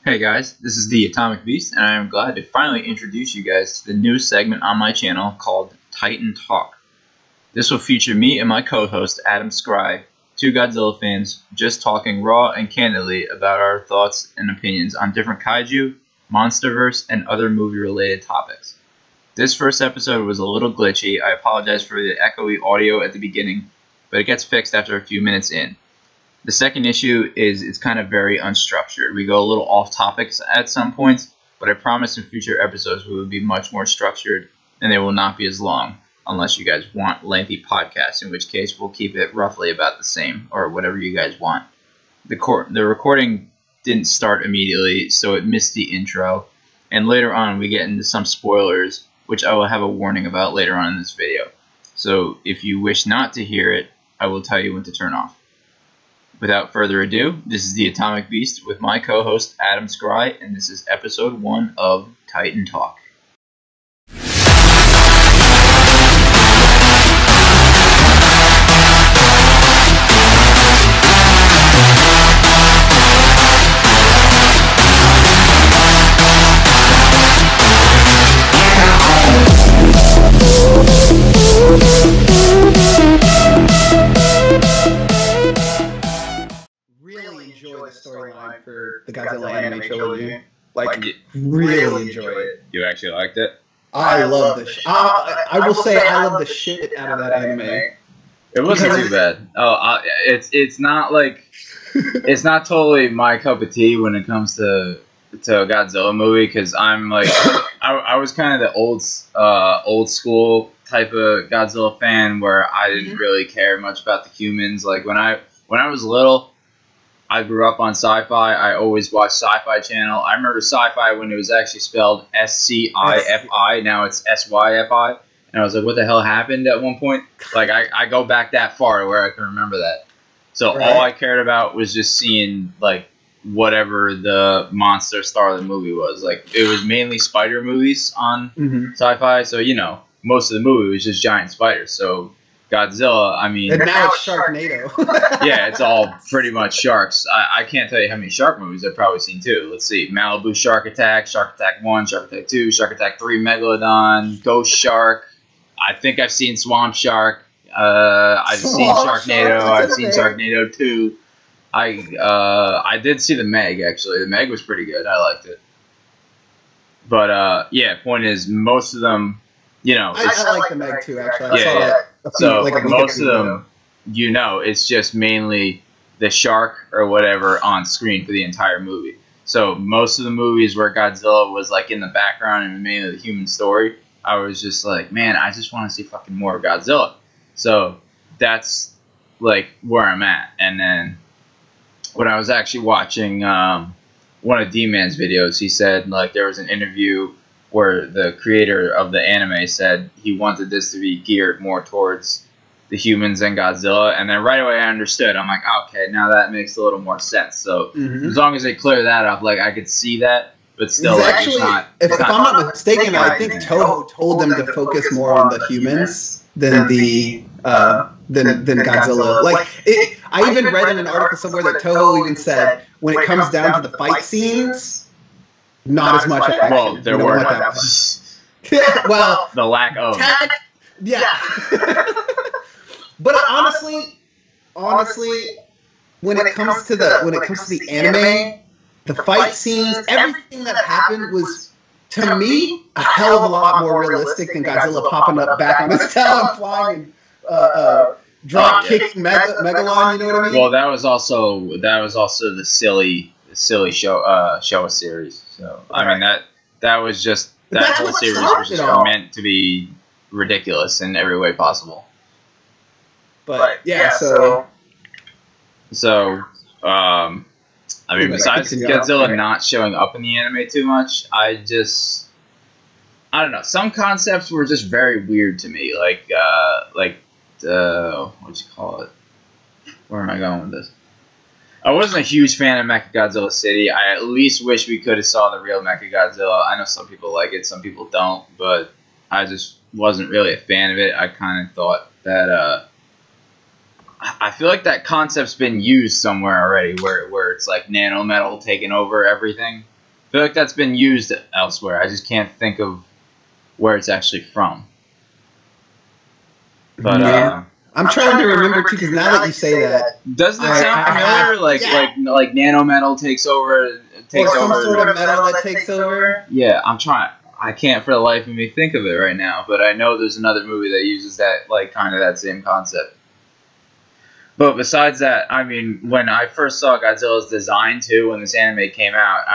Hey guys, this is the Atomic Beast, and I am glad to finally introduce you guys to the new segment on my channel called Titan Talk. This will feature me and my co-host Adam Scrye, two Godzilla fans, just talking raw and candidly about our thoughts and opinions on different kaiju, Monsterverse, and other movie-related topics. This first episode was a little glitchy. I apologize for the echoey audio at the beginning, but it gets fixed after a few minutes in. The second issue is it's kind of very unstructured. We go a little off topics at some points, but I promise in future episodes we will be much more structured and they will not be as long unless you guys want lengthy podcasts, in which case we'll keep it roughly about the same or whatever you guys want. The recording didn't start immediately, so it missed the intro, and later on we get into some spoilers, which I will have a warning about later on in this video. So if you wish not to hear it, I will tell you when to turn off. Without further ado, this is the Atomic Beast with my co-host Adam Scrye, and this is episode 1 of Titan Talk. Storyline for the Godzilla anime trilogy. Really enjoy it. You actually liked it? I love the I will say I love the shit out of that anime. It wasn't too bad. It's not like it's not totally my cup of tea when it comes to a Godzilla movie, because I'm like I was kind of the old school type of Godzilla fan where I didn't really care much about the humans. Like when I was little, I grew up on Sci-Fi. I always watched Sci-Fi Channel. I remember Sci-Fi when it was actually spelled S-C-I-F-I. Now it's S-Y-F-I. And I was like, what the hell happened at one point? Like, I go back that far where I can remember that. So all I cared about was just seeing, like, whatever the monster star of the movie was. Like, it was mainly spider movies on Sci-Fi. So, you know, most of the movie was just giant spiders. So Godzilla, I mean... And now it's Sharknado. Yeah, it's all pretty much sharks. I can't tell you how many shark movies I've probably seen, too. Let's see. Malibu Shark Attack, Shark Attack 1, Shark Attack 2, Shark Attack 3, Megalodon, Ghost Shark. I think I've seen Swamp Shark. I've seen Sharknado. I've seen Sharknado 2. I did see the Meg, actually. The Meg was pretty good. I liked it. But, yeah, point is, most of them, you know... I like the Meg, too, actually. So most of them, you know, it's just mainly the shark or whatever on screen for the entire movie. So most of the movies where Godzilla was like in the background and mainly the human story, I was just like, man, I just want to see fucking more of Godzilla. So that's like where I'm at. And then when I was actually watching one of D-Man's videos, he said like there was an interview where the creator of the anime said he wanted this to be geared more towards the humans and Godzilla, and then right away I understood. I'm like, okay, now that makes a little more sense. So as long as they clear that up, like I could see that, but still, like, actually, if I'm not mistaken, I think Toho told them to focus more on the humans than the than Godzilla. Like, I even read in an article somewhere that Toho even said when it comes down to the fight scenes, not as much action. Well, there were well, the lack of. Yeah. But honestly, when it comes to the anime, the fight scenes, everything that happened was, to me, a hell of a lot more realistic than Godzilla popping up back on his tail and flying and drop kicking Megalon. You know what I mean? Well, that was also the silly show series. So I mean that was just that whole series was just meant to be ridiculous in every way possible. But yeah, so I mean, besides Godzilla not showing up in the anime too much, I don't know. Some concepts were just very weird to me, like what'd you call it? Where am I going with this? I wasn't a huge fan of Mechagodzilla City. I at least wish we could have saw the real Mechagodzilla. I know some people like it, some people don't, but I just wasn't really a fan of it. I kind of thought that I feel like that concept's been used somewhere already, where it's like nanometal taking over everything. feel like that's been used elsewhere. I just can't think of where it's actually from. But yeah. I'm trying to remember too, because now that you say that, doesn't it sound familiar? Like nanometal takes over. Or some sort of metal that takes over. Yeah, I'm trying. I can't for the life of me think of it right now, but I know there's another movie that uses that, like, kind of that same concept. But besides that, I mean, when I first saw Godzilla's design too, when this anime came out,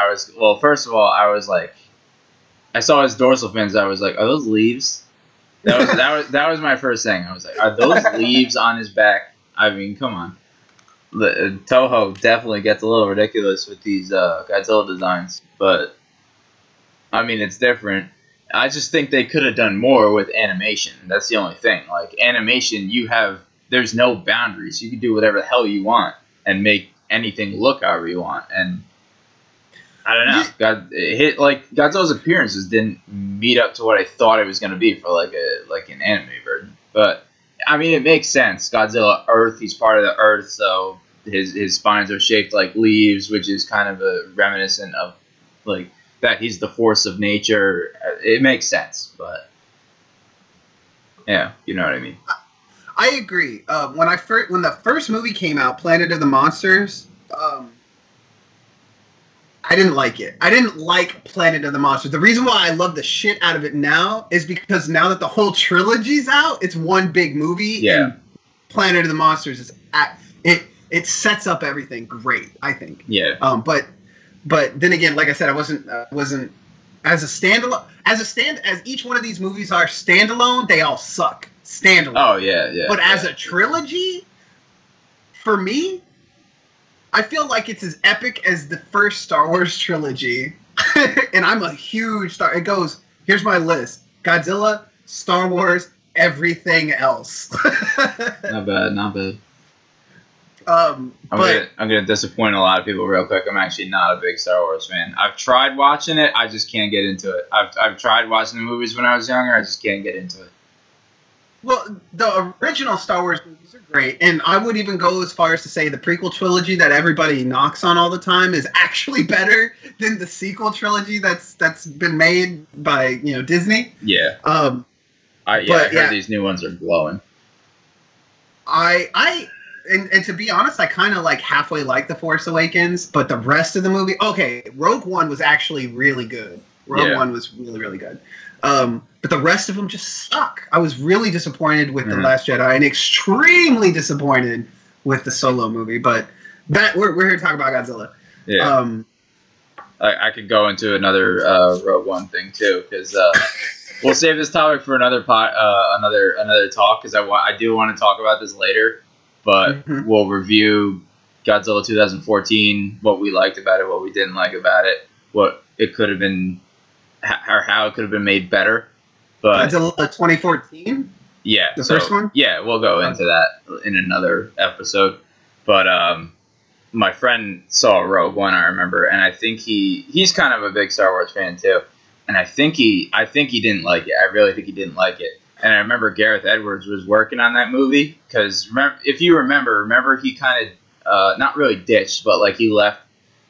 first of all, I was like, I saw his dorsal fins. I was like, are those leaves? That was my first thing. I was like, are those leaves on his back? I mean, come on. Toho definitely gets a little ridiculous with these Godzilla designs, but I mean, it's different. I just think they could have done more with animation. That's the only thing. Like, animation, there's no boundaries. You can do whatever the hell you want and make anything look however you want. And I don't know. Godzilla's appearances didn't meet up to what I thought it was going to be for like an anime version. But I mean, it makes sense. Godzilla Earth, he's part of the Earth, so his spines are shaped like leaves, which is kind of a reminiscent of like that he's the force of nature. It makes sense, but yeah, you know what I mean. I agree. When the first movie came out, Planet of the Monsters, I didn't like it. I didn't like Planet of the Monsters. The reason why I love the shit out of it now is because now that the whole trilogy's out, it's one big movie. Yeah. And Planet of the Monsters is it sets up everything great, I think. Yeah. But then again, like I said, I wasn't as a standalone as each one of these movies are standalone, they all suck. Standalone. Oh yeah. But as a trilogy, for me, I feel like it's as epic as the first Star Wars trilogy. And I'm a huge Star... It goes, here's my list. Godzilla, Star Wars, everything else. Not bad. I'm gonna disappoint a lot of people real quick. I'm actually not a big Star Wars fan. I've tried watching it. I just can't get into it. I've tried watching the movies when I was younger. I just can't get into it. Well, the original Star Wars movies are great, and I would even go as far as to say the prequel trilogy that everybody knocks on all the time is actually better than the sequel trilogy that's been made by Disney. Yeah. I heard these new ones are glowing. And to be honest, I kind of like halfway like The Force Awakens, but the rest of the movie, okay, Rogue One was actually really good. Rogue One was really, really good. But the rest of them just suck. I was really disappointed with The Last Jedi and extremely disappointed with the Solo movie. But we're here to talk about Godzilla. Yeah. I could go into another Rogue One thing too, because we'll save this topic for another talk, because I do want to talk about this later. But we'll review Godzilla 2014, what we liked about it, what we didn't like about it, what it could have been, or how it could have been made better. But Godzilla 2014? Yeah. The first one? Yeah, we'll go into that in another episode. But my friend saw Rogue One, I remember, and I think he's kind of a big Star Wars fan too. And I think he didn't like it. I really think he didn't like it. And I remember Gareth Edwards was working on that movie, because if you remember he kind of not really ditched, but like he left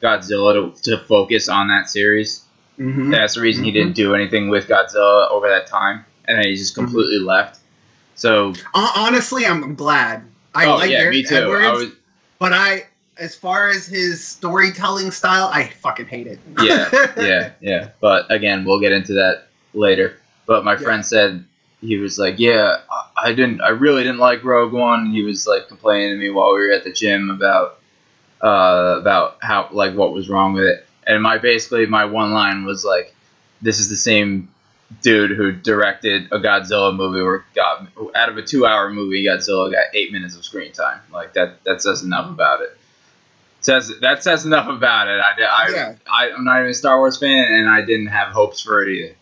Godzilla to focus on that series. Mm-hmm. That's the reason he didn't do anything with Godzilla over that time, and then he just completely left. So honestly, I'm glad. Gareth me too. Edwards, but as far as his storytelling style, I fucking hate it. Yeah. But again, we'll get into that later. But my friend said, he was like, I really didn't like Rogue One. He was like complaining to me while we were at the gym about how, like, what was wrong with it. And my one line was like, this is the same dude who directed a Godzilla movie where out of a 2-hour movie, Godzilla got 8 minutes of screen time. Like that says enough about it. That says enough about it. I'm not even a Star Wars fan, and I didn't have hopes for it either.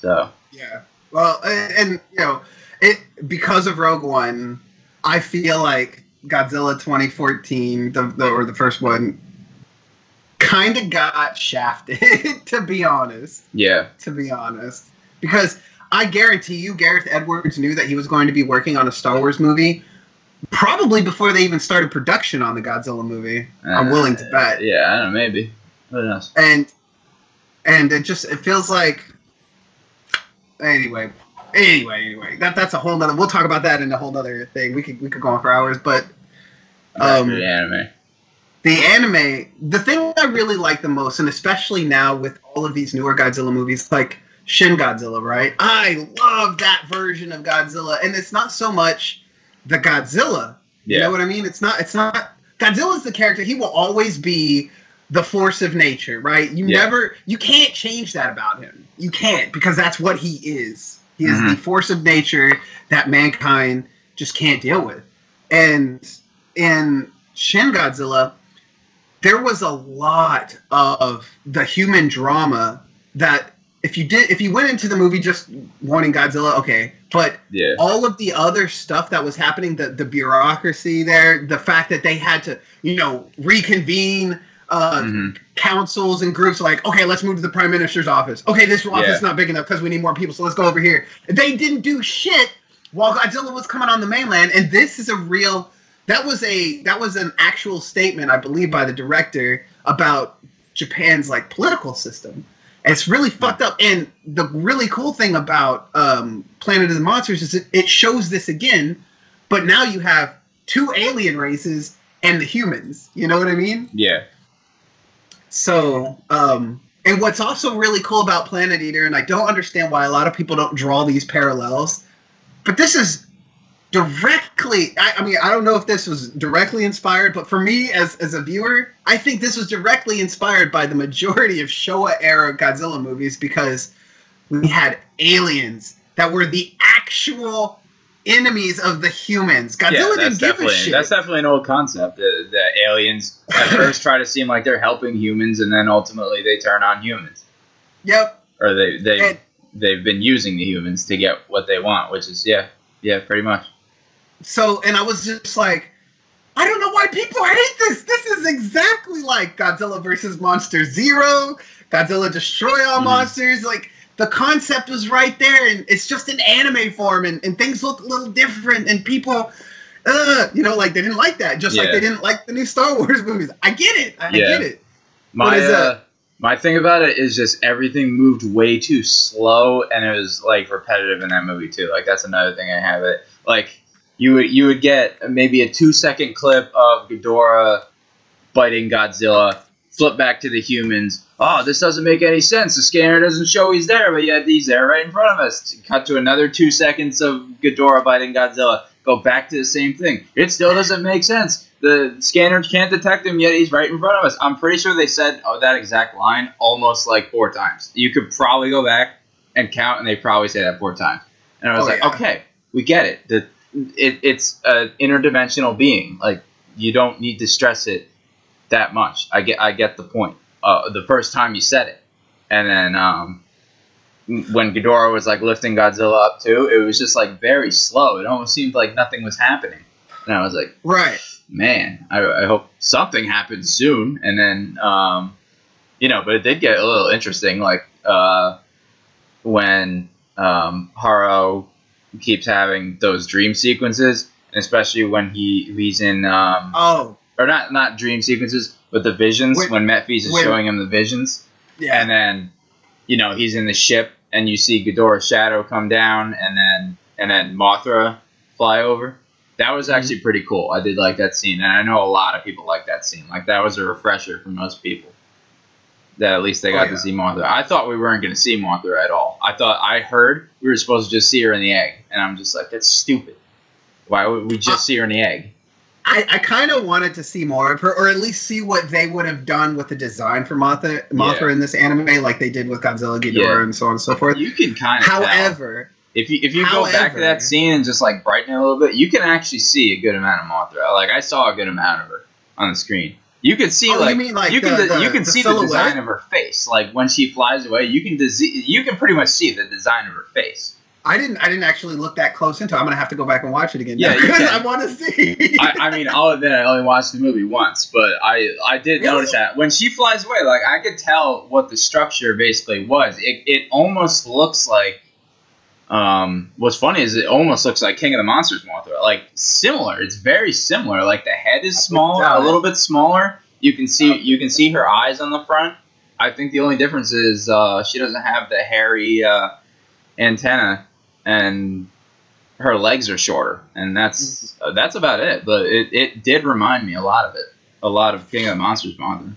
So yeah. Well, and because of Rogue One, I feel like Godzilla 2014, the first one, kind of got shafted. To be honest. Yeah. To be honest, because I guarantee you, Gareth Edwards knew that he was going to be working on a Star Wars movie probably before they even started production on the Godzilla movie. I'm willing to bet. Yeah, I don't know, maybe. Who knows? And and it feels like anyway. That's a whole nother. We'll talk about that in a whole other thing. We could go on for hours, but the anime. The thing I really like the most, and especially now with all of these newer Godzilla movies, like Shin Godzilla, right? I love that version of Godzilla, and it's not so much the Godzilla. You know what I mean? It's not. Godzilla's the character. He will always be the force of nature, right? You can't change that about him. You can't, because that's what he is. He is the force of nature that mankind just can't deal with. And in Shin Godzilla, there was a lot of the human drama that if you went into the movie just wanting Godzilla, okay, but all of the other stuff that was happening, the bureaucracy there, the fact that they had to, reconvene councils and groups like, okay, let's move to the prime minister's office. Okay, this office is not big enough because we need more people, so let's go over here. They didn't do shit while Godzilla was coming on the mainland, and this is that was an actual statement, I believe, by the director about Japan's like political system. And it's really fucked up. And the really cool thing about Planet of the Monsters is it shows this again, but now you have two alien races and the humans. You know what I mean? Yeah. So, and what's also really cool about Planet Eater, and I don't understand why a lot of people don't draw these parallels, but this is directly, I mean, I don't know if this was directly inspired, but for me as a viewer, I think this was directly inspired by the majority of Showa-era Godzilla movies, because we had aliens that were the actual enemies of the humans. Godzilla didn't give a shit. That's definitely an old concept. The aliens at first try to seem like they're helping humans, and then ultimately they turn on humans. Yep. Or they've been using the humans to get what they want, which is pretty much. So, and I was just like, I don't know why people hate this. This is exactly like Godzilla versus Monster Zero, Godzilla Destroy All Monsters. Like, the concept was right there, and it's just in anime form, and things look a little different, and people, like, they didn't like that, just like they didn't like the new Star Wars movies. I get it. I get it. My thing about it is just everything moved way too slow, and it was, like, repetitive in that movie, too. Like, that's another thing I have it. Like, you would get maybe a 2-second clip of Ghidorah biting Godzilla, flip back to the humans. Oh, this doesn't make any sense. The scanner doesn't show he's there, but yet he's there right in front of us. Cut to another 2 seconds of Ghidorah biting Godzilla. Go back to the same thing. It still doesn't make sense. The scanner can't detect him, yet he's right in front of us. I'm pretty sure they said that exact line almost like 4 times. You could probably go back and count, and they probably say that 4 times. And I was okay, we get it. It's an interdimensional being. Like, you don't need to stress it that much. I get the point. The first time you said it, and then when Ghidorah was like lifting Godzilla up too, it was just like very slow. It almost seemed like nothing was happening, and I was like, right, man, I hope something happens soon. And then but it did get a little interesting, like when Haro keeps having those dream sequences, and especially when he's in or not dream sequences, but the visions, when Metphis is showing him the visions. Yeah. And then he's in the ship, and you see Ghidorah's shadow come down, and then Mothra fly over. That was actually pretty cool. I did like that scene, and I know a lot of people like that scene. Like, that was a refresher for most people, that at least they got to see Mothra. I thought we weren't going to see Mothra at all. I heard we were supposed to just see her in the egg, and I'm just like, that's stupid. Why would we just see her in the egg? I kind of wanted to see more of her, or at least see what they would have done with the design for Mothra in this anime, like they did with Godzilla, Ghidorah, and so on and so forth. You can kind of However, if you go back to that scene and just like brighten it a little bit, you can actually see a good amount of Mothra. Like, I saw a good amount of her on the screen. You could see you can see the design of her face. Like, when she flies away, you can pretty much see the design of her face. I didn't actually look that close into it. I'm gonna have to go back and watch it again. Yeah, because I want to see. I mean, I'll admit I only watched the movie once, but I did notice that when she flies away, like, I could tell what the structure basically was. It almost looks like. What's funny is it almost looks like King of the Monsters Mothra. Like, similar. It's very similar. Like, the head is small, a little bit smaller. You can see her eyes on the front. I think the only difference is she doesn't have the hairy antenna, and her legs are shorter, and that's about it. But it did remind me a lot of King of the Monsters Mothra.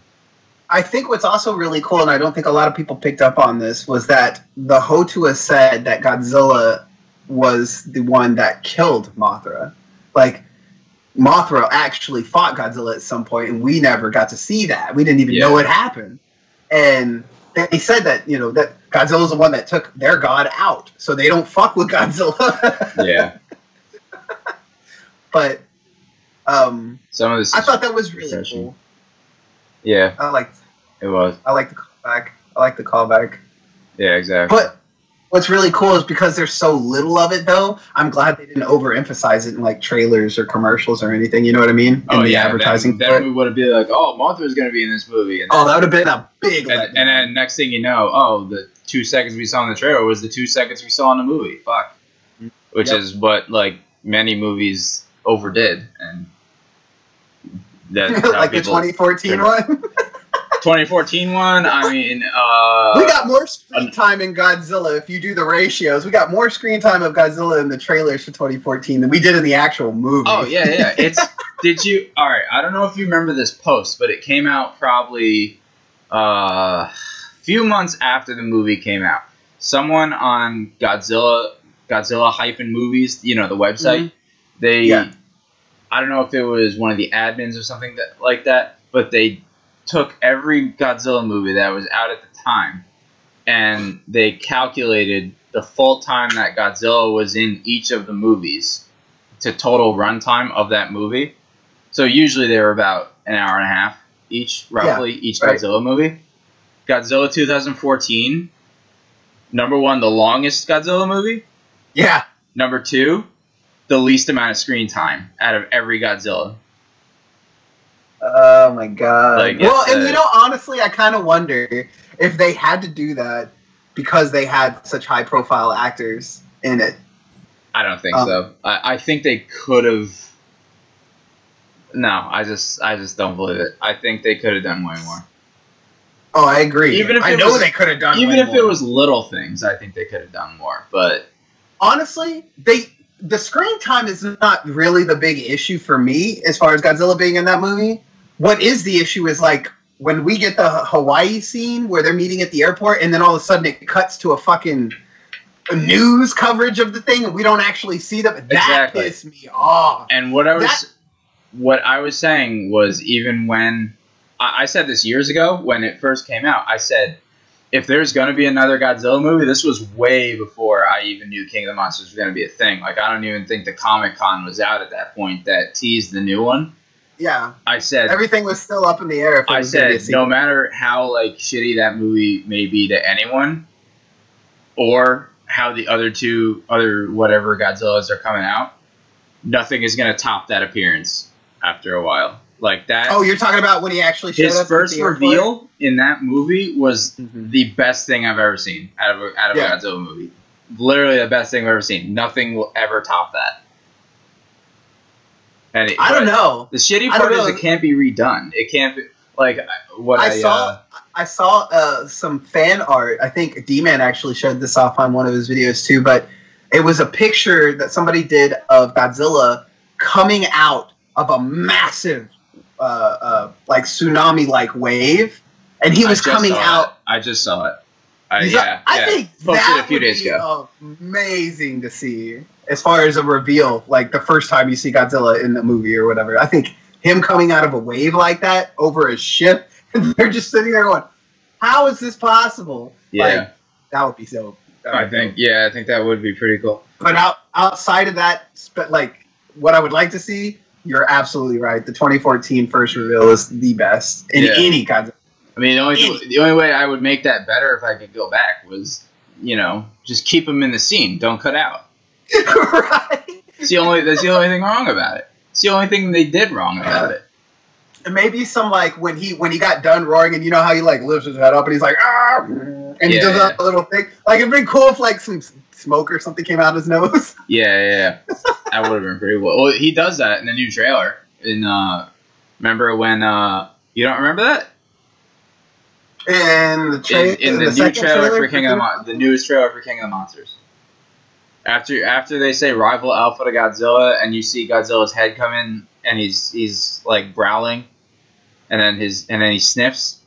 I think what's also really cool, and I don't think a lot of people picked up on this, was that the Hotua said that Godzilla was the one that killed Mothra. Like, Mothra actually fought Godzilla at some point, and we never got to see that. We didn't even know it happened. And they said that, you know, that Godzilla's the one that took their god out, so they don't fuck with Godzilla. Yeah. But some of this, I thought that was really cool. Yeah, I like the callback. Yeah, exactly. But what's really cool is because there's so little of it, though, I'm glad they didn't overemphasize it in like trailers or commercials or anything. You know what I mean? In the advertising. Then we would have been like, "Oh, Mothra's going to be in this movie." And that would have been a big. And then next thing you know, the 2 seconds we saw in the trailer was the 2 seconds we saw in the movie. Fuck. Which is what like many movies overdid, and that's like the 2014 one. 2014 one, I mean... we got more screen time in Godzilla, if you do the ratios. We got more screen time of Godzilla in the trailers for 2014 than we did in the actual movie. Oh, yeah. Did you... Alright, I don't know if you remember this post, but it came out probably a few months after the movie came out. Someone on Godzilla hyphen movies, you know, the website, I don't know if it was one of the admins or something like that, but they took every Godzilla movie that was out at the time, and they calculated the full time that Godzilla was in each of the movies to total runtime of that movie. So usually they were about an hour and a half each, roughly, each Godzilla movie. Godzilla 2014, number 1, the longest Godzilla movie. Yeah. Number 2, the least amount of screen time out of every Godzilla. Oh my god. Well, and you know, honestly, I kind of wonder if they had to do that because they had such high-profile actors in it. I don't think so. I think they could have... No, I just don't believe it. I think they could have done way more. Oh, I agree. Even if they could have done even if it was little things, I think they could have done more. But honestly, the screen time is not really the big issue for me as far as Godzilla being in that movie. What is the issue is, like, when we get the Hawaii scene where they're meeting at the airport and then all of a sudden it cuts to a fucking news coverage of the thing and we don't actually see them. That pissed me off. And what I was saying was, even when I said this years ago when it first came out, I said, if there's going to be another Godzilla movie, this was way before I even knew King of the Monsters was going to be a thing. Like, I don't even think the Comic-Con was out at that point that teased the new one. Yeah. I said... everything was still up in the air. I said, no matter how, like, shitty that movie may be to anyone, or how the other whatever Godzillas are coming out, nothing is going to top that appearance after a while. Like that. Oh, you're talking about when he actually showed up. His first reveal in that movie was the best thing I've ever seen out of a Godzilla movie. Literally the best thing I've ever seen. Nothing will ever top that. And I don't know. The shitty part is it can't be redone. It can't be like what I saw some fan art. I think D-Man actually showed this off on one of his videos too. But it was a picture that somebody did of Godzilla coming out of a massive, like tsunami-like wave, and he was coming out. I just saw it. I think that would be amazing to see. As far as a reveal, like the first time you see Godzilla in the movie or whatever, I think him coming out of a wave like that over a ship, and they're just sitting there going, "How is this possible?" Yeah, like, that would be so. I think that would be pretty cool. But outside of that, like what I would like to see, you're absolutely right. The 2014 first reveal is the best in any Godzilla. I mean, the only way I would make that better if I could go back was, just keep him in the scene. Don't cut out. Right. That's the only thing wrong about it. It's the only thing they did wrong about it. And maybe some, like, when he got done roaring, and you know how he, like, lifts his head up and he's like, ah, and he does that little thing. Like, it'd been cool if, like, some smoke or something came out of his nose. Yeah. That would have been pretty cool. Well, he does that in the new trailer. Remember when, you don't remember that? In the in the new trailer for King of the newest trailer for King of the Monsters. After they say rival alpha to Godzilla, and you see Godzilla's head come in, and he's like growling, and then he sniffs.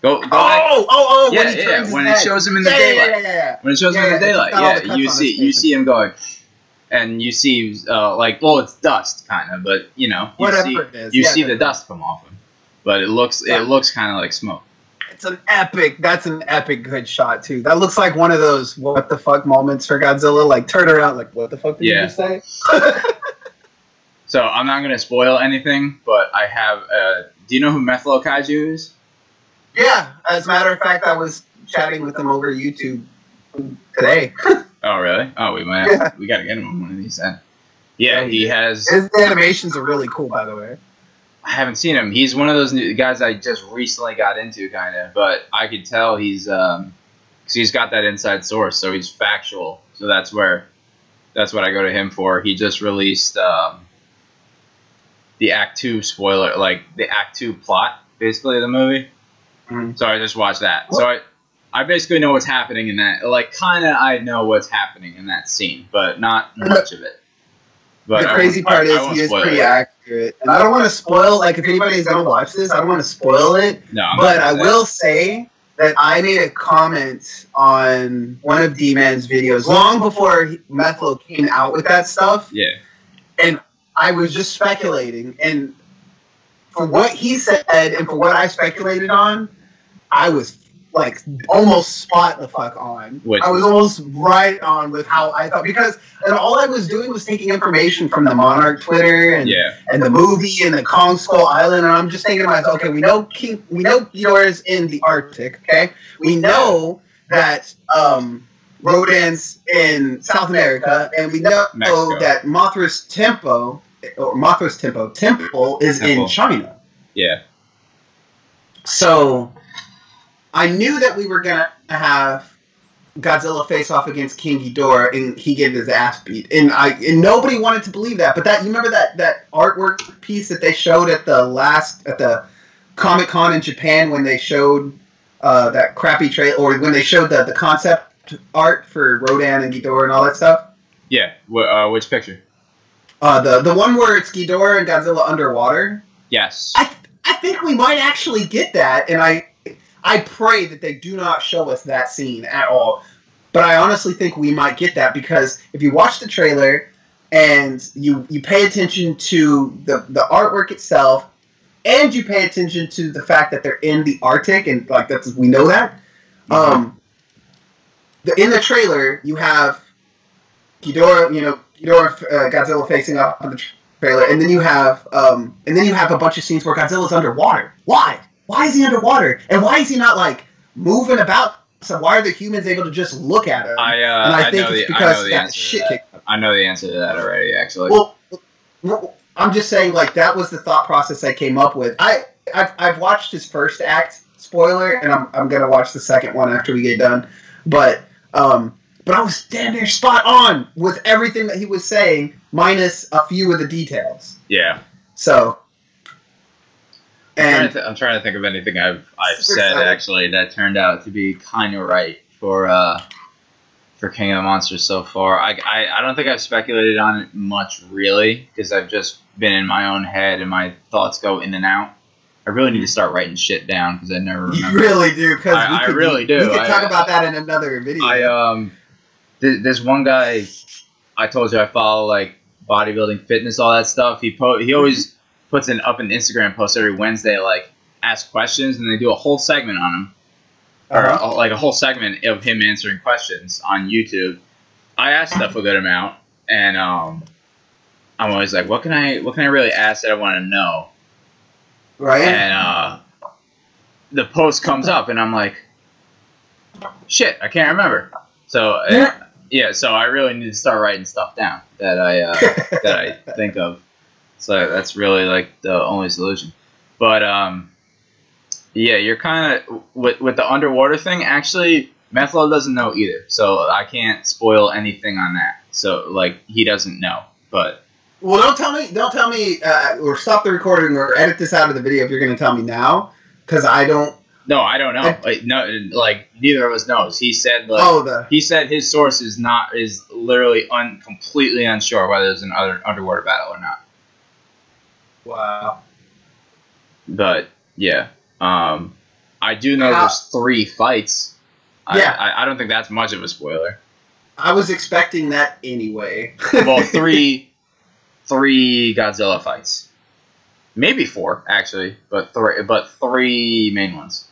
Go yeah, when it shows him in the daylight. Yeah. When it shows him in the daylight, yeah, you see him going, and you see like, well, it's dust kind of, but you know, you see the dust come off him, but it looks kind of like smoke. That's an epic good shot too. That looks like one of those what the fuck moments for Godzilla, like turn around, like what the fuck did you just say? So I'm not gonna spoil anything, but I have. Do you know who Methlo Kaiju is? Yeah, as a matter of fact, I was chatting with him over YouTube today. Oh really? Oh, we gotta get him on one of these then. Yeah, he has. His animations are really cool, by the way. I haven't seen him. He's one of those new guys I just recently got into, kind of. But I could tell he's got that inside source, so he's factual. So that's what I go to him for. He just released the Act 2 spoiler, like the Act 2 plot, basically, of the movie. Mm-hmm. So I just watched that. What? So I basically know what's happening in that. Like, kind of, I know what's happening in that scene, but not much of it. But the crazy part is he is pretty accurate. And I don't want to spoil, like, if anybody's going to watch this, I don't want to spoil it. No, but I will say that I made a comment on one of D-Man's videos long before Methlo came out with that stuff. Yeah. And I was just speculating. And for what he said and for what I speculated on, I was like almost spot the fuck on. I was almost right on with how I thought, because all I was doing was taking information from the Monarch Twitter and the movie and the Kong Skull Island, and I'm just thinking to myself, okay, we know Ghidorah's in the Arctic, okay? We know that Rodan's in South America, and we know that Mothra's Temple is in China. Yeah. So I knew that we were going to have Godzilla face off against King Ghidorah, and he gave his ass beat. And nobody wanted to believe that. But you remember that artwork piece that they showed at the Comic-Con in Japan when they showed that crappy trailer, or when they showed the concept art for Rodan and Ghidorah and all that stuff? Yeah. Which picture? The one where it's Ghidorah and Godzilla underwater. Yes. I think we might actually get that, and I pray that they do not show us that scene at all. But I honestly think we might get that, because if you watch the trailer and you pay attention to the artwork itself, and you pay attention to the fact that they're in the Arctic, and like we know that. In the trailer, you have Ghidorah, Godzilla facing up on the trailer, and then you have a bunch of scenes where Godzilla's underwater. Why? Why is he underwater? And why is he not, like, moving about? So why are the humans able to just look at him? I think it's because that shit kicked up. I know the answer to that already, actually. Well, I'm just saying, like, that was the thought process I came up with. I've watched his first act, spoiler, and I'm going to watch the second one after we get done. But I was damn near spot on with everything that he was saying, minus a few of the details. Yeah. So... I'm trying to think of anything I've said actually that turned out to be kind of right for King of the Monsters so far. I don't think I've speculated on it much really, because I've just been in my own head and my thoughts go in and out. I really need to start writing shit down because I never remember. You really do, because I really do. We could talk about that in another video. There's one guy I told you I follow, like bodybuilding, fitness, all that stuff. He always puts up an Instagram post every Wednesday, like, ask questions, and they do a whole segment on him. Or, like, a whole segment of him answering questions on YouTube. I ask stuff a good amount, and I'm always like, what can I really ask that I want to know? Right. And the post comes up, and I'm like, shit, I can't remember. So, so I really need to start writing stuff down that I think of. So that's really, like, the only solution. But, yeah, you're kind of... With the underwater thing, actually, Methlo doesn't know either. So I can't spoil anything on that. So, like, he doesn't know. But Well, don't tell me, or stop the recording or edit this out of the video if you're going to tell me now, because I don't. No, I don't know. Neither of us knows. He said he said his source is literally completely unsure whether it's an underwater battle or not. Wow. But yeah, I do know there's 3 fights. Yeah. I don't think that's much of a spoiler. I was expecting that anyway. Well, 3 Godzilla fights, maybe 4 actually, but 3 main ones.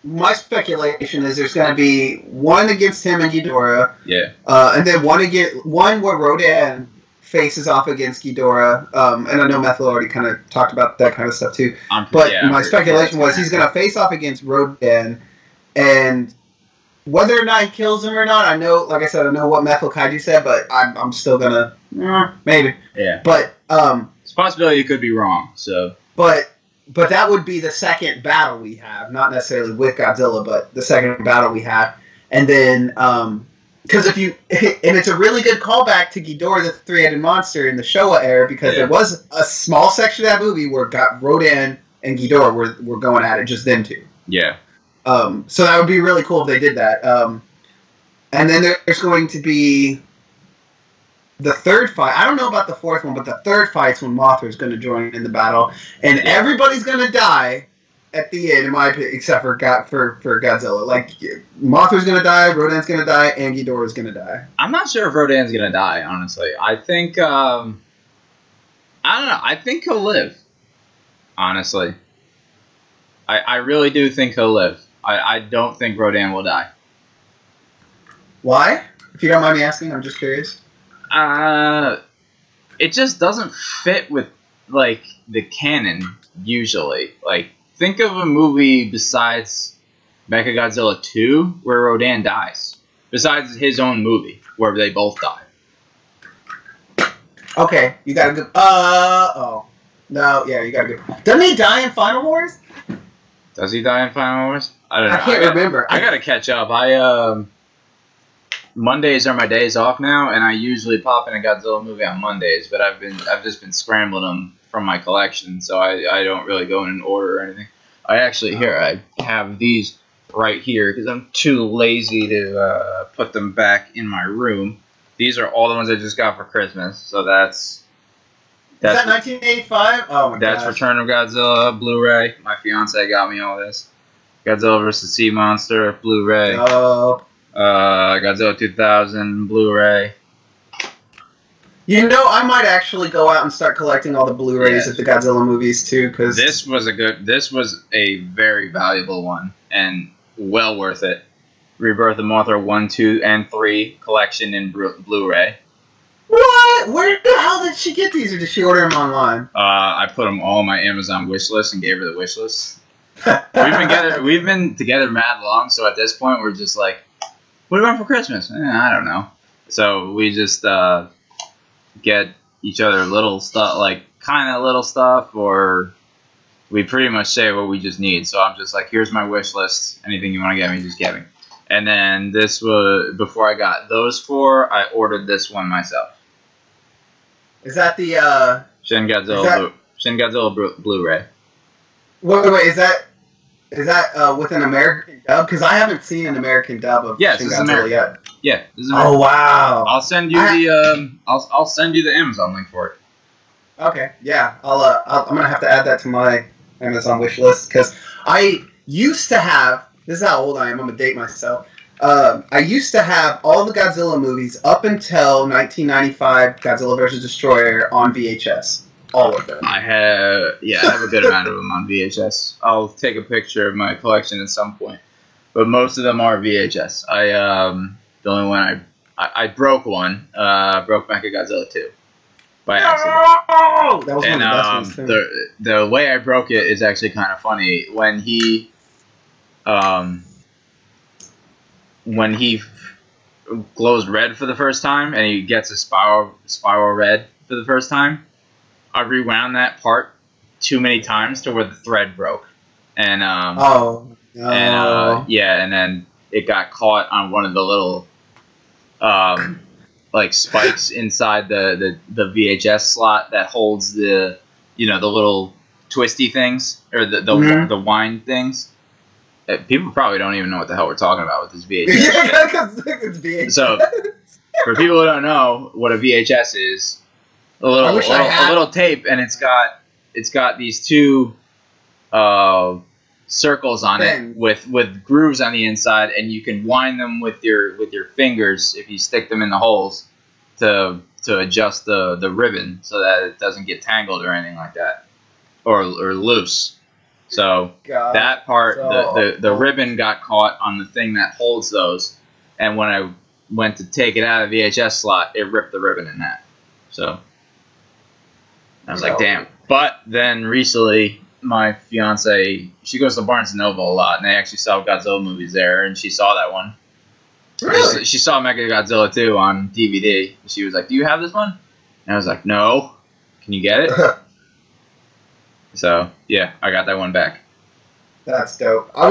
My speculation is there's going to be one against him and Ghidorah. Yeah. And then one where Rodan faces off against Ghidorah. And I know Methil already kind of talked about that kind of stuff too. My speculation was he's going to face off against Rodan, and whether or not he kills him or not, I know, like I said, I know what Methil Kaiju said, but I'm still gonna maybe. Yeah. But it's a possibility it could be wrong. So. But that would be the second battle we have, not necessarily with Godzilla, but the second battle we have, and then because and it's a really good callback to Ghidorah the Three-Headed Monster in the Showa era, because there was a small section of that movie where Rodan and Ghidorah were going at it, just them two. Yeah. So that would be really cool if they did that. And then there's going to be the third fight. I don't know about the fourth one, but the third fight's when Mothra is going to join in the battle, and everybody's going to die at the end, in my opinion, except for Godzilla. Like, Mothra's going to die, Rodan's going to die, and Ghidorah's going to die. I'm not sure if Rodan's going to die, honestly. I think, I don't know. I think he'll live, honestly. I really do think he'll live. I don't think Rodan will die. Why? If you don't mind me asking, I'm just curious. It just doesn't fit with, like, the canon, usually. Like, think of a movie besides Mechagodzilla 2 where Rodan dies. Besides his own movie, where they both die. Okay, you got a good... oh. No, yeah, you got a good... Doesn't he die in Final Wars? Does he die in Final Wars? I don't know. I can't remember. I gotta catch up. Mondays are my days off now, and I usually pop in a Godzilla movie on Mondays, but I've just been scrambling them from my collection, so I don't really go in an order or anything. I have these right here because I'm too lazy to put them back in my room. These are all the ones I just got for Christmas, so that's Is that 1985? Oh my god. That's Return of Godzilla Blu-ray. My fiance got me all this. Godzilla vs. Sea Monster Blu-ray. Oh. Godzilla 2000 Blu-ray. You know, I might actually go out and start collecting all the Blu-rays of the Godzilla movies too, because this was a very valuable one and well worth it. Rebirth of Mothra 1, 2, and 3 collection in Blu-ray. What? Where the hell did she get these, or did she order them online? I put them all on my Amazon wish list and gave her the wish list. We've been together mad long, so at this point we're just like, what do you want for Christmas? I don't know. So we just get each other little stuff, like kind of little stuff, or we pretty much say what we just need. So I'm just like, here's my wish list. Anything you want to get me, just get me. And then this was, before I got those 4, I ordered this one myself. Is that the Shin Godzilla Blu-ray. Wait, is that with an American dub? Because I haven't seen an American dub of Shin Godzilla yet. Yeah, this is American. Oh wow! I'll send you I'll send you the Amazon link for it. Okay, yeah, I'm gonna have to add that to my Amazon wish list, because I used to have. This is how old I am. I'm gonna date myself. I used to have all the Godzilla movies up until 1995 Godzilla vs. Destroyer on VHS. All of them. I have a good amount of them on VHS. I'll take a picture of my collection at some point. But most of them are VHS. The only one I broke one. Broke Mechagodzilla 2 by accident. Oh! That was one of the best ones too. The way I broke it is actually kind of funny. When he glows red for the first time and he gets a spiral red for the first time, I rewound that part too many times to where the thread broke, and oh no. And then it got caught on one of the little like spikes inside the VHS slot that holds the the little twisty things or the wind things. People probably don't even know what the hell we're talking about with this VHS. Yeah, because it's VHS. So, for people who don't know what a VHS is, a little tape, and it's got these two circles on it with grooves on the inside, and you can wind them with your fingers if you stick them in the holes to adjust the ribbon so that it doesn't get tangled or anything like that or loose. So that part, the ribbon got caught on the thing that holds those, and when I went to take it out of the VHS slot, it ripped the ribbon in half. So I was like, damn. But then recently, my fiance, she goes to Barnes & Noble a lot, and they actually sell Godzilla movies there, and she saw that one. Really? She saw Mechagodzilla 2 on DVD. She was like, do you have this one? And I was like, no. Can you get it? So, yeah, I got that one back. That's dope. I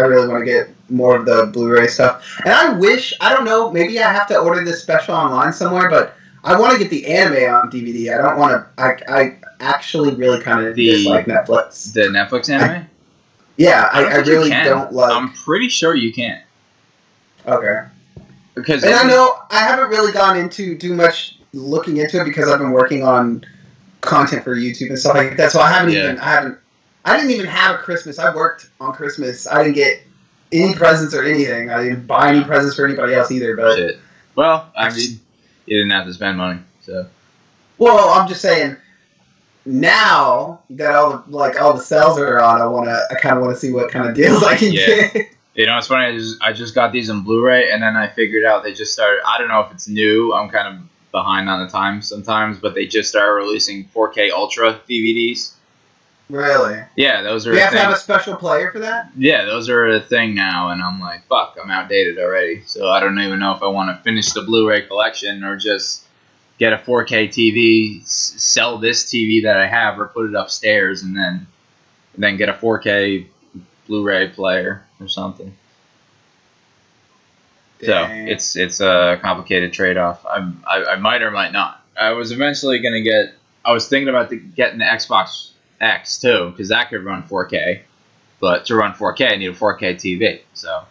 really want to get more of the Blu-ray stuff. And I don't know, maybe I have to order this special online somewhere, but I want to get the anime on DVD. I don't want to, I actually really kind of dislike Netflix. The Netflix anime? I really don't like. I'm pretty sure you can. Okay. Because I know I haven't really gone into too much looking into it because I've been working on content for YouTube and stuff like that. So I didn't even have a Christmas. I worked on Christmas. I didn't get any presents or anything. I didn't buy any presents for anybody else either. But shit. Well, I mean, you didn't have to spend money, so. Well, I'm just saying. Now that all the sales are on, I kind of want to see what kind of deals I can get. You know, it's funny. I just got these on Blu-ray, and then I figured out they just started. I don't know if it's new. I'm kind of behind on the times sometimes, but they just started releasing 4K Ultra DVDs. Really? Yeah, those are. You have to have a special player for that? Yeah, those are a thing now, and I'm like, fuck, I'm outdated already. So I don't even know if I want to finish the Blu-ray collection or just get a 4K TV, sell this TV that I have, or put it upstairs, and then get a 4K Blu-ray player or something. Dang. So it's a complicated trade-off. I might or might not. I was eventually gonna get. I was thinking about getting the Xbox X too, because that could run 4K. But to run 4K, I need a 4K TV. So,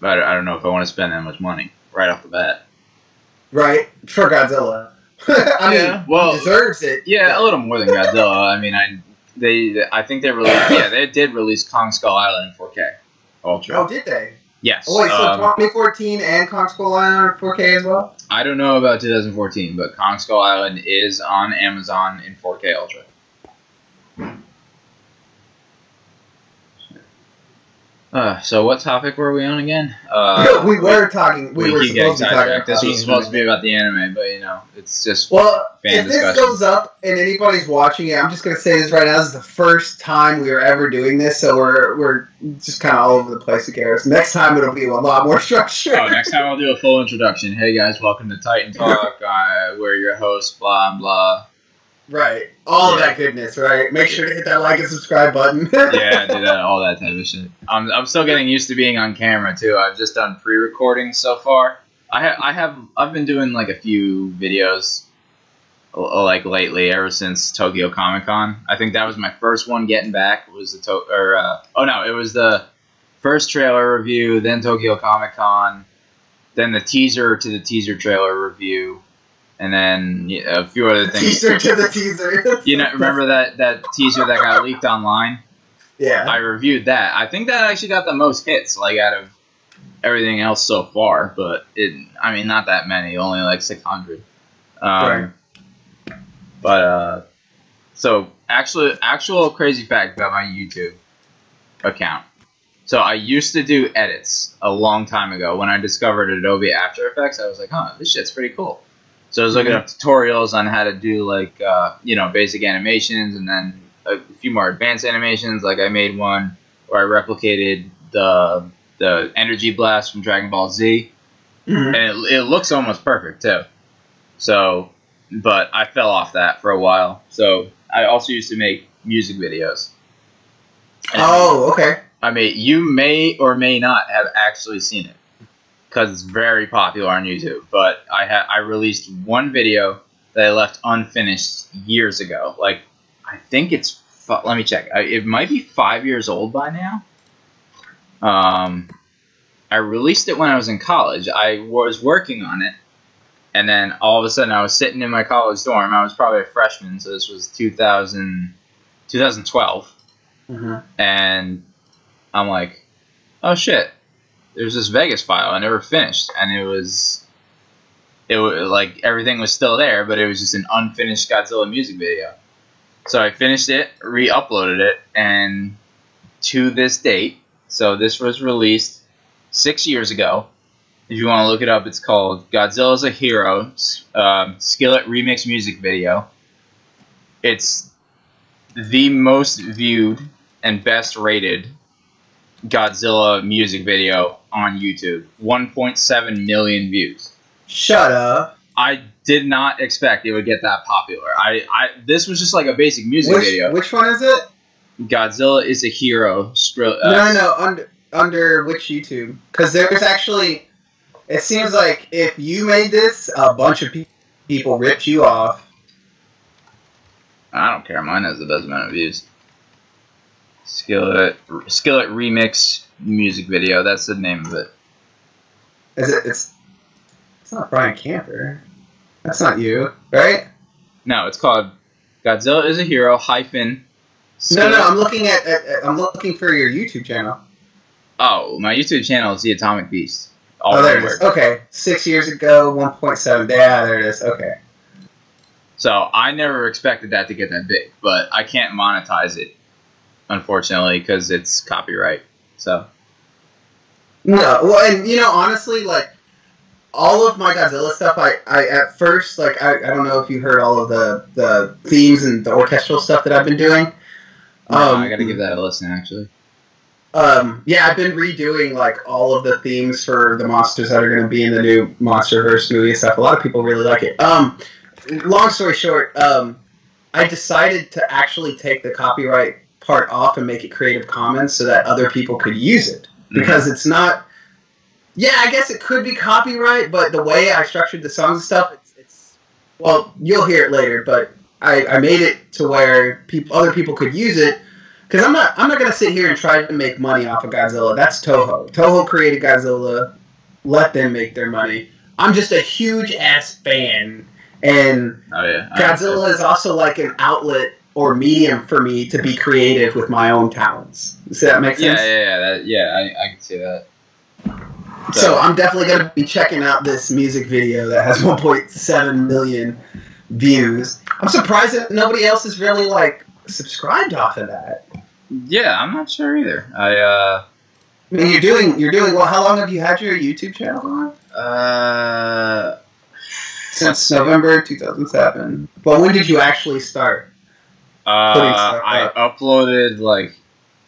but I don't know if I want to spend that much money right off the bat. Right, for Godzilla. I mean, he deserves it. Yeah, a little more than Godzilla. I mean, I think they released. Yeah, they did release Kong Skull Island in 4K Ultra. Oh, did they? Yes. Oh, wait, so 2014 and Kong Skull Island are 4K as well? I don't know about 2014, but Kong Skull Island is on Amazon in 4K Ultra. So what topic were we on again? We were talking. We were supposed to be talking. This was supposed to be about the anime, but it's just if this goes up and anybody's watching it, I'm just gonna say this right now. This is the first time we are ever doing this, so we're just kind of all over the place. Who cares? Next time it'll be a lot more structured. Oh, next time I'll do a full introduction. Hey guys, welcome to Titan Talk. We're your hosts. Blah blah. Right. All of that goodness, right? Make sure to hit that like and subscribe button. Yeah, do that, all that type of shit. I'm still getting used to being on camera too. I've just done pre-recording so far. I've been doing like a few videos like lately ever since Tokyo Comic Con. I think that was my first one getting back. It was it was the first trailer review, then Tokyo Comic Con, then the teaser to the teaser trailer review. And then a few other things. Teaser to the teaser. Remember that teaser that got leaked online? Yeah. I reviewed that. I think that actually got the most hits, like out of everything else so far. But not that many, only like 600. Right. But so actual crazy fact about my YouTube account. So I used to do edits a long time ago. When I discovered Adobe After Effects, I was like, this shit's pretty cool. So I was looking up tutorials on how to do like basic animations, and then a few more advanced animations. Like I made one where I replicated the energy blast from Dragon Ball Z, and it looks almost perfect too. So, but I fell off that for a while. So I also used to make music videos. Okay. I mean, you may or may not have actually seen it. because it's very popular on YouTube. But I released one video that I left unfinished years ago. Like, I think it's let me check. It might be 5 years old by now. I released it when I was in college. I was working on it, and then all of a sudden I was sitting in my college dorm. I was probably a freshman, so this was 2012. And I'm like, oh shit, there's this Vegas file I never finished, and it was like everything was still there, but it was just an unfinished Godzilla music video. So I finished it, re-uploaded it, and to this date, so this was released 6 years ago. If you want to look it up, it's called Godzilla's a Hero, Skillet Remix Music Video. It's the most viewed and best rated Godzilla music video on YouTube. 1.7 million views. Shut up. I did not expect it would get that popular. This was just like a basic music video. Which one is it? Godzilla is a Hero. Under which YouTube? Because there's actually, it seems like if you made this, a bunch of people ripped you off. I don't care. Mine has the best amount of views. Skillet Remix Music Video. That's the name of it. Is it? It's not Brian Camper. That's not you, right? No, it's called Godzilla is a Hero hyphen. No, I'm looking I'm looking for your YouTube channel. Oh, my YouTube channel is The Atomic Beast. There it is. Okay, 6 years ago, 1.7. Yeah, there it is. Okay. So I never expected that to get that big, but I can't monetize it, unfortunately, because it's copyright. So. No, well, and honestly, like, all of my Godzilla stuff, I at first, like, I don't know if you heard all of the themes and the orchestral stuff that I've been doing. I gotta give that a listen, actually. Yeah, I've been redoing, like, all of the themes for the monsters that are going to be in the new Monsterverse movie and stuff. A lot of people really like it. Long story short, I decided to actually take the copyright part off and make it Creative Commons so that other people could use it. Because it's not... Yeah, I guess it could be copyright, but the way I structured the songs and stuff, it's well, you'll hear it later, but I made it to where other people could use it. Because I'm not going to sit here and try to make money off of Godzilla. That's Toho. Toho created Godzilla. Let them make their money. I'm just a huge-ass fan. And Godzilla is also like an outlet or medium for me to be creative with my own talents. Does that make sense? I can see that. So I'm definitely going to be checking out this music video that has 1.7 million views. I'm surprised that nobody else is really, like, subscribed off of that. Yeah, I'm not sure either. I mean, you're doing well. How long have you had your YouTube channel on? Since November 2007. But when did you actually start? I uploaded like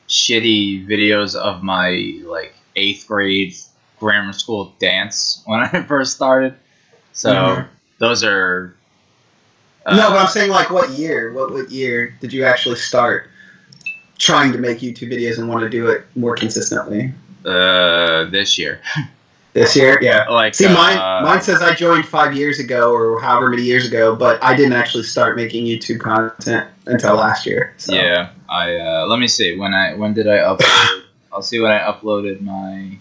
shitty videos of my like 8th grade grammar school dance when I first started. So those are. No, but I'm saying, like, what year? What year did you actually start trying to make YouTube videos and want to do it more consistently? This year. This year? Yeah. Like, see, mine says I joined 5 years ago or however many years ago, but I didn't actually start making YouTube content until last year. So. Yeah. Let me see. When did I upload? I'll see when I uploaded my...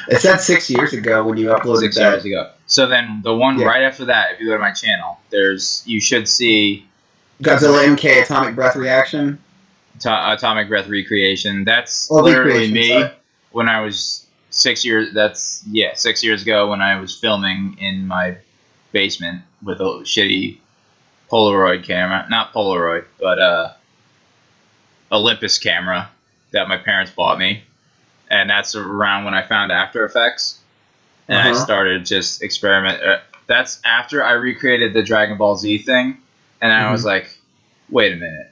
It said 6 years ago when you uploaded 6 years ago. So then the one right after that, if you go to my channel, you should see... Godzilla MK Atomic Breath Reaction? Atomic Breath Recreation. That's literally me when I was 6 years... 6 years ago when I was filming in my basement with a shitty Polaroid camera. Not Polaroid, but Olympus camera that my parents bought me. And that's around when I found After Effects. And I started just experiment. That's after I recreated the Dragon Ball Z thing. And I was like, wait a minute.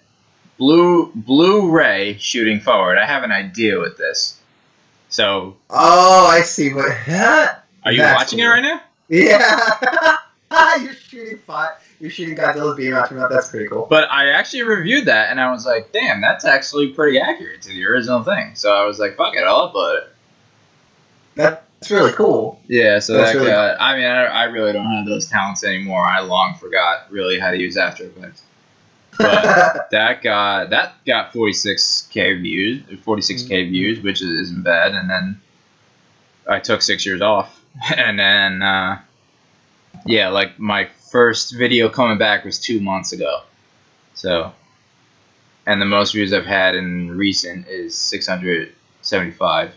Blu-ray shooting forward. I have an idea with this. So. Oh, I see. What? Are you watching it right now? Yeah. You're shooting Godzilla's beam out from that. That's pretty cool. But I actually reviewed that, and I was like, damn, that's actually pretty accurate to the original thing. So I was like, fuck it, I'll upload it. That's really cool. Yeah, so That's that really got, I mean, I really don't have those talents anymore. I long forgot really how to use After Effects. But that got 46K views, 46K views, which isn't bad. And then I took 6 years off, and then yeah, like my first video coming back was 2 months ago. So, and the most views I've had in recent is 675.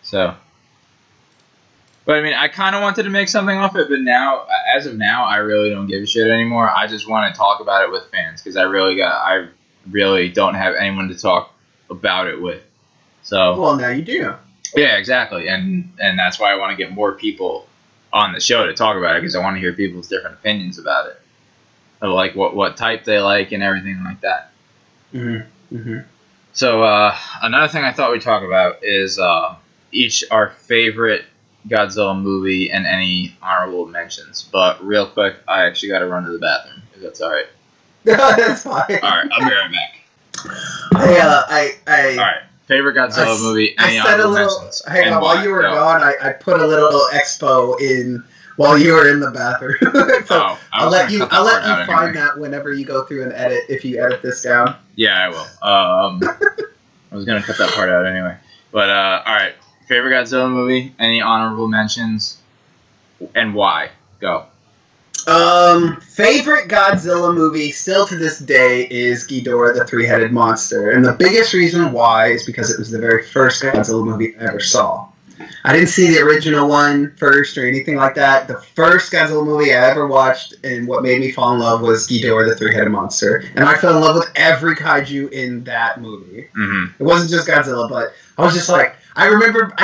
So, but I mean, I kind of wanted to make something off it, but now, as of now, I really don't give a shit anymore. I just want to talk about it with fans because I really don't have anyone to talk about it with. So, well, now you do. Yeah, exactly, and that's why I want to get more people on the show to talk about it because I want to hear people's different opinions about it, of like what type they like and everything like that. Mm-hmm. Mm-hmm. So another thing I thought we'd talk about is each our favorite Godzilla movie and any honorable mentions. But real quick, I actually got to run to the bathroom. If that's all right. That's fine. All right, I'll be right back. All right. Favorite Godzilla movie? Any I said a little. mentions? Hang on, while you were gone, I put a little expo in while you were in the bathroom. So I'll let you find that whenever you go through and edit. If you edit this down. Yeah, I will. I was gonna cut that part out anyway. But all right. Favorite Godzilla movie? Any honorable mentions? And why? Go. Favorite Godzilla movie still to this day is Ghidorah the Three-Headed Monster. And the biggest reason why is because it was the very first Godzilla movie I ever saw. I didn't see the original one first or anything like that. The first Godzilla movie I ever watched and what made me fall in love was Ghidorah the Three-Headed Monster. And I fell in love with every kaiju in that movie. Mm-hmm. It wasn't just Godzilla, but I was just like, I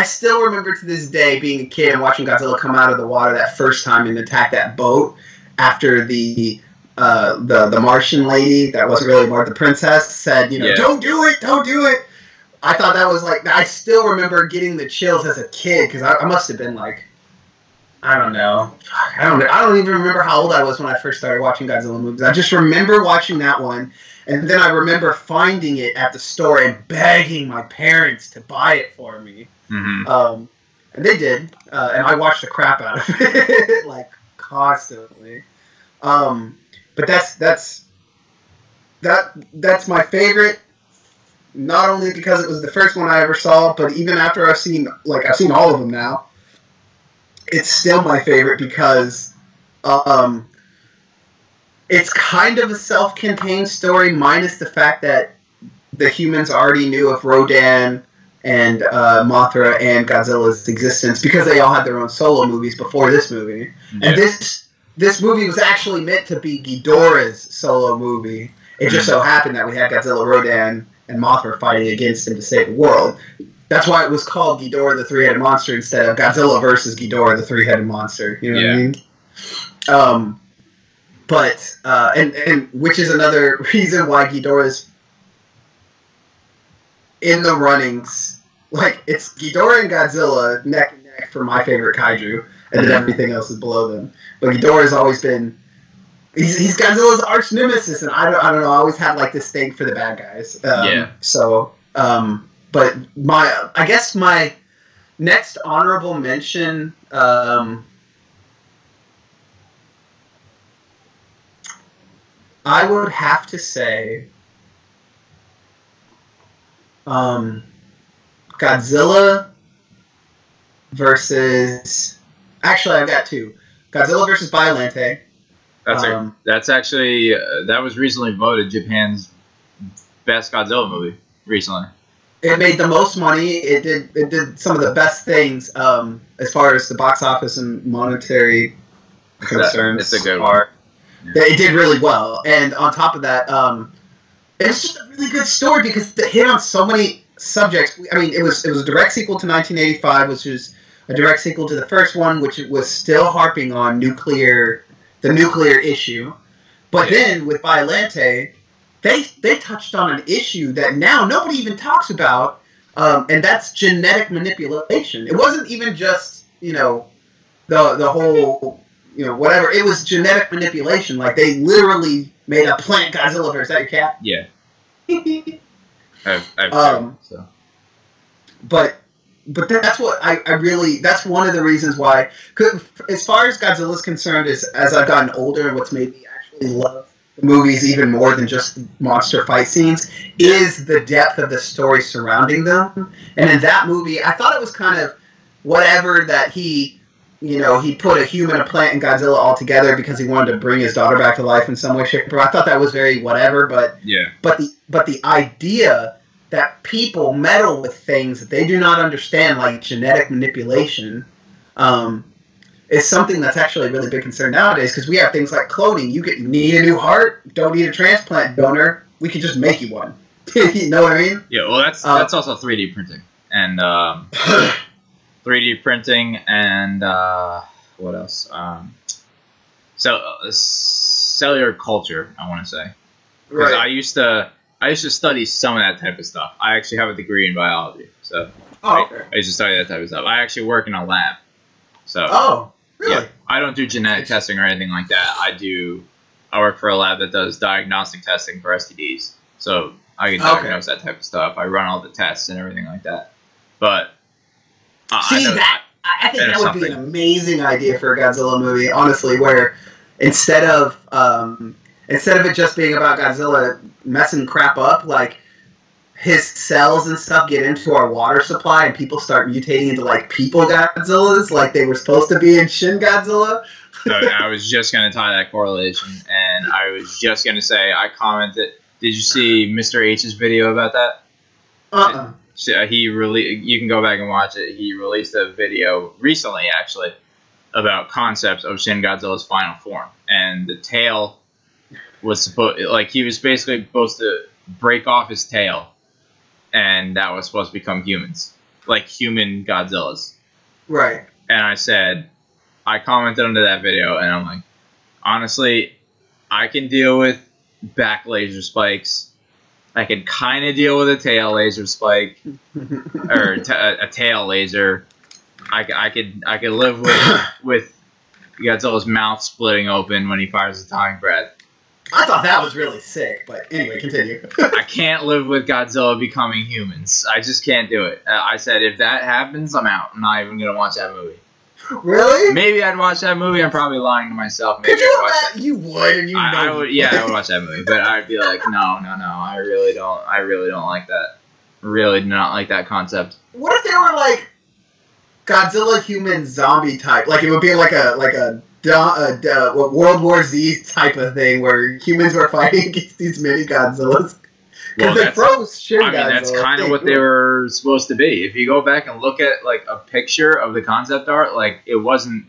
still remember to this day being a kid and watching Godzilla come out of the water that first time and attack that boat after the Martian lady, that wasn't really Martha, the princess, said, don't do it, don't do it. I thought that was like, I still remember getting the chills as a kid because I must have been like, I don't know. I don't even remember how old I was when I first started watching Godzilla movies. I just remember watching that one. And then I remember finding it at the store and begging my parents to buy it for me. Mm-hmm. And they did. And I watched the crap out of it, like, constantly. But that's my favorite, not only because it was the first one I ever saw, but even after I've seen all of them now, it's still my favorite because it's kind of a self-contained story, minus the fact that the humans already knew of Rodan and Mothra and Godzilla's existence because they all had their own solo movies before this movie. Yeah. And this movie was actually meant to be Ghidorah's solo movie. It just so happened that we had Godzilla, Rodan, and Mothra fighting against him to save the world. That's why it was called Ghidorah the Three-Headed Monster instead of Godzilla versus Ghidorah the Three-Headed Monster. You know what I mean? But and which is another reason why Ghidorah's in the runnings. Like, it's Ghidorah and Godzilla neck and neck for my favorite kaiju, and then everything else is below them. But Ghidorah's always been he's Godzilla's arch nemesis, and I don't know. I always had like this thing for the bad guys. So, but I guess my next honorable mention. I would have to say Godzilla versus... Actually, I've got two. Godzilla versus Biollante. That's actually... that was recently voted Japan's best Godzilla movie, recently. It made the most money. It did some of the best things as far as the box office and monetary concerns. It's a good one. It did really well, and on top of that, it's just a really good story because it hit on so many subjects. I mean, it was a direct sequel to 1985, which was a direct sequel to the first one, which was still harping on the nuclear issue. But then with Biollante, they touched on an issue that now nobody even talks about, and that's genetic manipulation. It wasn't even just the whole. Whatever. It was genetic manipulation. Like, they literally made a plant Godzilla. Is that your cat? Yeah. I've so. But but that's what I really, that's one of the reasons why, as far as Godzilla's concerned, is as I've gotten older, what's made me actually love the movies even more than just monster fight scenes is the depth of the story surrounding them. And in that movie, I thought it was kind of whatever that he put a human, a plant, and Godzilla all together because he wanted to bring his daughter back to life in some way, shape, or form. I thought that was very whatever, but the idea that people meddle with things that they do not understand, like genetic manipulation, is something that's actually a really big concern nowadays, because we have things like cloning. You need a new heart, don't need a transplant donor, we can just make you one. You know what I mean? Yeah, well, that's also 3D printing. And 3D printing and what else? Cellular culture, I want to say. Because I used to study some of that type of stuff. I actually have a degree in biology, so I used to study that type of stuff. I actually work in a lab, so really? Yeah, I don't do genetic testing or anything like that. I work for a lab that does diagnostic testing for STDs, so I can diagnose that type of stuff. I run all the tests and everything like that. But I think that would be an amazing idea for a Godzilla movie, honestly, where instead of it just being about Godzilla messing crap up, like his cells and stuff get into our water supply and people start mutating into like people Godzillas, like they were supposed to be in Shin Godzilla. I was just going to tie that correlation, and I was just going to say, I commented, did you see Mr. H's video about that? You can go back and watch it. He released a video recently, actually, about concepts of Shin Godzilla's final form, and the tail was he was basically supposed to break off his tail, and that was supposed to become humans, like human Godzillas. Right. And I commented under that video, and I'm like, honestly, I can deal with back laser spikes. I could kind of deal with a tail laser spike, or a tail laser. I could live with Godzilla's mouth splitting open when he fires the tongue breath. I thought that was really sick, but anyway, continue. I can't live with Godzilla becoming humans. I just can't do it. I said, if that happens, I'm out. I'm not even going to watch that movie. Really? Maybe I'd watch that movie. I'm probably lying to myself. Maybe Could you imagine? You would, and I would. Yeah, I would watch that movie. But I'd be like, no. I really don't like that. Really do not like that concept. What if they were like Godzilla human zombie type? Like it would be like a World War Z type of thing where humans were fighting against these mini Godzillas. Because they froze Shin Godzilla. That's kind of what they were supposed to be. If you go back and look at like a picture of the concept art, like it wasn't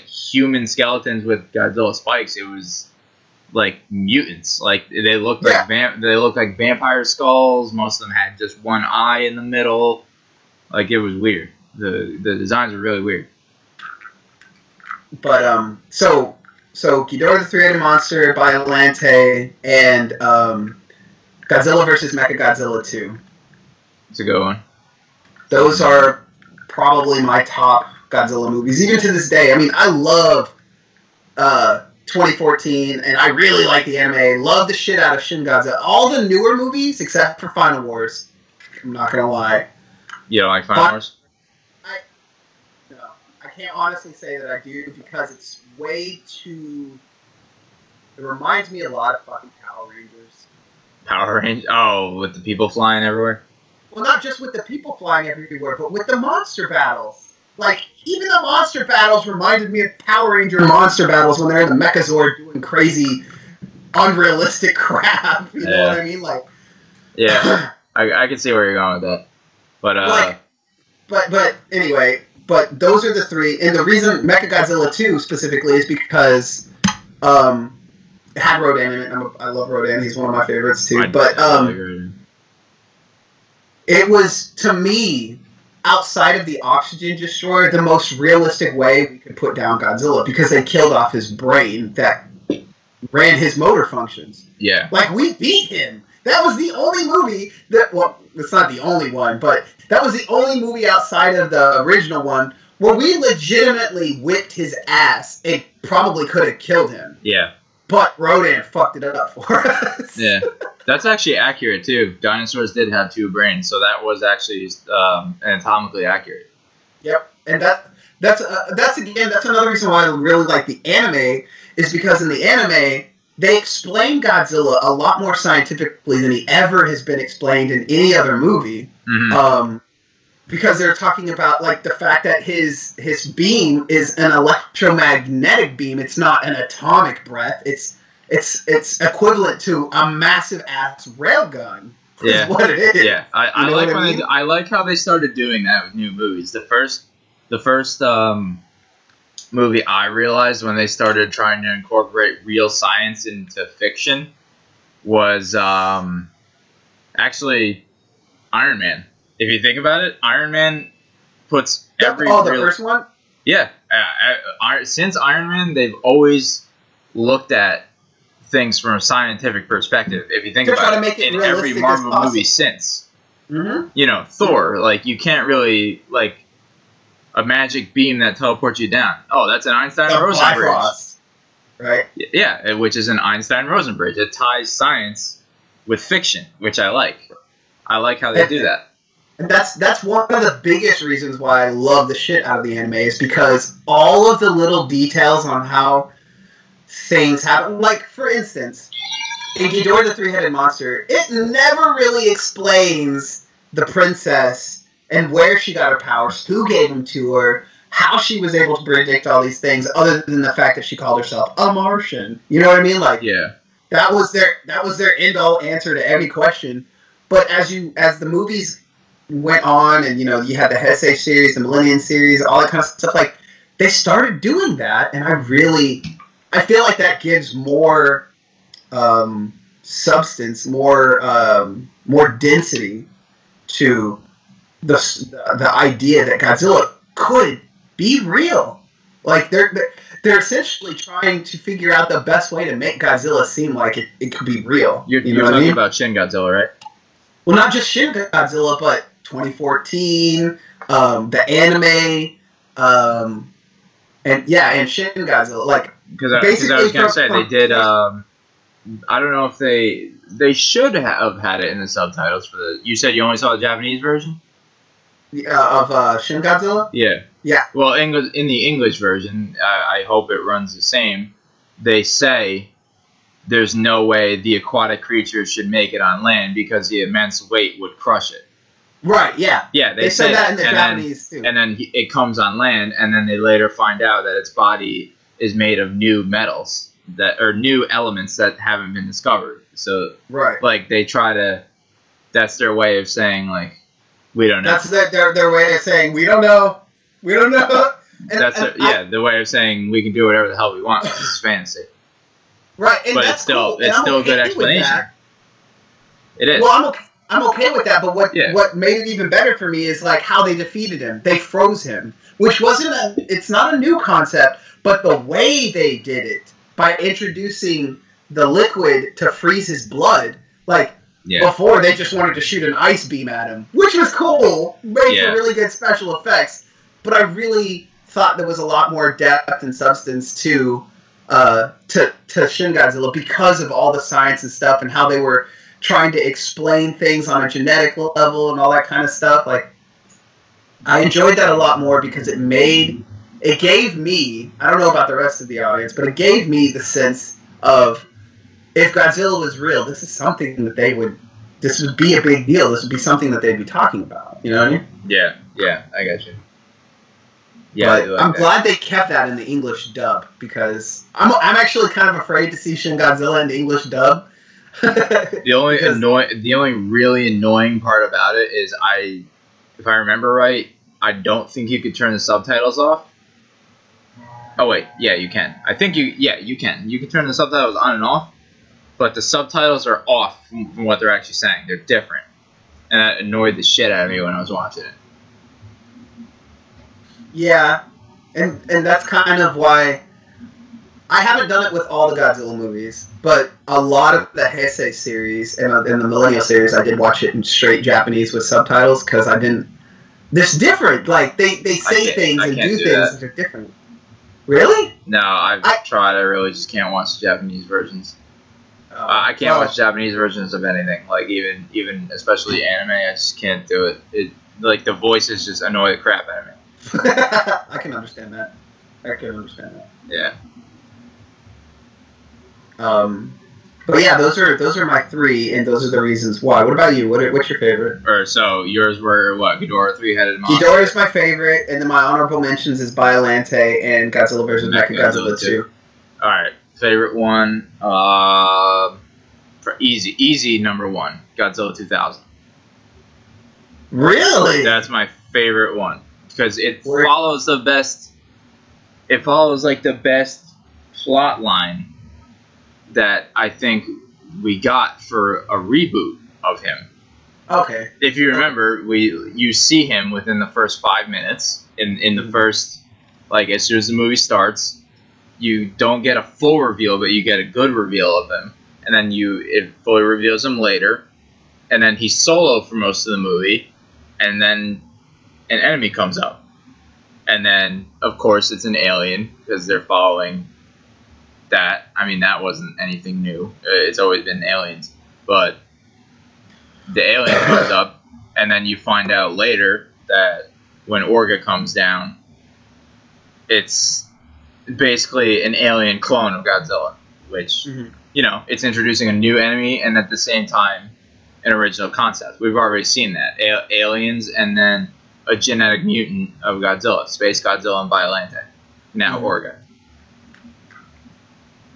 human skeletons with Godzilla spikes. It was like mutants. Like they looked like vampire skulls. Most of them had just one eye in the middle. Like it was weird. The designs were really weird. But so Ghidorah the Three-Headed Monster, Biollante, and Godzilla vs. Mechagodzilla 2. It's a good one. Those are probably my top Godzilla movies, even to this day. I mean, I love 2014, and I really like the anime. Love the shit out of Shin Godzilla. All the newer movies, except for Final Wars. I'm not gonna lie. You don't like Final Wars? I can't honestly say that I do, because it's way too... It reminds me a lot of fucking Power Rangers. Power Rangers? Oh, with the people flying everywhere? Well, not just with the people flying everywhere, but with the monster battles. Like, even the monster battles reminded me of Power Ranger monster battles when they're in the Megazord doing crazy, unrealistic crap. You know what I mean? Like, yeah, I can see where you're going with that. But, but anyway, but those are the three. And the reason Mechagodzilla 2 specifically is because it had Rodan in it. I love Rodan. He's one of my favorites too. It was, to me, outside of the oxygen destroyer, the most realistic way we could put down Godzilla, because they killed off his brain that ran his motor functions. Yeah. Like, we beat him. That was the only movie that, well, it's not the only one, but that was the only movie outside of the original one where we legitimately whipped his ass and probably could have killed him. Yeah. But Rodan fucked it up for us. Yeah. That's actually accurate too. Dinosaurs did have 2 brains, so that was actually anatomically accurate. Yep, and that's another reason why I really like the anime, is because in the anime they explain Godzilla a lot more scientifically than he ever has been explained in any other movie. Mm-hmm. Because they're talking about like the fact that his beam is an electromagnetic beam. It's not an atomic breath. It's equivalent to a massive ass railgun. Yeah, what it is. Yeah, I like how they started doing that with new movies. The first movie I realized when they started trying to incorporate real science into fiction was actually Iron Man. If you think about it, Iron Man puts every the first one. Yeah, since Iron Man, they've always looked at things from a scientific perspective. If you think about it, in every Marvel movie since, you know, Thor, like you can't really like a magic beam that teleports you down. Oh, that's an Einstein-Rosen bridge, right? Yeah, which is an Einstein-Rosen bridge. It ties science with fiction, which I like. I like how they do that. And that's one of the biggest reasons why I love the shit out of the anime, is because all of the little details on how things happen. Like, for instance, in Ghidorah the Three-Headed Monster, it never really explains the princess and where she got her powers, who gave them to her, how she was able to predict all these things, other than the fact that she called herself a Martian. You know what I mean? Like, yeah, that was their end-all answer to every question. But as the movies went on, and you know, you had the Heisei series, the Millennium series, all that kind of stuff, like, they started doing that, and I feel like that gives more substance, more density to the idea that Godzilla could be real. Like, they're essentially trying to figure out the best way to make Godzilla seem like it could be real. You're talking about Shin Godzilla, right? Well, not just Shin Godzilla, but 2014, the anime, and Shin Godzilla. Like, because I was gonna say they did. I don't know if they should have had it in the subtitles for the. You said you only saw the Japanese version of Shin Godzilla. Yeah. Yeah. Well, in the English version, I hope it runs the same. They say there's no way the aquatic creatures should make it on land because the immense weight would crush it. Right, yeah. Yeah, they said say that in the Japanese too. And then it comes on land, and then they later find out that its body is made of new metals or new elements that haven't been discovered. So, right, like, they try to. That's their way of saying, like, we don't know. That's their way of saying we don't know. We don't know. The way of saying we can do whatever the hell we want. This is fantasy. Right, and but that's still cool. It's still a good explanation. It is. Well, I'm okay with that, but what made it even better for me is like how they defeated him. They froze him, which it's not a new concept, but the way they did it by introducing the liquid to freeze his blood, like before they just wanted to shoot an ice beam at him, which was cool, made for really good special effects. But I really thought there was a lot more depth and substance to Shin Godzilla because of all the science and stuff and how they were trying to explain things on a genetic level and all that kind of stuff. Like, I enjoyed that a lot more because it gave me, I don't know about the rest of the audience, but it gave me the sense of, if Godzilla was real, this is something that this would be a big deal. This would be something that they'd be talking about. You know what I mean? Yeah, I got you. Yeah, but I'm glad they kept that in the English dub, because I'm actually kind of afraid to see Shin Godzilla in the English dub. The only really annoying part about it is if I remember right, I don't think you could turn the subtitles off. Oh wait, yeah, you can. I think you can. You can turn the subtitles on and off, but the subtitles are off from what they're actually saying. They're different, and that annoyed the shit out of me when I was watching it. Yeah, and that's kind of why I haven't done it with all the Godzilla movies, but a lot of the Heisei series and the Millennial series, I did watch it in straight Japanese with subtitles because I didn't. It's different. Like they say things and do things that are different. Really? No, I've tried. I really just can't watch the Japanese versions. I can't watch Japanese versions of anything. Like even especially anime, I just can't do it. It like the voices just annoy the crap out of me. I can understand that. Yeah. But yeah, those are my three, and those are the reasons why. What about you? What's your favorite? Or so yours were what? Ghidorah, three-headed monster. Ghidorah is my favorite, and then my honorable mentions is Biollante and Godzilla vs. Mechagodzilla 2. All right, favorite one. For easy number one, Godzilla 2000. Really? That's my favorite one because it follows the best. It follows like the best plot line that I think we got for a reboot of him. Okay. If you remember, you see him within the first 5 minutes in the first, like as soon as the movie starts, you don't get a full reveal, but you get a good reveal of him, and then it fully reveals him later, and then he's solo for most of the movie, and then an enemy comes up, and then of course it's an alien because they're following. That I mean, that wasn't anything new. It's always been aliens, but the alien comes up, and then you find out later that when Orga comes down, it's basically an alien clone of Godzilla, which it's introducing a new enemy and at the same time an original concept. We've already seen that aliens and then a genetic mutant of Godzilla, Space Godzilla and Biollante, now Orga.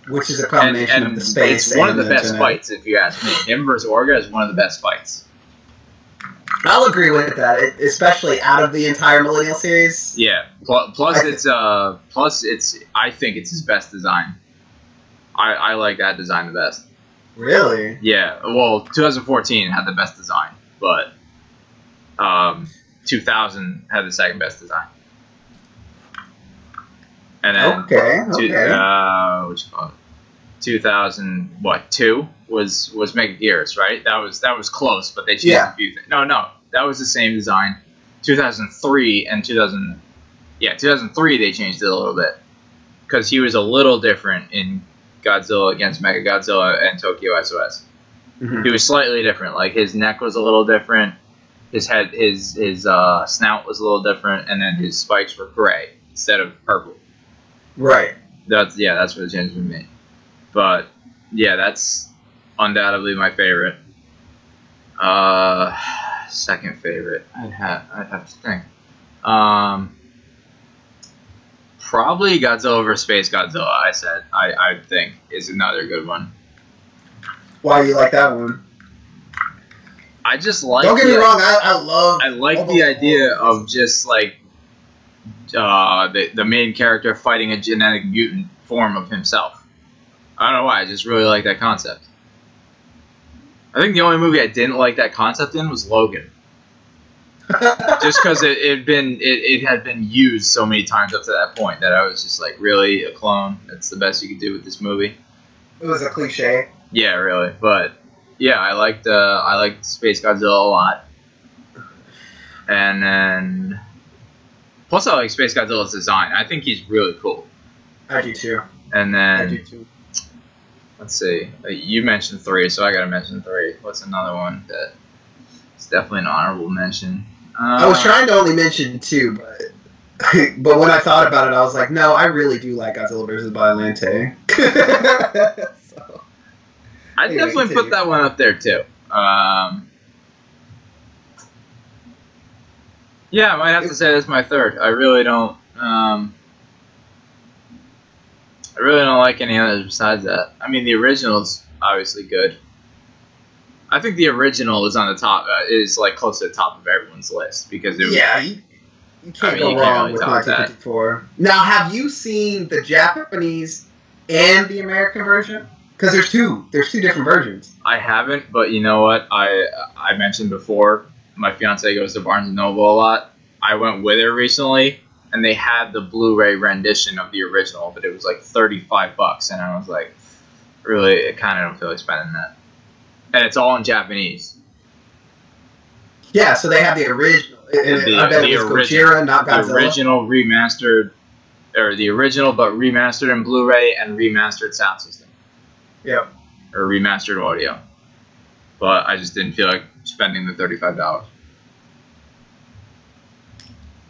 Which is a combination of the space. It's one of the best fights, if you ask me. Him versus Orga is one of the best fights. I'll agree with that, especially out of the entire Millennial series. Yeah. Plus, I think it's his best design. I like that design the best. Really? Yeah. Well, 2014 had the best design, but 2000 had the second best design. And then what you call it? 2002 was Megagearus, right? That was close, but they changed a few things. No, that was the same design. 2003 and 2003 they changed it a little bit because he was a little different in Godzilla against Mechagodzilla and Tokyo SOS. He was slightly different. Like his neck was a little different, his head, his snout was a little different, and then his spikes were gray instead of purple. Right. That's where the change was made. But yeah, that's undoubtedly my favorite. Second favorite, I'd have to think. Probably Godzilla vs. Space Godzilla. I think is another good one. Why do you like that one? I just like. Don't get me wrong. I like the idea of just like the main character fighting a genetic mutant form of himself. I don't know why. I just really like that concept. I think the only movie I didn't like that concept in was Logan. Just because it had been used so many times up to that point that I was just like, really, a clone? That's the best you could do with this movie. It was a cliche. Yeah, really. But yeah, I liked Space Godzilla a lot. And then plus I like Space Godzilla's design. I think he's really cool. I do too. And then I do too. Let's see. You mentioned 3, so I gotta mention 3. What's another one that is definitely an honorable mention? I was trying to only mention 2, but when I thought about it, I was like, no, I really do like Godzilla vs. Biollante. So, I'd definitely put that one up there too. Yeah, I might have to say that's my third. I really don't like any others besides that. I mean, the original's obviously good. I think the original is on the top. Is like close to the top of everyone's list because it was, you can't go wrong with 1954. Now, have you seen the Japanese and the American version? Because there's two different versions. I haven't, but you know what? I mentioned before, my fiance goes to Barnes & Noble a lot. I went with her recently, and they had the Blu-ray rendition of the original, but it was like $35, and I was like, really, I kind of don't feel like spending that. And it's all in Japanese. Yeah, so they have the original. I bet it was Gojira, not Godzilla. The original remastered, or the original but remastered in Blu-ray and remastered sound system. Yep. or remastered audio. But I just didn't feel like spending the $35.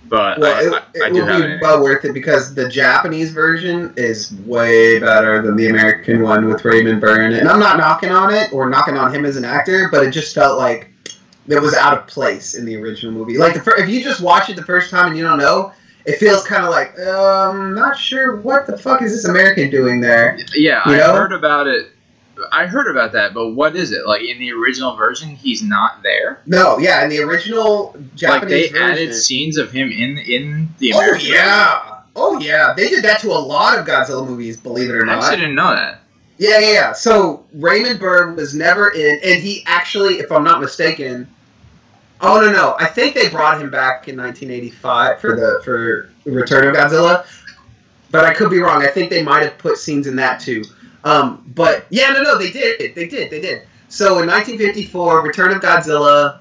But well, it will be well worth it because the Japanese version is way better than the American one with Raymond Burr in it. And I'm not knocking on it or knocking on him as an actor, but it just felt like it was out of place in the original movie. Like if you just watch it the first time and you don't know, it feels kind of like I'm not sure what the fuck is this American doing there. Yeah, I heard about it. I heard about that, but what is it? Like, in the original version, he's not there? No, yeah, in the original Japanese version. Like, they added scenes of him in the American version? Oh, yeah. They did that to a lot of Godzilla movies, believe it or not. I actually didn't know that. Yeah. So, Raymond Burr was never in, and he actually, if I'm not mistaken... Oh, no. I think they brought him back in 1985 for Return of Godzilla, but I could be wrong. I think they might have put scenes in that, too. But yeah, no, they did. So in 1954, Return of Godzilla,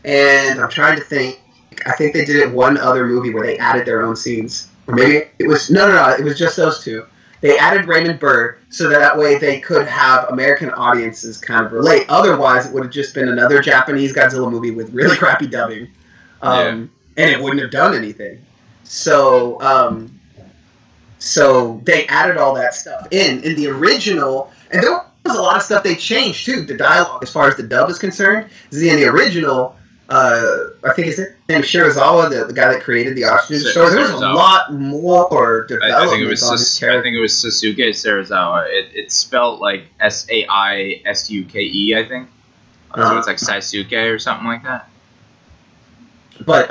and I'm trying to think. I think they did it one other movie where they added their own scenes, or maybe it was no. It was just those two. They added Raymond Burr so that way they could have American audiences kind of relate. Otherwise, it would have just been another Japanese Godzilla movie with really crappy dubbing, and it wouldn't have done anything. So they added all that stuff in the original, and there was a lot of stuff they changed too. The dialogue, as far as the dub is concerned, in the original, I think his name is Shirazawa, the guy that created the oxygen store. There was a lot more development on his character. I think it was Sasuke Serizawa. It's spelled like Saistuke, I think. So it's like Saisuke or something like that. But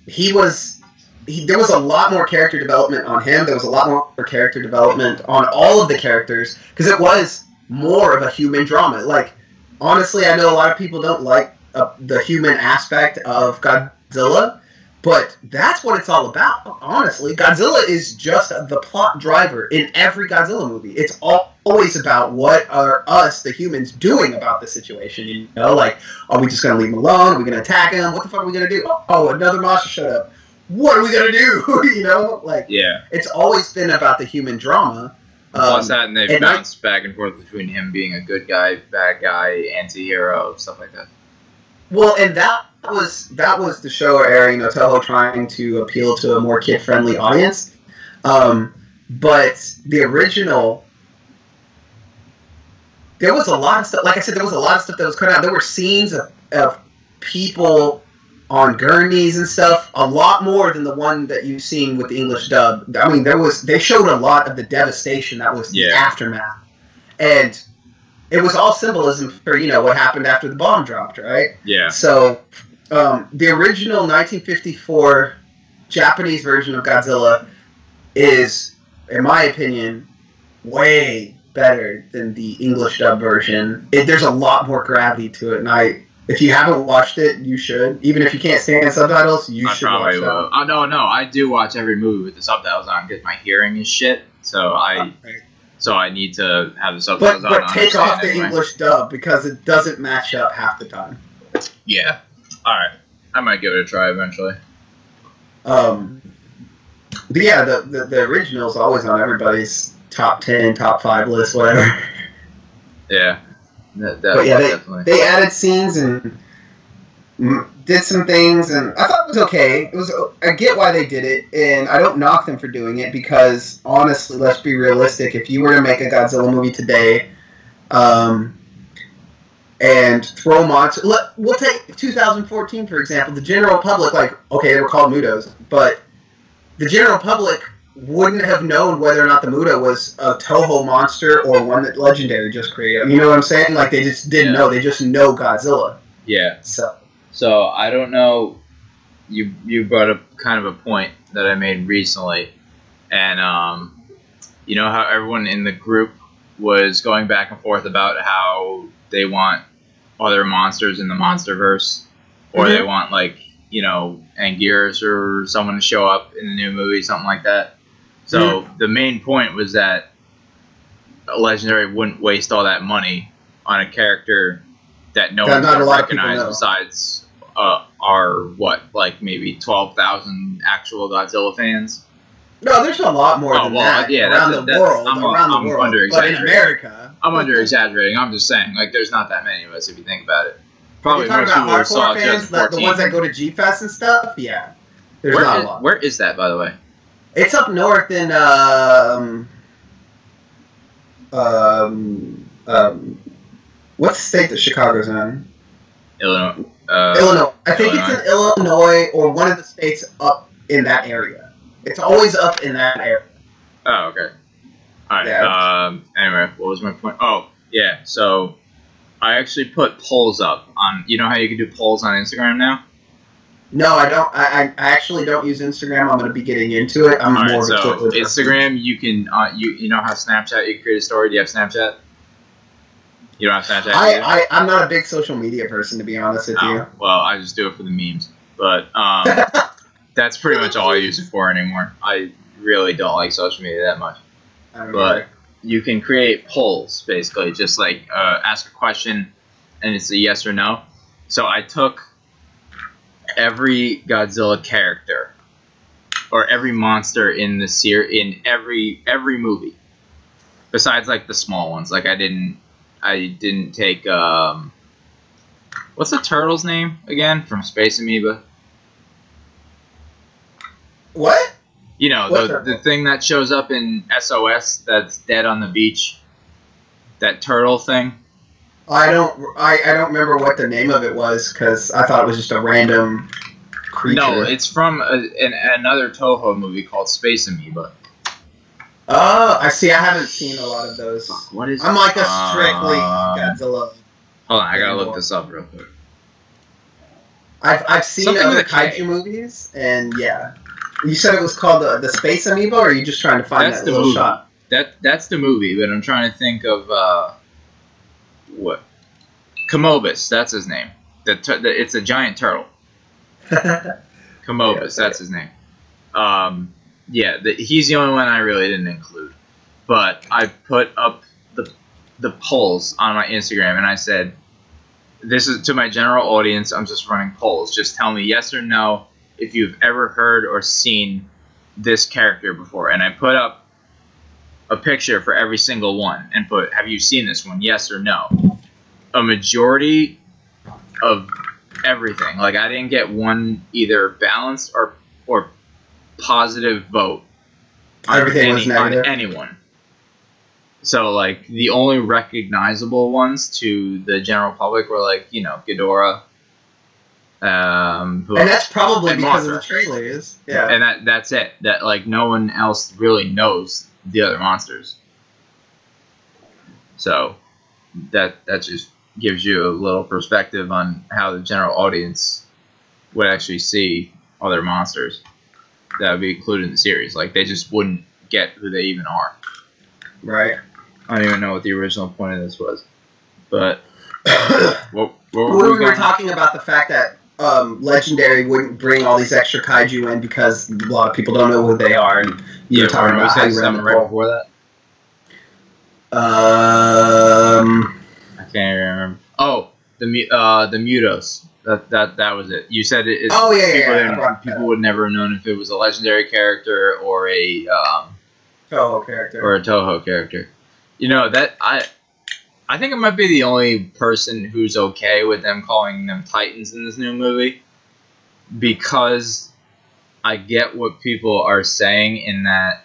he was. There was a lot more character development on him. There was a lot more character development on all of the characters because it was more of a human drama. Like, honestly, I know a lot of people don't like the human aspect of Godzilla, but that's what it's all about, honestly. Godzilla is just the plot driver in every Godzilla movie. It's always about what are us, the humans, doing about the situation. You know, like, are we just going to leave him alone? Are we going to attack him? What the fuck are we going to do? Oh, another monster showed up. What are we going to do? You know? Like, yeah. It's always been about the human drama. Plus that, and they've bounced back and forth between him being a good guy, bad guy, anti-hero, stuff like that. Well, and that was the show or era, you know, Toho trying to appeal to a more kid-friendly audience. But the original, there was a lot of stuff. Like I said, there was a lot of stuff that was cut out. There were scenes of people on gurneys and stuff, a lot more than the one that you've seen with the English dub. I mean, they showed a lot of the devastation that was the aftermath. And it was all symbolism for, you know, what happened after the bomb dropped, right? Yeah. So, the original 1954 Japanese version of Godzilla is, in my opinion, way better than the English dub version. There's a lot more gravity to it, and if you haven't watched it, you should. Even if you can't stand subtitles, you should watch it. Oh, no, I do watch every movie with the subtitles on because my hearing is shit. So I need to have the subtitles on. But take off the English dub because it doesn't match up half the time. Yeah. All right. I might give it a try eventually. But yeah, the original is always on everybody's top 10, top 5 list, whatever. Yeah. But yeah, they added scenes and did some things, and I thought it was okay. I get why they did it, and I don't knock them for doing it because, honestly, let's be realistic. If you were to make a Godzilla movie today, and throw monsters, we'll take 2014 for example. The general public, like, okay, they were called Mutos, but the general public wouldn't have known whether or not the Muto was a Toho monster or one that Legendary just created. You know what I'm saying? Like, they just didn't know. They just know Godzilla. Yeah. So I don't know. You brought up kind of a point that I made recently, and you know how everyone in the group was going back and forth about how they want other monsters in the Monsterverse, or they want, like, you know, Anguirus or someone to show up in the new movie, something like that. So the main point was that Legendary wouldn't waste all that money on a character that no one's going to recognize besides our, maybe 12,000 actual Godzilla fans. No, there's a lot more than that around the world. But in America, I'm under exaggerating. I'm just saying, like, there's not that many of us if you think about it. Probably most people who saw fans, the ones that go to G-Fest and stuff. Yeah, there's not a lot. Where is that, by the way? It's up north in what's the state that Chicago's in? Illinois. Illinois. I think it's in Illinois or one of the states up in that area. It's always up in that area. Oh, okay. All right. Yeah. Anyway, what was my point? Oh, yeah. So I actually put polls up on. You know how you can do polls on Instagram now? No, I don't. I actually don't use Instagram. I'm going to be getting into it. I'm more so Instagram, you can. You know how Snapchat, you can create a story. Do you have Snapchat? You don't have Snapchat? I'm not a big social media person, to be honest with you. Well, I just do it for the memes. But that's pretty much all I use it for anymore. I really don't like social media that much. But you can create polls, basically. Just like ask a question, and it's a yes or no. So I took every Godzilla character or every monster in the in every movie, besides like the small ones. Like I didn't take what's the turtle's name again from Space Amoeba? What? You know, the thing that shows up in SOS that's dead on the beach. That turtle thing. I don't remember what the name of it was because I thought it was just a random creature. No, it's from another Toho movie called Space Amoeba. Oh, I see. I haven't seen a lot of those. What is? I'm like a strictly Godzilla. Hold on, I gotta look this up real quick. I've seen other Kaiju movies, and yeah. You said it was called the Space Amoeba, or are you just trying to find that little shot? That's the movie, but I'm trying to think of what? Kamobus, that's his name. It's a giant turtle. Kamobus, that's his name. Yeah, he's the only one I really didn't include. But I put up the polls on my Instagram, and I said, this is to my general audience, I'm just running polls. Just tell me yes or no if you've ever heard or seen this character before. And I put up a picture for every single one and put, have you seen this one, yes or no? A majority of everything. Like, I didn't get one either balanced or positive vote on anyone. So, like, the only recognizable ones to the general public were, like, you know, Ghidorah. And that's probably because of the trailers. Yeah. And that's it. That, like, no one else really knows the other monsters. So, that just gives you a little perspective on how the general audience would actually see other monsters that would be included in the series. Like, they just wouldn't get who they even are. Right. I don't even know what the original point of this was. But we were talking about the fact that Legendary wouldn't bring all these extra kaiju in because a lot of people don't know who they are. And you're talking about how you ran the right before that? I can't even remember. Oh, the Mutos. That was it. You said it. Oh yeah. People would never have known if it was a legendary character or a Toho character. You know that I think I might be the only person who's okay with them calling them Titans in this new movie, because I get what people are saying in that.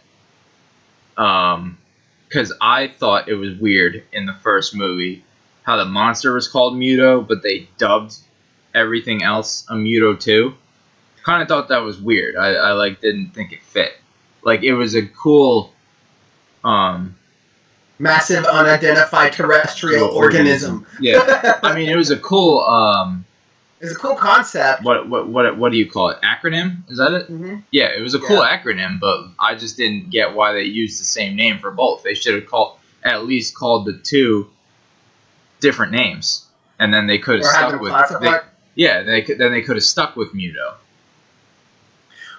Because I thought it was weird in the first movie how the monster was called Muto, but they dubbed everything else a Muto too. Kind of thought that was weird. I like didn't think it fit. Like, it was a cool massive unidentified terrestrial organism. Yeah, I mean, it was a cool it's a cool concept. What do you call it? Acronym? Is that it? Mm-hmm. Yeah, it was a cool acronym, but I just didn't get why they used the same name for both. They should have at least called the two different names, and then they could have stuck with. They could have stuck with Muto.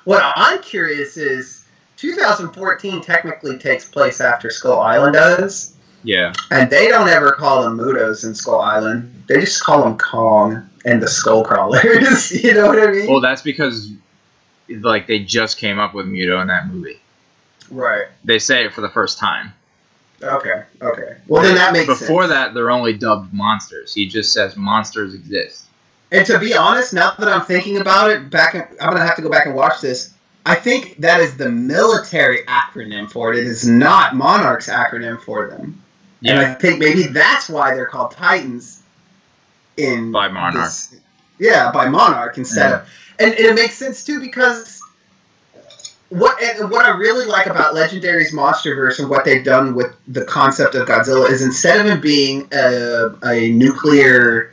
What I'm curious is, 2014 technically takes place after Skull Island does. Yeah. And they don't ever call them Mutos in Skull Island. They just call them Kong and the Skull Crawlers. You know what I mean? Well, that's because, like, they just came up with Muto in that movie. Right. They say it for the first time. Okay. Well, then that makes sense. Before that, they're only dubbed monsters. He just says monsters exist. And to be honest, now that I'm thinking about it, I'm going to have to go back and watch this. I think that is the military acronym for it. It is not Monarch's acronym for them. Yeah. And I think maybe that's why they're called Titans. By Monarch. By Monarch instead of... And it makes sense, too, because... What I really like about Legendary's Monsterverse and what they've done with the concept of Godzilla is instead of him being a nuclear...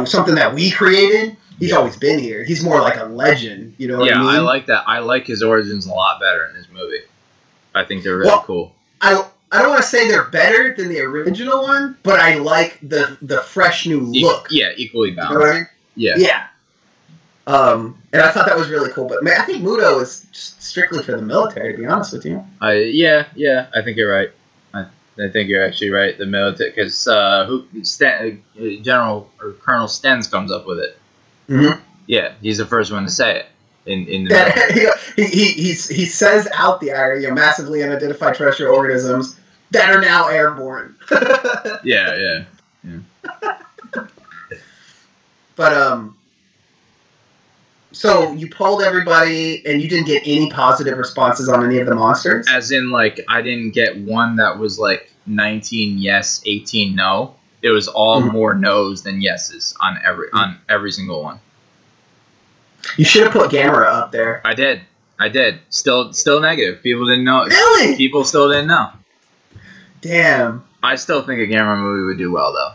something that we created, he's always been here. He's more like a legend, you know what I mean? Yeah, I like that. I like his origins a lot better in this movie. I think they're really cool. I don't want to say they're better than the original one, but I like the fresh new look. Equally balanced. You know what I mean? Yeah. And I thought that was really cool. But man, I think Muto is just strictly for the military, to be honest with you. Yeah, I think you're right. I think you're actually right. The military, because General or Colonel Stenz comes up with it. Mm-hmm. Yeah, he's the first one to say it in the he says out the massively unidentified terrestrial organisms that are now airborne. Yeah. But so you polled everybody, and you didn't get any positive responses on any of the monsters? As in, I didn't get one that was 19 yes, 18 no. It was all more no's than yeses on every single one. You should have put Gamera up there. I did. Still negative. People didn't know. Really? People still didn't know. Damn. I still think a Gamera movie would do well, though.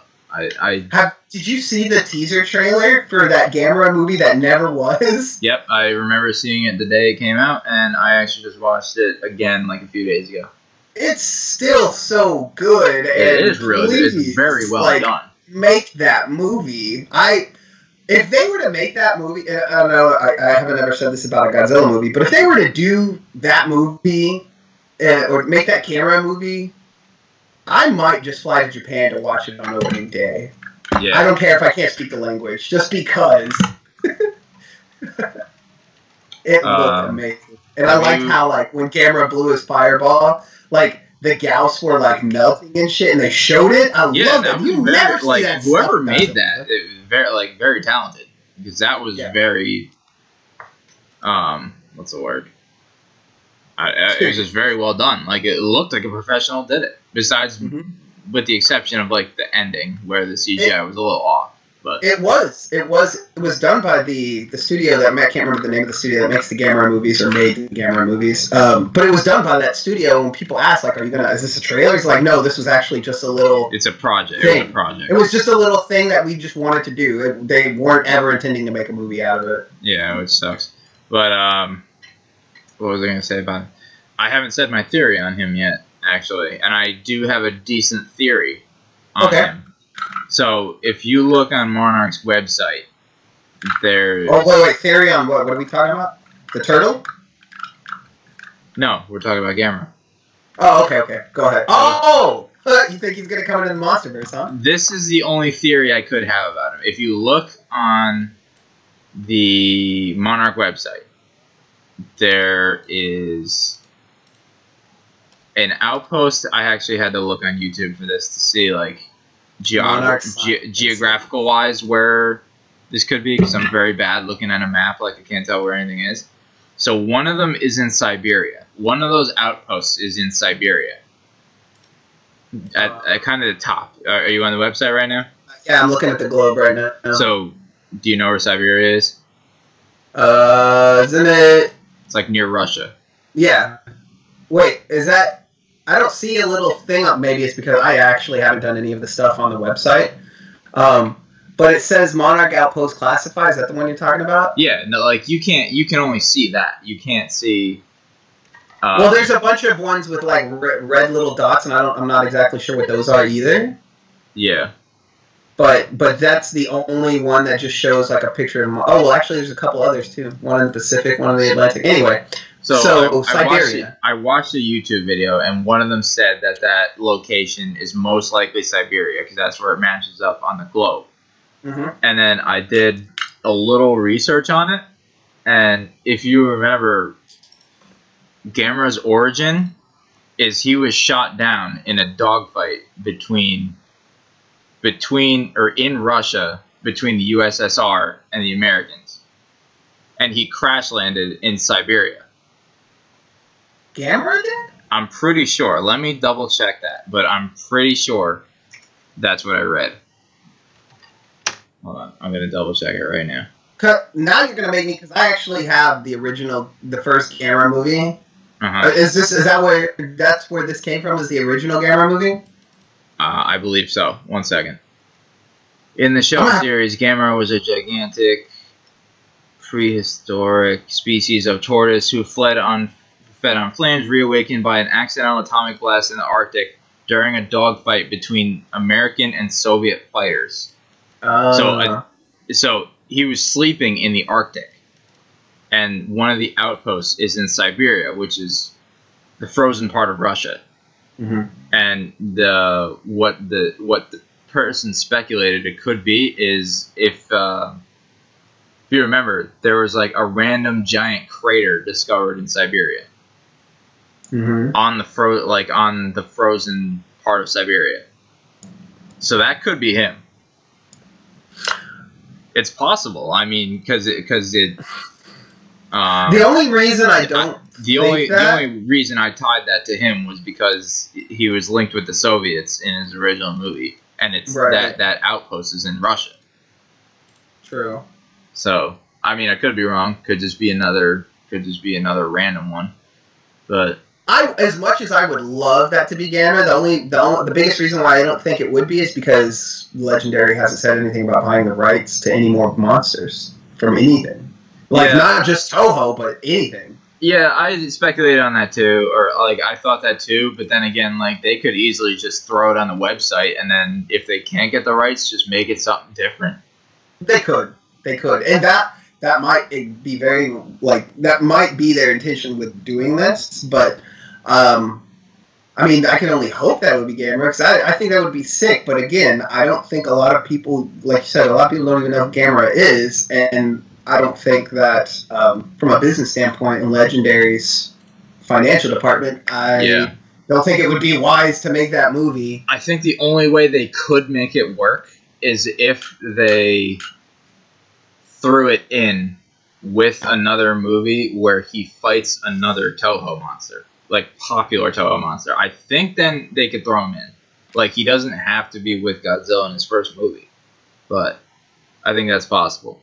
Did you see the teaser trailer for that Gamera movie that never was? Yep, I remember seeing it the day it came out, and I actually just watched it again a few days ago. It's still so good. It is really good. It's very well done. Make that movie. If they were to make that movie, I don't know, I haven't ever said this about a Godzilla movie, but if they were to do that movie, or make that Gamera movie, I might just fly to Japan to watch it on opening day. Yeah. I don't care if I can't speak the language, just because it looked amazing. And I liked how, when Gamera blew his fireball, the gals were, melting and shit, and they showed it. I love it. You never see that whoever stuff made that, it was very talented. Because that was very, what's the word? It was just very well done. It looked like a professional did it. Besides, with the exception of the ending where the CGI was a little off. But it was done by the studio that I can't remember the name of the studio that makes the Gamera movies or made the Gamera movies. But it was done by that studio. When people ask, is this a trailer? It's no, this was actually just a little. It's a project. Thing. It was just a little thing that we just wanted to do. They weren't ever intending to make a movie out of it. Yeah, which sucks. But what was I going to say about it? I haven't said my theory on him yet, actually, and I do have a decent theory on him. So, if you look on Monarch's website, there's... Oh, wait, theory on what? What are we talking about? The turtle? No, we're talking about Gamera. Oh, okay. Go ahead. Oh! You think he's going to come into the Monsterverse, huh? This is the only theory I could have about him. If you look on the Monarch website, there is an outpost. I actually had to look on YouTube for this to see, geographical wise where this could be, because I'm very bad looking at a map. I can't tell where anything is. So one of them is in Siberia. One of those outposts is in Siberia. At kind of the top. Are you on the website right now? Yeah, I'm looking at the globe right now. So, do you know where Siberia is? Isn't it? It's near Russia. Yeah. Wait, is that... I don't see a little thing up. Maybe it's because I actually haven't done any of the stuff on the website. But it says Monarch Outpost Classified. Is that the one you're talking about? Yeah. No, you can only see that. You can't see... well, there's a bunch of ones with red little dots, and I'm not exactly sure what those are either. Yeah. But that's the only one that just shows a picture of... Oh, well, actually, there's a couple others, too. One in the Pacific, one in the Atlantic. Anyway... So Siberia. I watched a YouTube video, and one of them said that location is most likely Siberia, because that's where it matches up on the globe. And then I did a little research on it, and if you remember, Gamera's origin is he was shot down in a dogfight in Russia between the USSR and the Americans, and he crash landed in Siberia. Gamera did? I'm pretty sure. Let me double check that, but I'm pretty sure that's what I read. Hold on, I'm gonna double check it right now. Now you're gonna make me, because I actually have the first Gamera movie. Uh-huh. That's where this came from? Is the original Gamera movie? I believe so. One second. In the show series, Gamera was a gigantic prehistoric species of tortoise who fed on flames, reawakened by an accidental atomic blast in the Arctic during a dogfight between American and Soviet fighters. So he was sleeping in the Arctic, and one of the outposts is in Siberia, which is the frozen part of Russia. Mm-hmm. And what the person speculated it could be is if you remember, there was like a random giant crater discovered in Siberia. Mm-hmm. On the frozen part of Siberia. So that could be him. It's possible. I mean, because it. The only reason the only reason I tied that to him was because he was linked with the Soviets in his original movie, and it's that outpost is in Russia. True. So I mean, I could be wrong. Could just be another random one, but. As much as I would love that to be Gamera, the biggest reason why I don't think it would be is because Legendary hasn't said anything about buying the rights to any more monsters from anything. Not just Toho, but anything. Yeah, I speculated on that too, or I thought that too, but then again, they could easily just throw it on the website, and then if they can't get the rights, just make it something different. They could, and that might be that might be their intention with doing this, but. I mean, I can only hope that would be Gamera, because I think that would be sick, but again, I don't think a lot of people, like you said, a lot of people don't even know who Gamera is, and I don't think that, from a business standpoint in Legendary's financial department, I don't think it would be wise to make that movie. I think the only way they could make it work is if they threw it in with another movie where he fights another Toho monster. Popular Toho monster. I think then they could throw him in. He doesn't have to be with Godzilla in his first movie. But I think that's possible.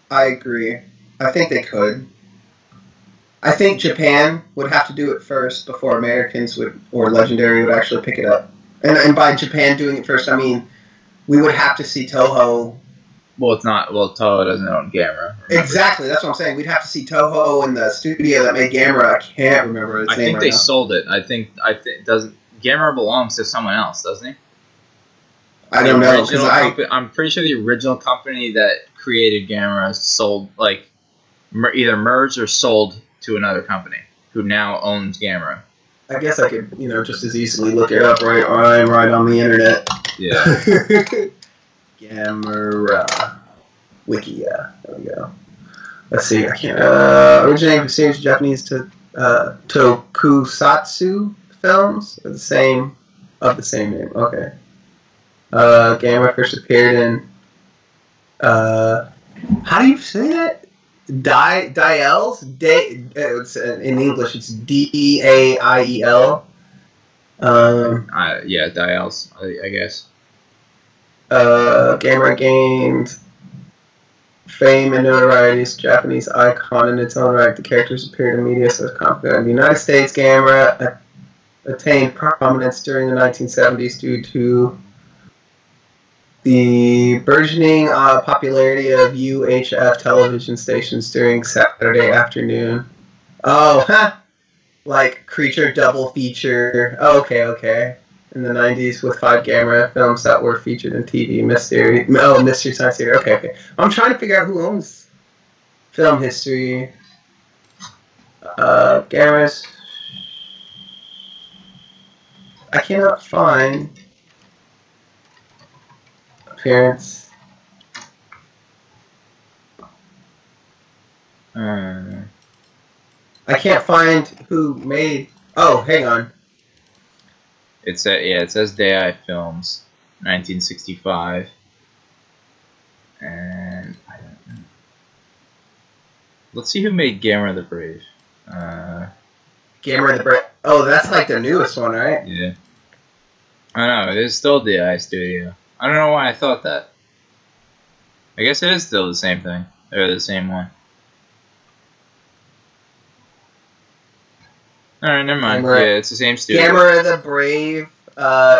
I agree. I think they could. I think Japan would have to do it first before Americans or Legendary would actually pick it up. And by Japan doing it first, I mean we would have to see Toho. Well, it's not. Well, Toho doesn't own Gamera. Exactly, that's what I'm saying. We'd have to see Toho and the studio that made Gamera. I can't remember its name. I think they sold it. I think doesn't Gamera belongs to someone else, doesn't he? I don't know. I'm pretty sure the original company that created Gamera sold, either merged or sold to another company who now owns Gamera. I guess I could, just as easily look it up right on the internet. Yeah. Gamera Wiki, yeah. There we go. Let's see. I can't. Originating from series Japanese to Tokusatsu films of the same name. Okay. Gamera first appeared in. How do you say that? Diels. It's in English. It's Daiel. Yeah, Diels. I guess. Gamera gained fame and notoriety as a Japanese icon in its own right. The characters appeared in media such as Company. In the United States, Gamera attained prominence during the 1970s due to the burgeoning popularity of UHF television stations during Saturday afternoon. Oh, Creature double feature. Oh, okay. In the 90s with 5 Gamera films that were featured in TV. Mystery Science Theater. Okay. I'm trying to figure out who owns film history. Gamera's. I cannot find appearance. I can't find who made. Oh, hang on. It says Day Films, 1965, and I don't know. Let's see who made Gamera the Brave. Gamera the Brave. Oh, that's like the newest one, right? Yeah. I know, it is still Day Studio. I don't know why I thought that. I guess it is still the same thing. Or the same one. Alright, never mind. Yeah, it's the same studio. Gamera the Brave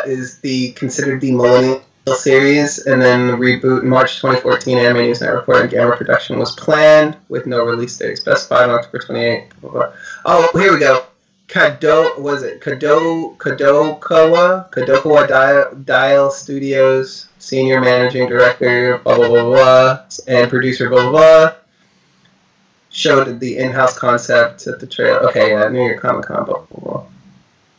is considered the Millennial series, and then the reboot in March 2014. Anime News Network reported Gamera production was planned with no release date specified on October 28. Oh, here we go. Kadokawa Dial Studios senior managing director, blah blah blah blah, and producer, blah blah blah. Showed the in-house concept at the trail. Okay, yeah, New York Comic Con, blah blah blah.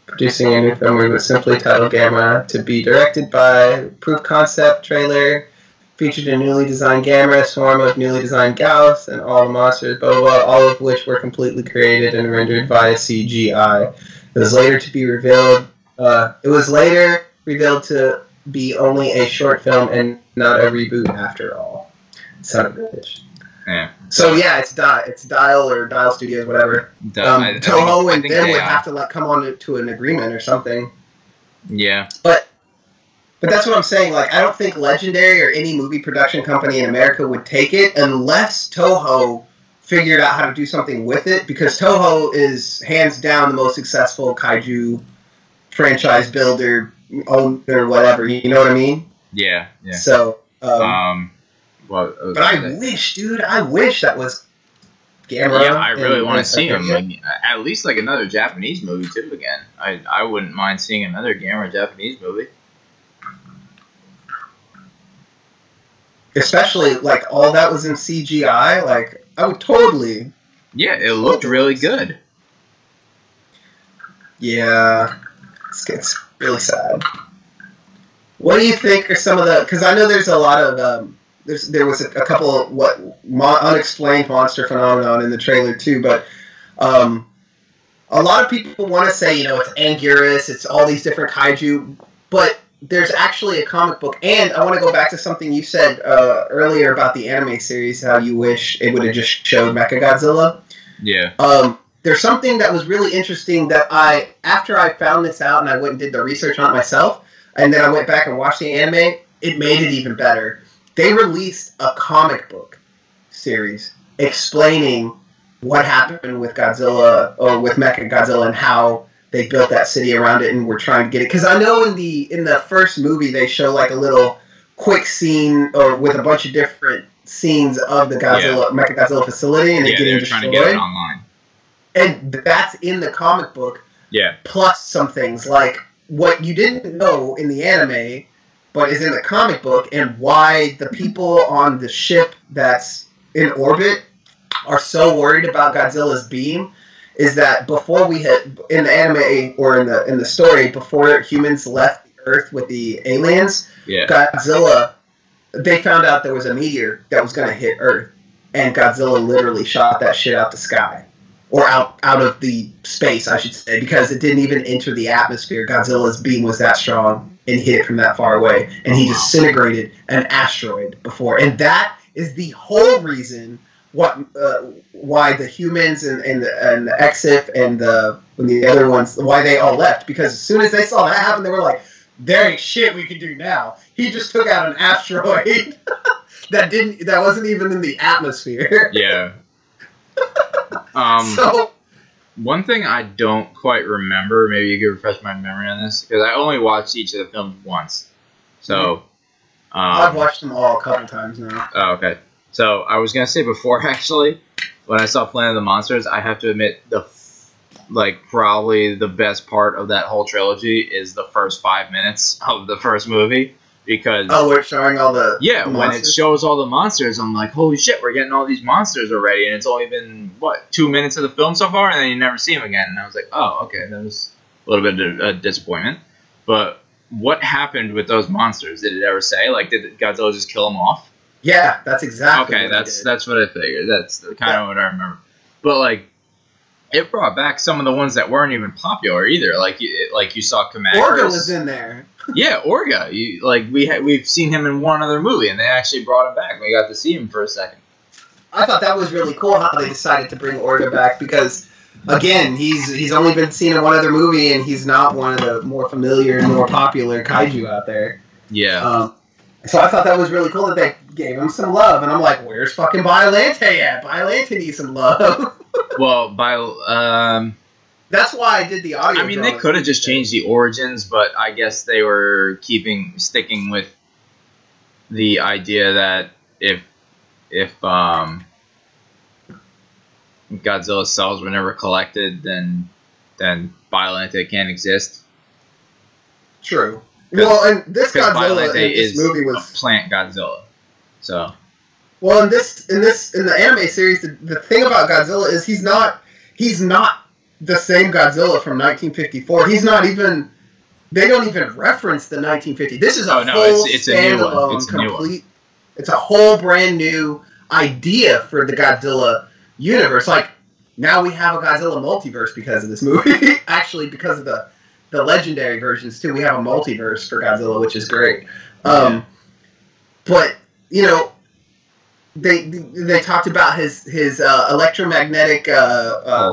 Producing a new film reboot simply titled Gamera to be directed by proof concept trailer. Featured a newly designed Gamera, swarm of newly designed Gauss, and all the monsters, blah, blah, blah, all of which were completely created and rendered via CGI. It was later revealed to be only a short film and not a reboot after all. Son of a bitch. Yeah. So yeah, it's Dial or Dial Studios, whatever. Toho and them would have to come on to an agreement or something. Yeah. But that's what I'm saying. Like, I don't think Legendary or any movie production company in America would take it unless Toho figured out how to do something with it, because Toho is hands down the most successful kaiju franchise builder, owner, whatever. You know what I mean? Yeah. Yeah. So. Well, but I wish that was Gamera. Yeah, I really want to see him. Like, at least like another Japanese movie too. Again, I wouldn't mind seeing another Gamera Japanese movie. Especially like all that was in CGI. Like I would totally. Yeah, it looked really good. Yeah, it's really sad. What do you think are some of the? Because I know there's a lot of. There was a couple of unexplained monster phenomenon in the trailer too, but a lot of people want to say, it's Anguirus, it's all these different kaiju, but there's actually a comic book, and I want to go back to something you said earlier about the anime series, how you wish it would have just showed Mechagodzilla. Yeah. There's something that was really interesting that after I found this out and I went and did the research on it myself, and then I went back and watched the anime, it made it even better. They released a comic book series explaining what happened with Godzilla, or with Mechagodzilla, and how they built that city around it and were trying to get it. Because I know in the first movie they show like a little quick scene or with a bunch of different scenes of the Mechagodzilla facility, and it getting destroyed. Trying to get it online. And that's in the comic book. Yeah. Plus some things like what you didn't know in the anime, but is in the comic book, and why the people on the ship that's in orbit are so worried about Godzilla's beam, is that before we had, in the anime or in the story, before humans left the Earth with the aliens, Godzilla, they found out there was a meteor that was going to hit Earth, and Godzilla literally shot that shit out the sky. Or out of the space, I should say, because it didn't even enter the atmosphere. Godzilla's beam was that strong and hit it from that far away. And he disintegrated an asteroid before. And that is the whole reason why the humans and the Exif and the other ones, why they all left. Because as soon as they saw that happen, they were like, there ain't shit we can do now. He just took out an asteroid that wasn't even in the atmosphere. Yeah. One thing I don't quite remember, maybe you could refresh my memory on this, because I only watched each of the films once. So, I've watched them all a couple times now. Oh, okay. So, I was going to say before, actually, when I saw Planet of the Monsters, I have to admit, probably the best part of that whole trilogy is the first 5 minutes of the first movie. Because we're showing all the monsters? When it shows all the monsters, I'm like, holy shit, we're getting all these monsters already, and it's only been 2 minutes of the film so far, and then you never see them again. And I was like, oh, okay, that was a little bit of a disappointment. But what happened with those monsters? Did it ever say? Like, did Godzilla just kill them off? Yeah, that's exactly. Okay, that's what I figured. That's kind of what I remember. But It brought back some of the ones that weren't even popular either. Like you saw Kamagris. Orga was in there. Yeah, Orga. We've seen him in one other movie, and they actually brought him back. We got to see him for a second. I thought that was really cool how they decided to bring Orga back because, again, he's only been seen in one other movie, and he's not one of the more familiar and more popular kaiju out there. Yeah. So I thought that was really cool that they gave him some love, and I'm like, where's fucking Biolante at? Biolante needs some love. Well, that's why I did the audio. I mean, they could have just changed the origins, but I guess they were sticking with the idea that if Godzilla's cells were never collected, then Biolante can't exist. True. Well, and this Godzilla in this movie was a plant Godzilla. So. Well, in the anime series, the thing about Godzilla is he's not the same Godzilla from 1954. He's not even. They don't even reference the 1950. This is it's a new one. It's a new one. It's a whole brand new idea for the Godzilla universe. Like now we have a Godzilla multiverse because of this movie. Actually, because of the legendary versions too, we have a multiverse for Godzilla, which is great. But you know, they talked about his electromagnetic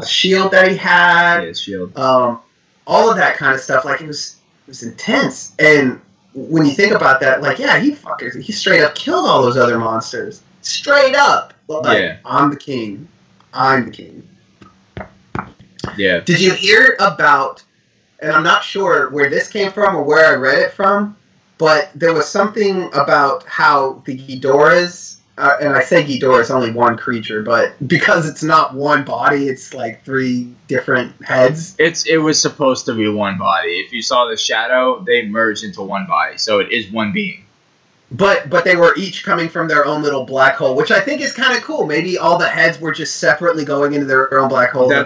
shield that he had. Yeah, shield. All of that kind of stuff. Like it was intense. And when you think about that, like he straight up killed all those other monsters. Straight up. Like, yeah. I'm the king. I'm the king. Yeah. Did you hear about? And I'm not sure where this came from or where I read it from, but there was something about how the Ghidorahs, and I say Ghidorah is only one creature, but because it's not one body, it's like 3 different heads. It was supposed to be one body. If you saw the shadow, they merged into one body, so it is one being. But they were each coming from their own little black hole, which I think is kind of cool. Maybe all the heads were just separately going into their own black hole. That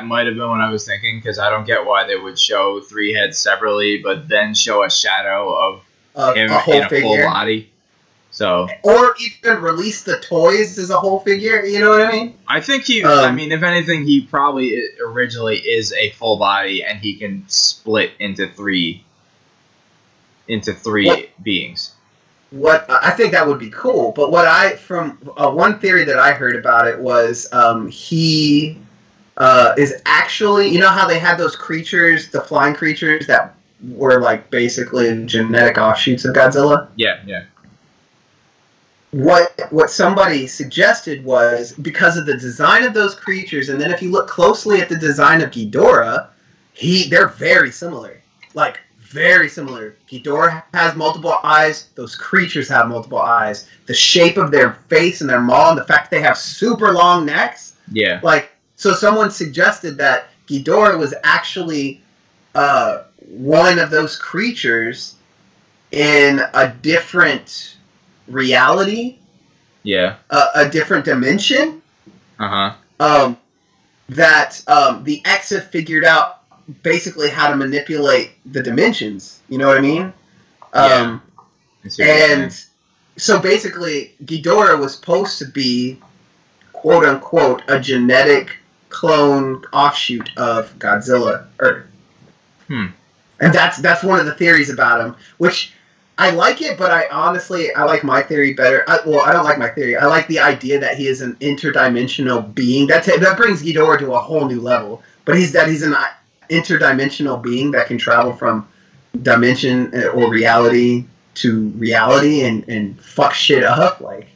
might have been what I was thinking, because I don't get why they would show 3 heads separately, but then show a shadow of him in a full body. So, or even release the toys as a whole figure. You know what I mean? I think I mean, if anything, he probably originally is a full body, and he can split into three beings. What I think that would be cool, but from one theory that I heard about it was he is actually, you know how they had those creatures, the flying creatures that were like basically genetic offshoots of Godzilla? Yeah, yeah. What somebody suggested was because of the design of those creatures, and then if you look closely at the design of Ghidorah, they're very similar. Like very similar. Ghidorah has multiple eyes. Those creatures have multiple eyes. The shape of their face and their maw, and the fact that they have super long necks. Yeah. Like, so someone suggested that Ghidorah was actually one of those creatures in a different reality. Yeah. A different dimension. Uh-huh. That the X have figured out basically how to manipulate the dimensions. You know what I mean? Yeah. And so basically, Ghidorah was supposed to be, quote unquote, a genetic clone offshoot of Godzilla Earth. And that's one of the theories about him, which I like it, but I like my theory better. I don't like my theory. I like the idea that he is an interdimensional being. That brings Ghidorah to a whole new level. But he's an interdimensional being that can travel from dimension or reality to reality and fuck shit up. Like,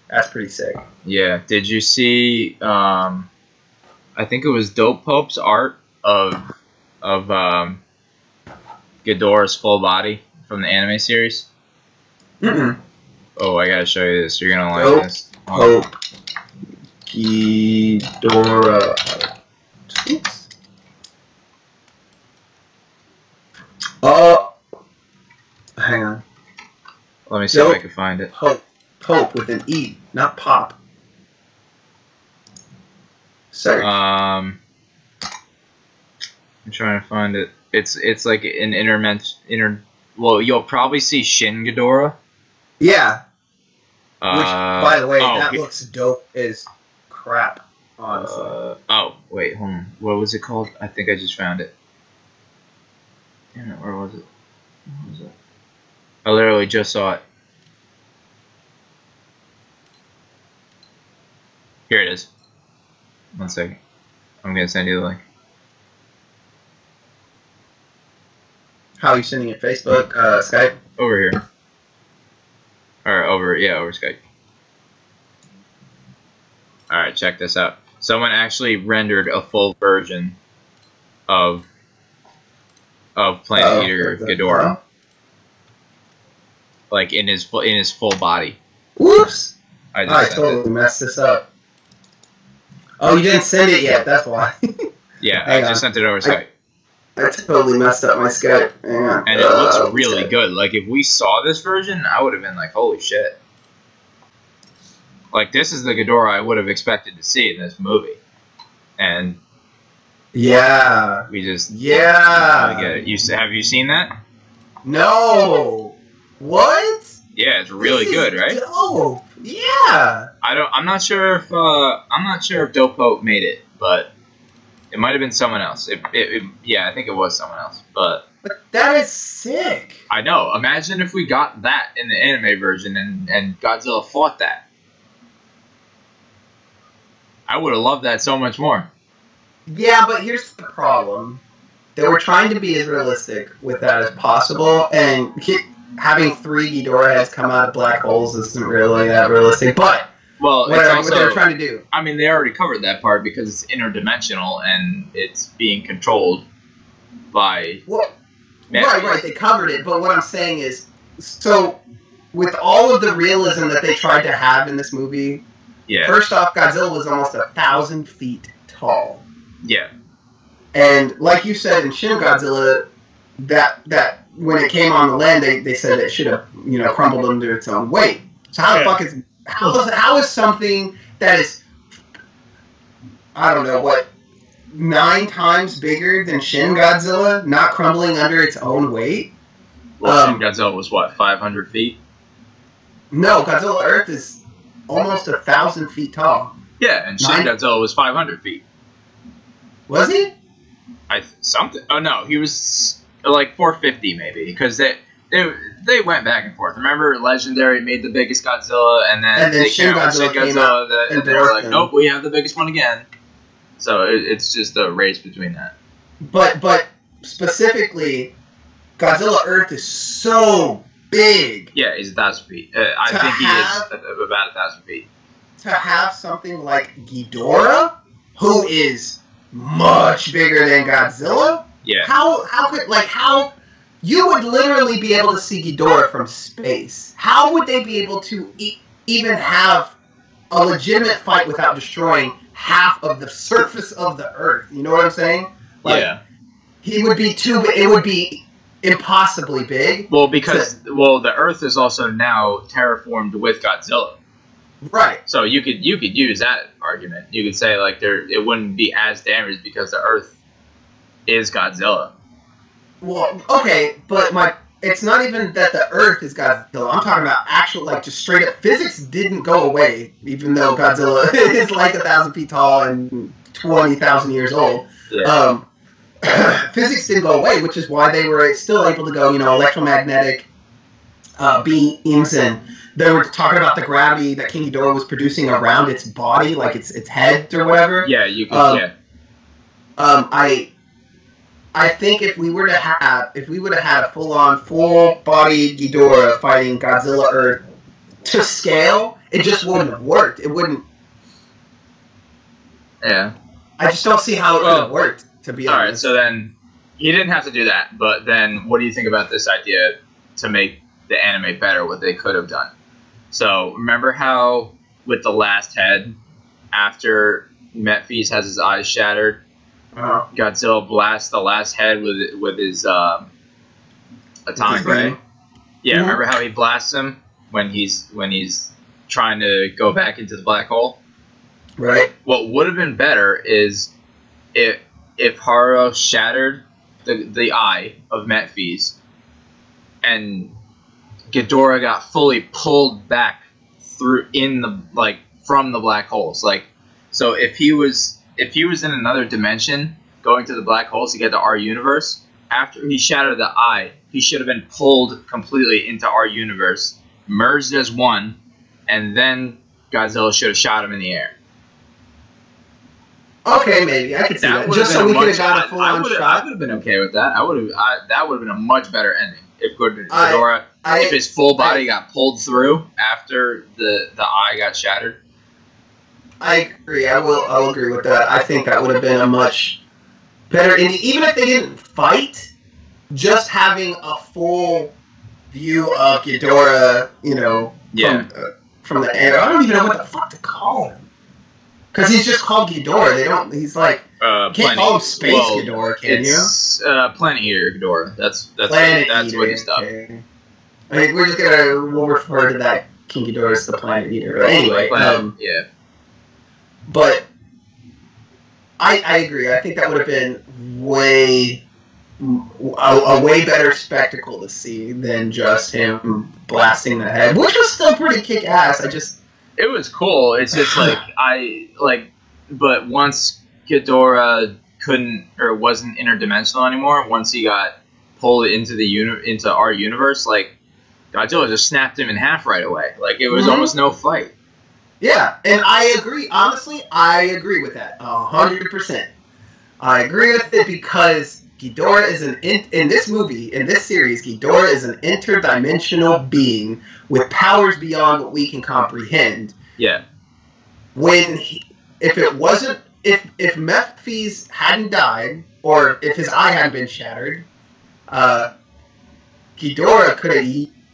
that's pretty sick. Yeah. Did you see? I think it was Dope Pope's art of Ghidorah's full body from the anime series. Oh, I gotta show you this. You're gonna like this. Pope Ghidorah. Oops. Hang on. Let me see if I can find it. Pope with an E, not pop. Search. I'm trying to find it. It's like an well, you'll probably see Shin Ghidorah. Yeah. Which, by the way, that looks dope as crap. honestly. Oh, wait, hold on. What was it called? I think I just found it. Damn it, where was it? Where was it? I literally just saw it. Here it is. 1 second. I'm gonna send you the link. How are you sending it? Facebook, Skype? Over here. Or over Skype. Alright, check this out. Someone actually rendered a full version of Planet Eater Ghidorah. Like in his full body. Whoops! I totally messed this up. Oh, you didn't send it yet, that's why. Yeah, I just sent it over Skype. I totally messed up my Skype. And it looks really good. Like, if we saw this version, I would have been like, holy shit. Like, this is the Ghidorah I would have expected to see in this movie. And... yeah. We just... yeah. Get it. Have you seen that? No. What? Yeah, it's really good, right? Dope. Yeah. I'm not sure if Dope Hope made it, but it might have been someone else. Yeah, I think it was someone else. But that is sick. I know. Imagine if we got that in the anime version and Godzilla fought that. I would have loved that so much more. Yeah, but here's the problem. They were trying to be as realistic with that as possible, and having 3 Ghidorah heads come out of black holes isn't really that realistic. But well, what they're trying to do. I mean, they already covered that part because it's interdimensional and it's being controlled by. Well, right. They covered it, but what I'm saying is, so with all of the realism that they tried to have in this movie, yeah. First off, Godzilla was almost 1,000 feet tall. Yeah. And like you said in Shin Godzilla, that when it came on the land, they said it should have crumbled under its own weight. So how the fuck is how is something that is, I don't know what, 9 times bigger than Shin Godzilla not crumbling under its own weight? Well, Shin Godzilla was what, 500 feet? No, Godzilla Earth is almost 1,000 feet tall. Yeah, and Shin Godzilla was 500 feet. Was he? Oh no, he was like 450 maybe, because they went back and forth. Remember, Legendary made the biggest Godzilla, and then they Shin Godzilla and they were like, nope, we have the biggest one again. So it's just a race between that. But specifically, Godzilla Earth is so big. Yeah, he's 1,000 feet. I think he is about 1,000 feet. To have something like Ghidorah, who is much bigger than Godzilla. Yeah. How you would literally be able to see Ghidorah from space. How would they be able to even have a legitimate fight without destroying half of the surface of the Earth? You know what I'm saying? Yeah. He would be it would be impossibly big. Well, because the Earth is also now terraformed with Godzilla. Right. So you could use that argument. You could say like it wouldn't be as damaged because the Earth is Godzilla. Well, okay, but it's not even that the Earth is Godzilla. I'm talking about actual, like, just straight up physics didn't go away, even though Godzilla is like 1,000 feet tall and 20,000 years old. Yeah. Physics didn't go away, which is why they were still able to go, electromagnetic beams, and they were talking about the gravity that King Ghidorah was producing around its body, like its head or whatever. Yeah, you could. I think if we would have had a full-bodied Ghidorah fighting Godzilla Earth to scale, it just wouldn't have worked. It wouldn't. Yeah. I just don't see how it would have worked, to be honest. All right, so then he didn't have to do that, but then what do you think about this idea to make the anime better, what they could have done? So remember how with the last head, after Metphies has his eyes shattered, Godzilla blasts the last head with his atomic ray. Yeah, remember how he blasts him when he's trying to go back into the black hole? Right. What would have been better is if Haro shattered the eye of Metphies and Ghidorah got fully pulled back from the black holes. Like, So if he was in another dimension, going to the black holes to get to our universe, after he shattered the eye, he should have been pulled completely into our universe, merged as one, and then Godzilla should have shot him in the air. Okay, maybe I could see that. Just so we could have got a full-on shot. I would have been okay with that. That would have been a much better ending if Ghidorah, if his full body got pulled through after the eye got shattered. I agree. I'll agree with that. I think that would have been a much better ending. Even if they didn't fight, just having a full view of Ghidorah, from the air. I don't even know what the fuck to call him. Because he's just called Ghidorah. They don't. He's like can't call him Space Ghidorah, can you? Planet Eater Ghidorah. That's what he's dubbed. Okay. I mean, we'll refer to that King Ghidorah as the Planet Eater. But anyway, yeah. But I agree. I think that would have been a way better spectacle to see than just him blasting the head, which was still pretty kick ass. It was cool. It's just but once Ghidorah wasn't interdimensional anymore, once he got pulled into our universe, like Godzilla just snapped him in half right away. Like it was almost no fight. Yeah, and I agree. Honestly, I agree with that 100%. I agree with it because Ghidorah is in this movie, in this series, Ghidorah is an interdimensional being with powers beyond what we can comprehend. Yeah. If Mephes hadn't died, or if his eye hadn't been shattered, Ghidorah could have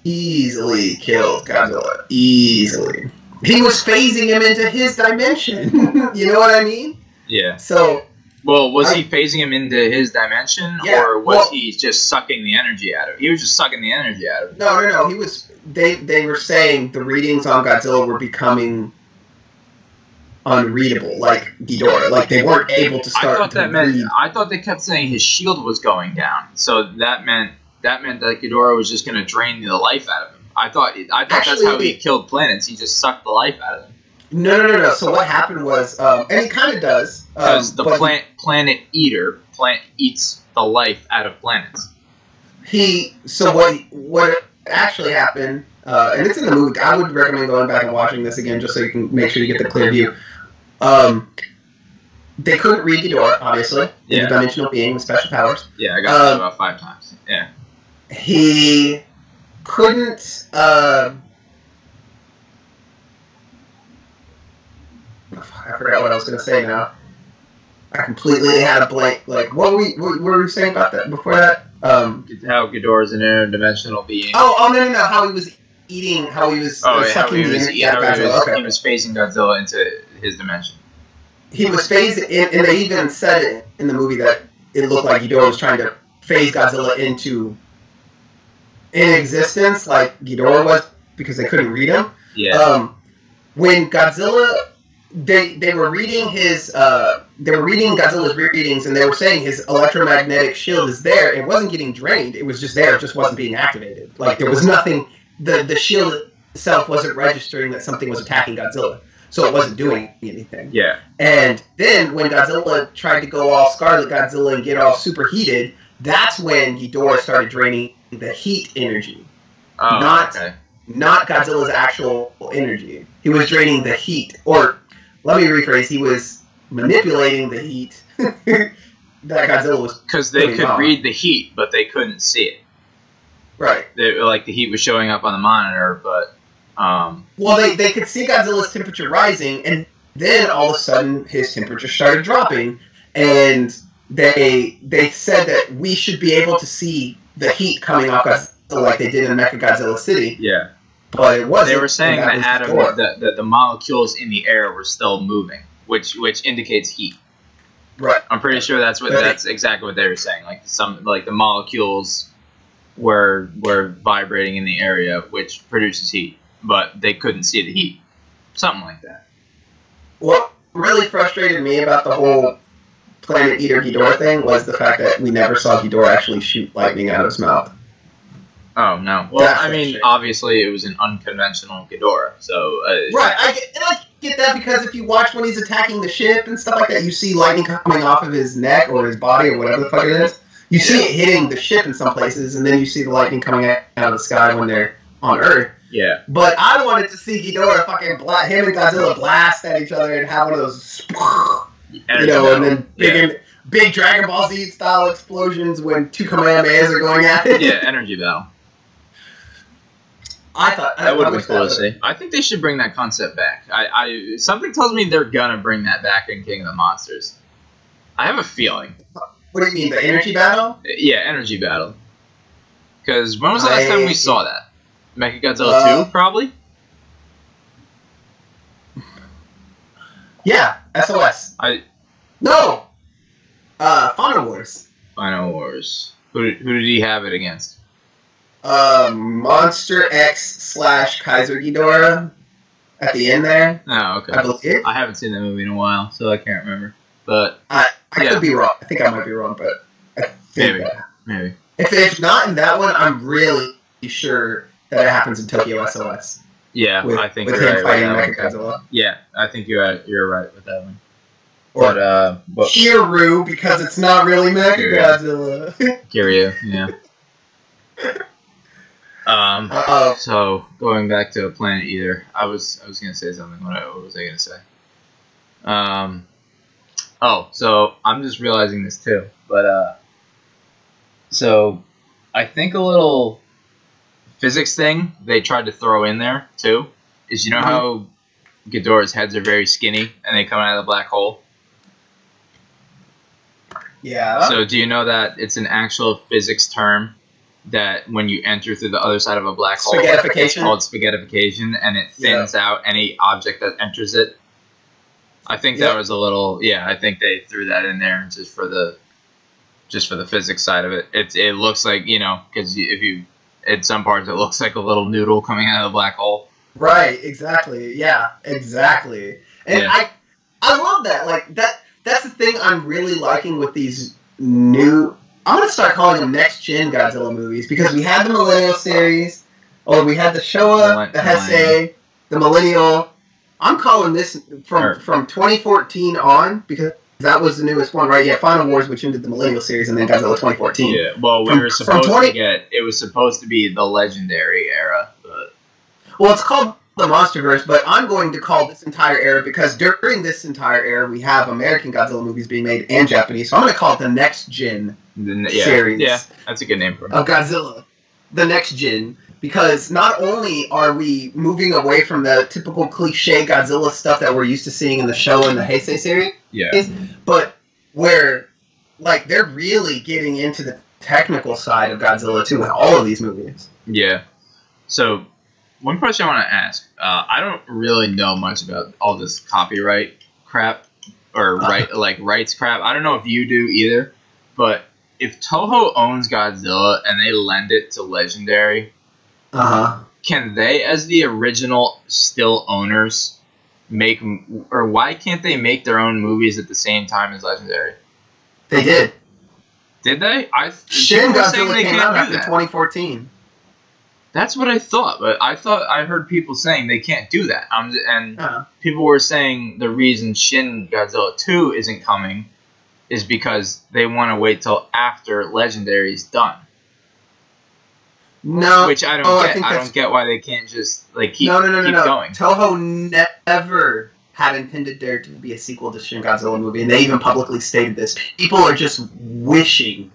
easily killed Godzilla. Easily. He was phasing him into his dimension. You know what I mean? Yeah. So... Well, was he phasing him into his dimension, or was he just sucking the energy out of him? He was just sucking the energy out of him. No. He was. They were saying the readings on Godzilla were becoming unreadable, like Ghidorah. Like they weren't able to start. I thought they kept saying his shield was going down, so that meant that Ghidorah was just going to drain the life out of him. I thought that's how he killed planets. He just sucked the life out of them. No. So what happened was, and he kind of does, because the planet eater eats the life out of planets. What actually happened, and it's in the movie. I would recommend going back and watching this again just so you can make sure you get the clear view. They couldn't read Ghidorah, obviously. Yeah. Interdimensional being with special powers. Yeah, I got that about 5 times. Yeah. He couldn't. I forgot what I was going to say now. I completely had a blank. Like, what were we saying about that before that? How Ghidorah's an interdimensional being. Oh, no. How he was eating, how he was sucking the energy out of Godzilla. He was phasing Godzilla into his dimension. He was phasing, and they even said it in the movie that it looked like Ghidorah was trying to phase Godzilla into existence, like Ghidorah was, because they couldn't read him. Yeah. When Godzilla... They were reading Godzilla's readings, and they were saying his electromagnetic shield is there. It wasn't getting drained. It was just there. It just wasn't being activated. Like there was nothing. The shield itself wasn't registering that something was attacking Godzilla, so it wasn't doing anything. Yeah. And then when Godzilla tried to go all Scarlet Godzilla and get all superheated, that's when Ghidorah started draining the heat energy. Oh, not Godzilla's actual energy. He was draining the heat, or let me rephrase, he was manipulating the heat that Godzilla was. Because they could read the heat, but they couldn't see it. Right. Like the heat was showing up on the monitor, but... Well, they could see Godzilla's temperature rising, and then all of a sudden his temperature started dropping, and they said that we should be able to see the heat coming off Godzilla like they did in Mechagodzilla City. Yeah. But it wasn't. They were saying that the molecules in the air were still moving, which indicates heat. Right. I'm pretty sure that's exactly what they were saying. Like the molecules were vibrating in the area, which produces heat, but they couldn't see the heat. Something like that. What really frustrated me about the whole Planet Eater Ghidorah thing was the fact that we never saw Ghidorah actually shoot lightning out of his mouth. Oh no! Well, I mean, obviously it was an unconventional Ghidorah, so right. I get that because if you watch when he's attacking the ship and stuff like that, you see lightning coming off of his neck or his body or whatever the fuck it is. You see it hitting the ship in some places, and then you see the lightning coming out of the sky when they're on Earth. Yeah. But I wanted to see Ghidorah fucking him and Godzilla blast at each other and have one of those, and then big Dragon Ball Z style explosions when two Kamehamehas are going at it. Yeah, energy battle. I thought that would be cool to see. I think they should bring that concept back. Something tells me they're gonna bring that back in King of the Monsters. I have a feeling. What do you mean, the energy battle? Yeah, energy battle. Because when was the last time we saw that? Mechagodzilla 2, probably? Yeah, SOS. No! Final Wars. Final Wars. Who did he have it against? Monster X / Kaiser Ghidorah at the end there. Oh, okay. I believe. I haven't seen that movie in a while, so I can't remember. But I could be wrong. I think I might be wrong, but I think maybe. If it's not in that one, I'm really sure that it happens in Tokyo SOS. Yeah, I think with you're him right. Fighting Mechagodzilla. Yeah, I think you're right with that one. Or but Kiryu, because it's not really Mechagodzilla. Kiryu, yeah. So going back to Planet Eater, I was gonna say something. What was I gonna say? So I'm just realizing this too. But so I think a little physics thing they tried to throw in there too is how Ghidorah's heads are very skinny and they come out of the black hole. Yeah. So do you know that it's an actual physics term that when you enter through the other side of a black hole, it's called spaghettification, and it thins out any object that enters it? I think that was a little, I think they threw that in there just for the physics side of it. It looks like, because if you, in some parts it looks like a little noodle coming out of the black hole. Right, exactly. Yeah, exactly. And I love that. Like that's the thing I'm really liking with these new, I'm going to start calling them next-gen Godzilla movies, because we had the Millennial series, or we had the Showa, the Heisei, the Millennial. I'm calling this from 2014 on, because that was the newest one, right? Yeah, Final Wars, which ended the Millennial series, and then Godzilla 2014. Yeah, well, we were supposed to get, it was supposed to be the Legendary era, but... Well, it's called the Monsterverse, but I'm going to call this entire era, because during this entire era, we have American Godzilla movies being made and Japanese, so I'm going to call it the next-gen series. Yeah, that's a good name for it. Of Godzilla. The next-gen. Because not only are we moving away from the typical cliche Godzilla stuff that we're used to seeing in the show and the Heisei series, but where, like, they're really getting into the technical side of Godzilla, too, with all of these movies. Yeah. So, one question I want to ask. I don't really know much about all this copyright crap, or rights crap. I don't know if you do either, but if Toho owns Godzilla and they lend it to Legendary... can they, as the original still owners, make, or why can't they make their own movies at the same time as Legendary? They did. Did they? Shin Godzilla came out after 2014. That's what I thought, but I heard people saying they can't do that. People were saying the reason Shin Godzilla 2 isn't coming is because they want to wait till after Legendary's done. No, which I don't get. I don't get why they can't just keep going. Toho never had intended there to be a sequel to Shin Godzilla movie, and they even publicly stated this. People are just wishing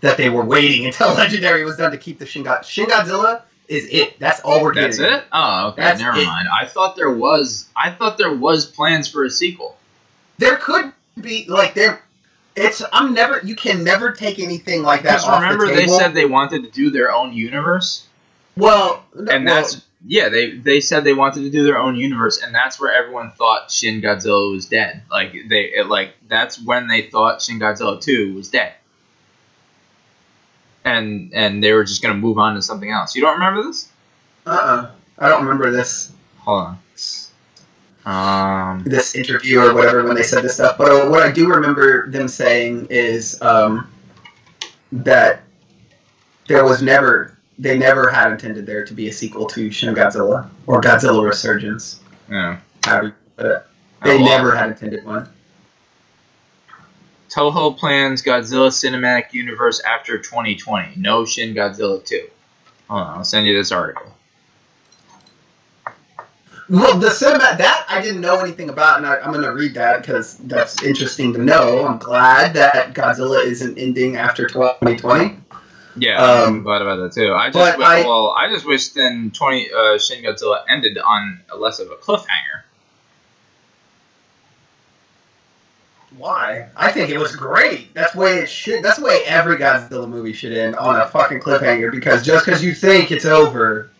that they were waiting until Legendary was done to keep the Shin Godzilla is it. That's all we're getting. That's it? Oh, okay. Never mind. I thought there was plans for a sequel. There could be you can never take anything like that off the table. Remember they said they wanted to do their own universe? They said they wanted to do their own universe, and that's where everyone thought Shin Godzilla was dead. That's when they thought Shin Godzilla 2 was dead. And they were just going to move on to something else. You don't remember this? I don't remember this. Hold on. This interview or whatever when they said this stuff. But what I do remember them saying is that there was never they never had intended there to be a sequel to Shin Godzilla or Godzilla Resurgence. Yeah. However you put it. They never had intended one. Toho plans Godzilla Cinematic Universe after 2020. No Shin Godzilla 2. Hold on, I'll send you this article. Well, the cinematic, that I didn't know anything about, and I'm going to read that because that's interesting to know. I'm glad that Godzilla isn't ending after 2020. Yeah, I'm glad about that too. I just wish then Shin Godzilla ended on less of a cliffhanger. Why? I think it was great. That's the way it should. That's the way every Godzilla movie should end, on a fucking cliffhanger. Because just because you think it's over,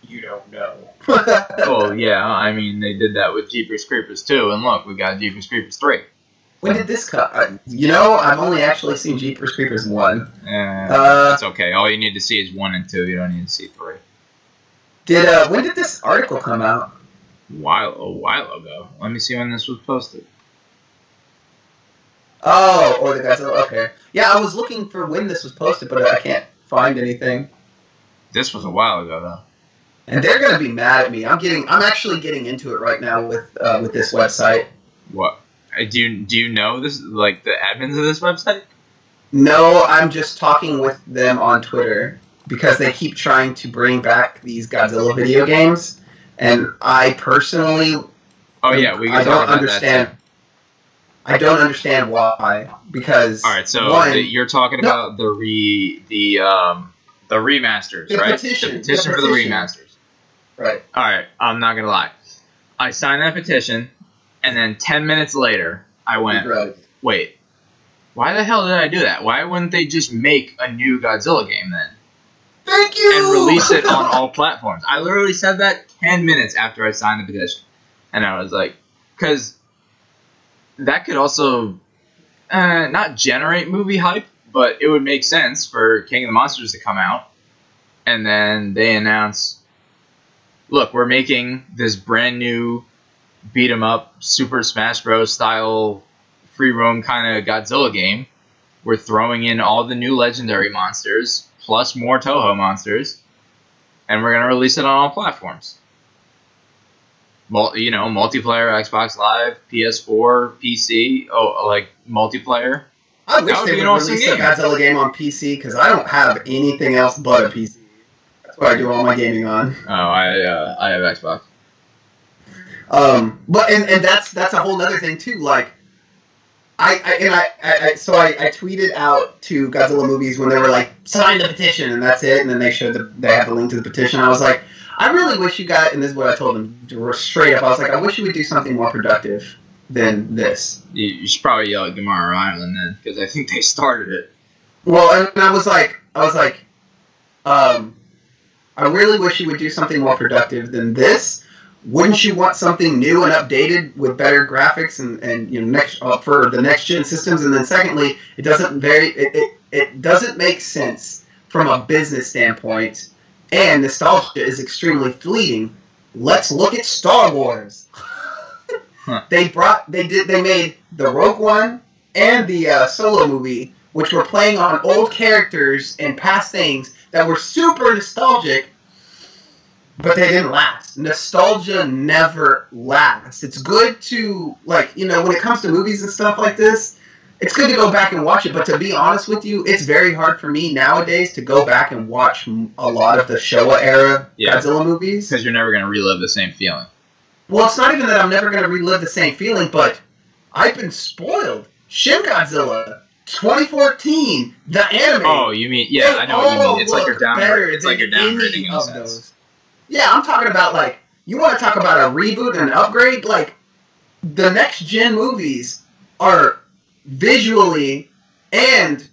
you don't know. Oh yeah, I mean they did that with Jeepers Creepers 2, and look, we got Jeepers Creepers 3. When did this come? You know, I've only actually seen Jeepers Creepers 1. That's okay. All you need to see is 1 and 2. You don't need to see 3. When did this article come out? A while ago. Let me see when this was posted. Oh, or the Godzilla. Okay. Yeah, I was looking for when this was posted, but I can't find anything. This was a while ago, though. And they're gonna be mad at me. I'm actually getting into it right now with this website. What? Do you know this? Like the admins of this website? No, I'm just talking with them on Twitter because they keep trying to bring back these Godzilla video games, and I personally, I don't understand. I don't understand why. Because all right, so you're talking about the remasters, right? The petition for the remasters. Right. All right, I'm not gonna lie. I signed that petition, and then 10 minutes later, I went, wait, why the hell did I do that? Why wouldn't they just make a new Godzilla game then? Thank you! And release it on all platforms. I literally said that 10 minutes after I signed the petition. And I was like, because that could also not generate movie hype, but it would make sense for King of the Monsters to come out. And then they announce, look, we're making this brand new beat 'em up Super Smash Bros. Style free roam kind of Godzilla game. We're throwing in all the new legendary monsters plus more Toho monsters, and we're gonna release it on all platforms. Multiplayer, Xbox Live, PS4, PC. Oh, like multiplayer. I wish they would release a Godzilla game on PC because I don't have anything else but a PC. That's what I do all my gaming on. Oh, I have Xbox. But that's a whole other thing too. Like, I tweeted out to Godzilla Movies when they were like, sign the petition, and that's it. And then they had the link to the petition. I was like, I really wish you got, and this is what I told them straight up. I was like, I wish you would do something more productive than this. You should probably yell at Gamara Island then, because I think they started it. Well, and I was like, I really wish you would do something more productive than this. Wouldn't you want something new and updated with better graphics and next for the next gen systems? And then secondly, it doesn't make sense from a business standpoint, and nostalgia is extremely fleeting. Let's look at Star Wars. They made the Rogue One and the Solo movie, which were playing on old characters and past things that were super nostalgic. But they didn't last. Nostalgia never lasts. It's good to, when it comes to movies and stuff like this, it's good to go back and watch it. But to be honest with you, it's very hard for me nowadays to go back and watch a lot of the Showa era Godzilla movies. Because you're never going to relive the same feeling. Well, it's not even that I'm never going to relive the same feeling, but I've been spoiled. Shin Godzilla 2014, the anime. Oh, you mean, yeah, I know what you mean. It's like you're downgrading in a sense. Yeah, I'm talking about, you want to talk about a reboot and an upgrade? The next gen movies are visually and,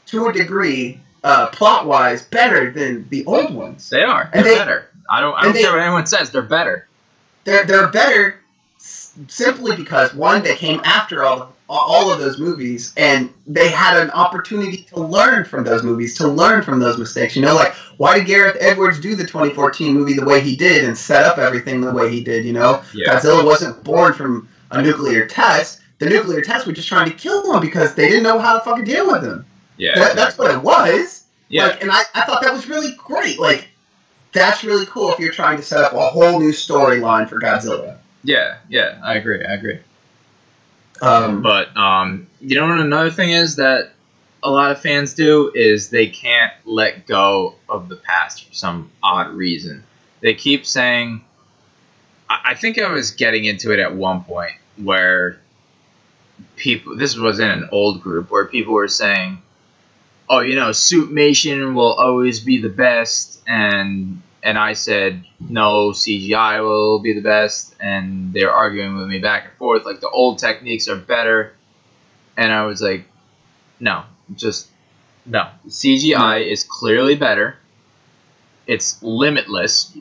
to a degree, plot-wise, better than the old ones. They are. They're better. I don't care what anyone says. They're better. They're better simply because, one, they came after all of those movies, and they had an opportunity to learn from those movies, to learn from those mistakes. Why did Gareth Edwards do the 2014 movie the way he did and set up everything the way he did, Yeah. Godzilla wasn't born from a nuclear test. The nuclear tests were just trying to kill him because they didn't know how to fucking deal with him. Yeah. That's what it was. Yeah. Like, and I thought that was really great. Like, that's really cool if you're trying to set up a whole new storyline for Godzilla. Yeah, I agree. But you know what another thing is that a lot of fans do is they can't let go of the past for some odd reason. They keep saying, I think I was getting into it at one point where people, this was in an old group, where people were saying, oh, you know, Suitmation will always be the best, and I said, no, CGI will be the best, and they were arguing with me back and forth, like, the old techniques are better, and I was like, no. CGI is clearly better. It's limitless.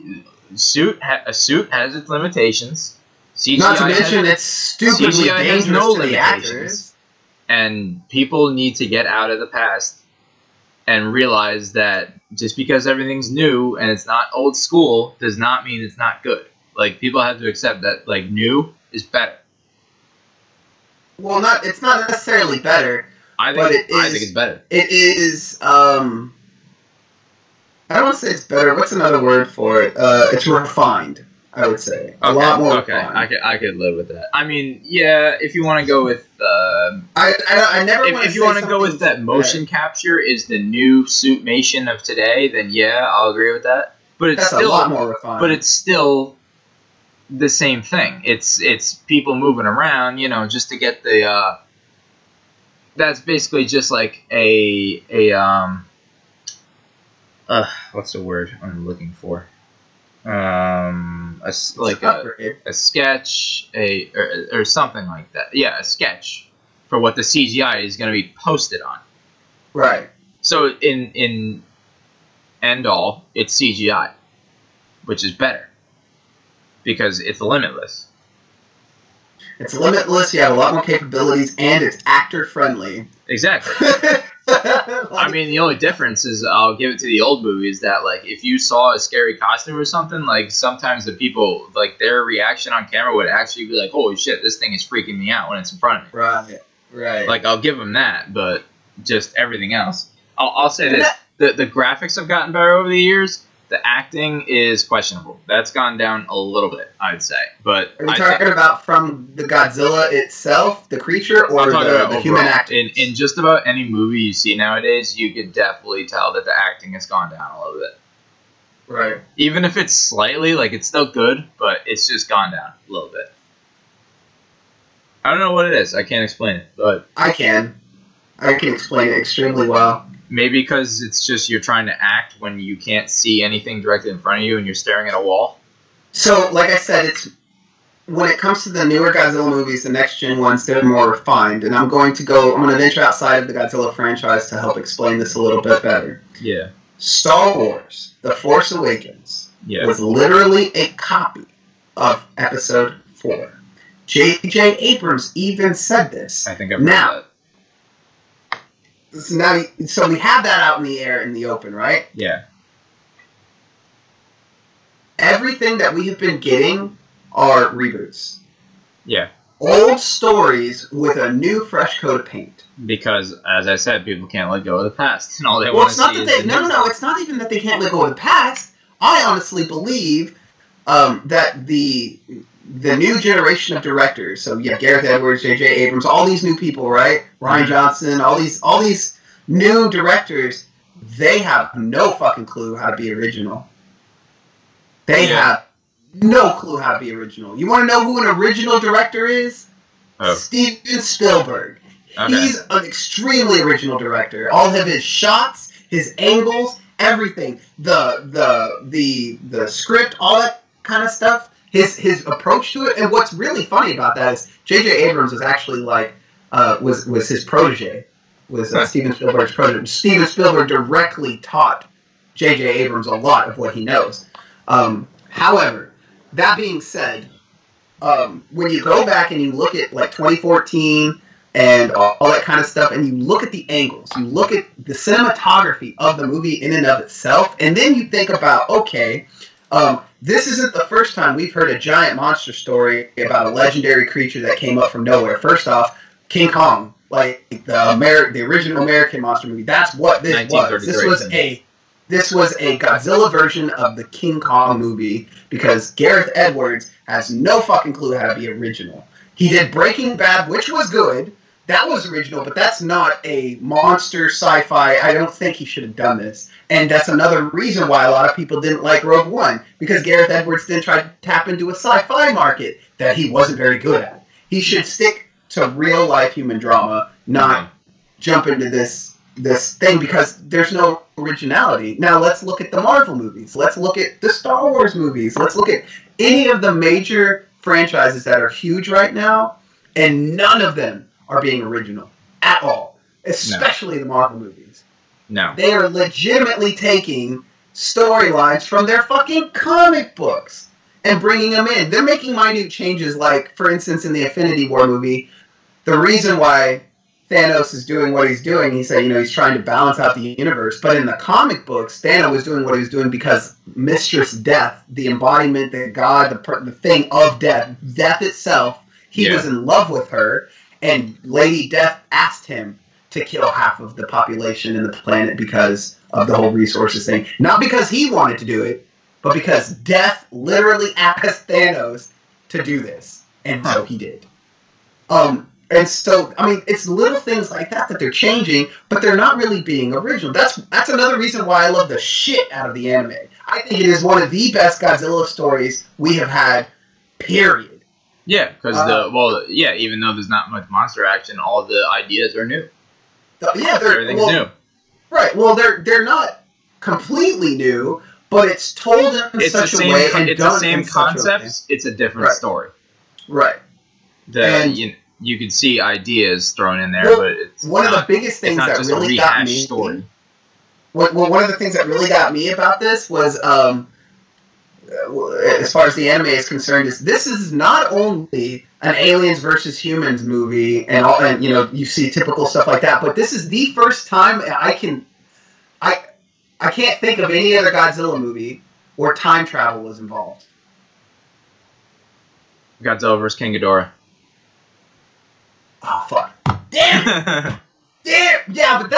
A suit has its limitations. CGI Not to mention, it's stupidly dangerous to the actors. And people need to get out of the past and realize that just because everything's new and it's not old school does not mean it's not good. Like, people have to accept that, like, new is better. Well, it's not necessarily better. I think it's better. It is, I don't want to say it's better. What's another word for it? It's refined, I would say. A lot more refined. I could live with that. I mean, yeah, if you want to go with... I never if you want to go with that motion capture is the new Suitmation of today, then yeah, I'll agree with that. But that's still a lot more refined. But it's still the same thing. It's people moving around, you know, just to get the... that's basically just like what's the word I'm looking for? A sketch, or something like that. Yeah, a sketch for what the CGI is going to be posted on. Right. So in end all, it's CGI, which is better because it's limitless. It's limitless, you have a lot more capabilities, and it's actor-friendly. Exactly. I mean, the only difference is, I'll give it to the old movies, that, like, if you saw a scary costume or something, like, sometimes the people, like, their reaction on camera would actually be like, holy shit, this thing is freaking me out when it's in front of me. Right. Like, I'll give them that, but just everything else. I'll say this. The graphics have gotten better over the years. The acting is questionable. That's gone down a little bit, I'd say. But are you talking about from the Godzilla itself, the creature, or the human acting? In just about any movie you see nowadays, you can definitely tell that the acting has gone down a little bit. Right. Even if it's slightly, like, it's still good, but it's just gone down a little bit. I don't know what it is. I can't explain it, but... I can explain it extremely well. Maybe because it's just you're trying to act when you can't see anything directly in front of you and you're staring at a wall. So, like I said, it's when it comes to the newer Godzilla movies, the next-gen ones, they're more refined. And I'm going to venture outside of the Godzilla franchise to help explain this a little bit better. Yeah. Star Wars, The Force Awakens, was literally a copy of Episode 4. J.J. Abrams even said this. I think I've heard that. So we have that out in the air, in the open, right? Yeah. Everything that we have been getting are reboots. Yeah. Old stories with a new, fresh coat of paint. Because, as I said, people can't let go of the past, and all they want to see is no. It's not even that they can't let go of the past. I honestly believe that the new generation of directors, so you have Gareth Edwards, J.J. Abrams, all these new people, right? Rian Johnson, all these new directors, they have no fucking clue how to be original. They have no clue how to be original. You want to know who an original director is? Oh. Steven Spielberg. Okay. He's an extremely original director. All of his shots, his angles, everything, the script, all that kind of stuff. His approach to it, and what's really funny about that is J.J. Abrams was actually like was his protege, was Steven Spielberg's protege. Steven Spielberg directly taught J.J. Abrams a lot of what he knows. However, that being said, when you go back and you look at like 2014 and all that kind of stuff, and you look at the angles, you look at the cinematography of the movie in and of itself, and then you think about, okay, this isn't the first time we've heard a giant monster story about a legendary creature that came up from nowhere. First off, King Kong like the original American monster movie. That's what this was. This was a Godzilla version of the King Kong movie because Gareth Edwards has no fucking clue how to be original. He did Breaking Bad, which was good. That was original, but that's not a monster sci-fi. I don't think he should have done this. And that's another reason why a lot of people didn't like Rogue One, because Gareth Edwards didn't try to tap into a sci-fi market that he wasn't very good at. He should stick to real-life human drama, not jump into this thing, because there's no originality. Now, let's look at the Marvel movies. Let's look at the Star Wars movies. Let's look at any of the major franchises that are huge right now, and none of them are being original at all, especially the Marvel movies. No. They are legitimately taking storylines from their fucking comic books and bringing them in. They're making minute changes, like, for instance, in the Infinity War movie, the reason why Thanos is doing what he's doing, he said, he's trying to balance out the universe. But in the comic books, Thanos was doing what he was doing because Mistress Death, the embodiment, the god, the thing of death, death itself, he was in love with her. And Lady Death asked him to kill half of the population in the planet because of the whole resources thing. Not because he wanted to do it, but because Death literally asked Thanos to do this. And so he did. And so, I mean, it's little things like that they're changing, but they're not really being original. That's another reason why I love the shit out of the anime. I think it is one of the best Godzilla stories we have had, period. Yeah, because even though there's not much monster action, all the ideas are new. Everything's new. Right. Well, they're not completely new, but it's told in such a way and it's the same concepts. It's a different story. Right. You can see ideas thrown in there, but it's one of the biggest things that really got me. Story. One of the things that really got me about this was, as far as the anime is concerned, this is not only an aliens versus humans movie, and you see typical stuff like that, but this is the first time I can't think of any other Godzilla movie where time travel was involved. Godzilla vs. King Ghidorah. Oh fuck! Damn! Damn! Yeah, but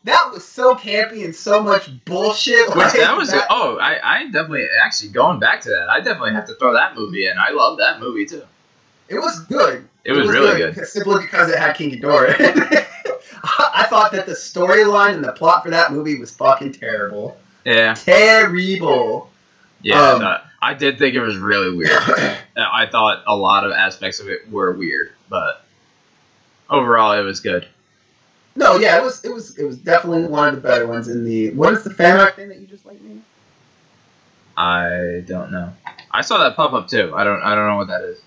that was so campy and so much bullshit. I definitely, actually, going back to that, I definitely have to throw that movie in. I love that movie, too. It was good. It was really good. Simply because it had King Ghidorah. I thought that the storyline and the plot for that movie was fucking terrible. Yeah. Terrible. Yeah, I did think it was really weird. I thought a lot of aspects of it were weird, but overall, it was good. No, yeah, it was definitely one of the better ones in the. What is the fan art thing that you just like me? I don't know. I saw that pop up too. I don't know what that is.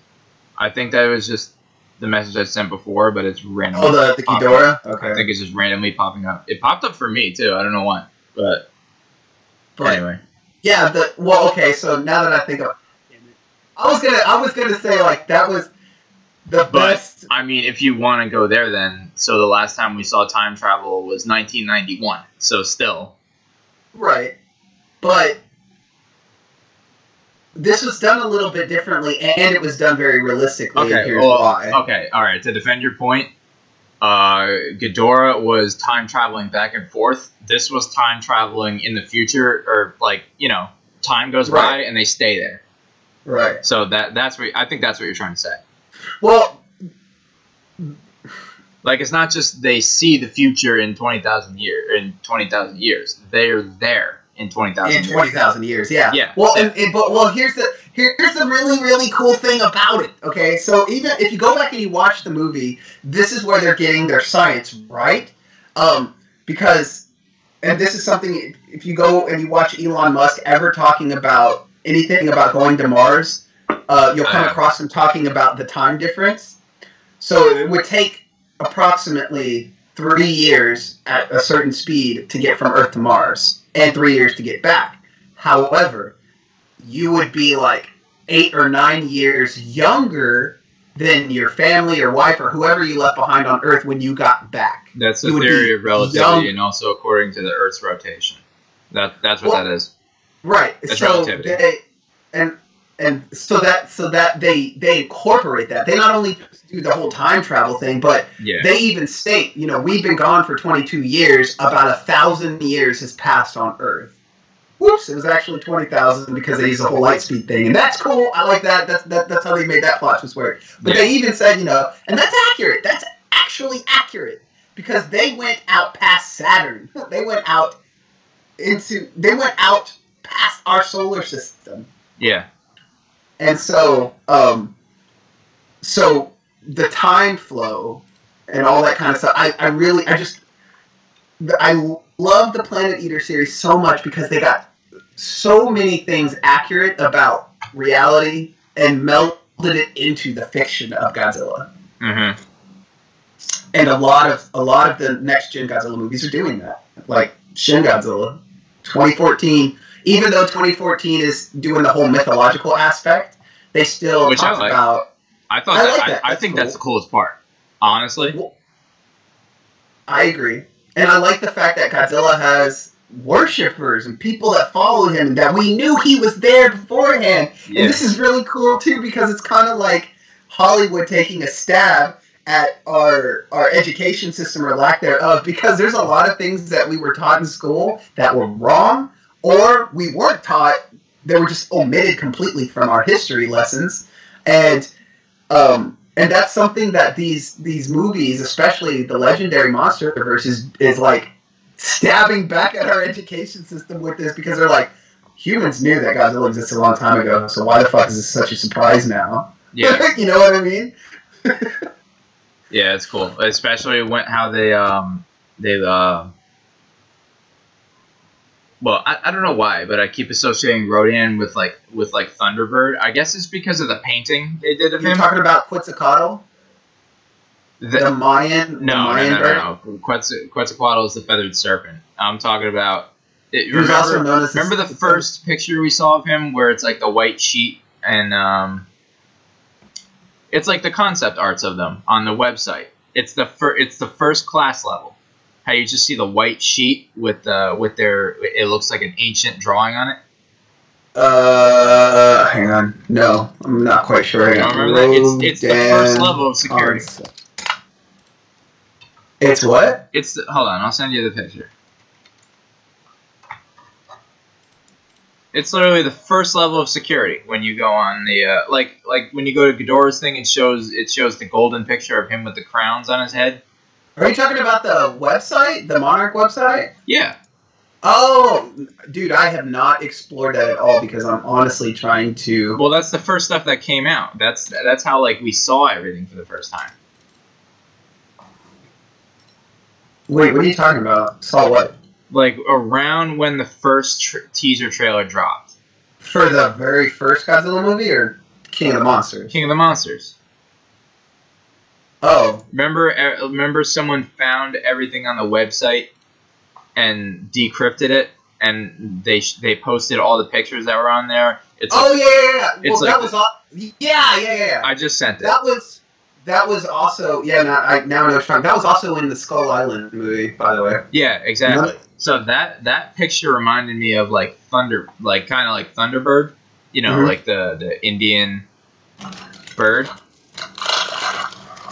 I think that was just the message I sent before, but it's random. Oh, the Ghidorah? Okay. I think it's just randomly popping up. It popped up for me too. I don't know why, but anyway. Yeah. Okay. So now that I think of, I was gonna say like that was. Best. I mean, if you want to go there, then so the last time we saw time travel was 1991. So still, right? But this was done a little bit differently, and it was done very realistically. Okay, and here's why. Okay, all right. To defend your point, Ghidorah was time traveling back and forth. This was time traveling in the future, or time goes by and they stay there. Right. So that's what I think. That's what you're trying to say. Well, like it's not just they see the future in 20,000 years. They're there in 20,000 years. In 20,000 years, yeah. Yeah. Well, here's the really really cool thing about it. Okay, so even if you go back and you watch the movie, this is where they're getting their science right. Because, and this is something, if you go and you watch Elon Musk ever talking about anything about going to Mars. You'll come across him talking about the time difference. So it would take approximately 3 years at a certain speed to get from Earth to Mars, and 3 years to get back. However, you would be like 8 or 9 years younger than your family or wife or whoever you left behind on Earth when you got back. That's the theory of relativity, and also according to the Earth's rotation. That's what that is. Right. That's so relativity. and so that they incorporate that. They not only do the whole time travel thing, but they even state, we've been gone for 22 years. About 1,000 years has passed on Earth. Whoops! It was actually 20,000 because they use the whole light speed thing, and that's cool. I like that. That's how they made that plot twist work. But they even said, and that's accurate. That's actually accurate because they went out past Saturn. They went out past our solar system. Yeah. And so, so the time flow and all that kind of stuff. I love the Planet Eater series so much because they got so many things accurate about reality and melded it into the fiction of Godzilla. Mm-hmm. And a lot of the next gen Godzilla movies are doing that, like Shin Godzilla, 2014. Even though 2014 is doing the whole mythological aspect, they still talk about. I think that's the coolest part, honestly. Well, I agree. And I like the fact that Godzilla has worshippers and people that follow him, and that we knew he was there beforehand. Yeah. And this is really cool, too, because it's kind of like Hollywood taking a stab at our education system or lack thereof, because there's a lot of things that we were taught in school that were wrong, or we weren't taught. They were just omitted completely from our history lessons. And that's something that these movies, especially the legendary Monsterverse, is like stabbing back at our education system with this, because they're like, humans knew that Godzilla existed a long time ago, so why the fuck is this such a surprise now? Yeah. You know what I mean? Yeah, it's cool. Especially how they well, I don't know why, but I keep associating Rodan with Thunderbird. I guess it's because of the painting they did of him. You're talking about Quetzalcoatl? The Mayan? No. Quetzalcoatl is the feathered serpent. I'm talking about. Remember the first picture we saw of him, where it's like the white sheet, and it's like the concept arts of them on the website. It's the first class level. How you just see the white sheet with their. It looks like an ancient drawing on it. Hang on. No, I'm not quite sure. You don't remember that? It's the first level of security. It's what? Hold on, I'll send you the picture. It's literally the first level of security when you go on the like when you go to Ghidorah's thing. It shows the golden picture of him with the crowns on his head. Are you talking about the website, the Monarch website? Yeah. Oh, dude, I have not explored that at all because I'm honestly trying to. Well, that's the first stuff that came out. That's how we saw everything for the first time. Wait, what are you talking about? Saw what? Like around when the first teaser trailer dropped. For the very first Godzilla movie, or King of the Monsters? King of the Monsters. Oh. Remember someone found everything on the website and decrypted it, and they posted all the pictures that were on there. Yeah. Well, that was yeah. I just sent it. That was also now I know what you're talking. That was also in the Skull Island movie, by the way. Yeah, exactly. So that picture reminded me of kind of like Thunderbird, like the Indian bird.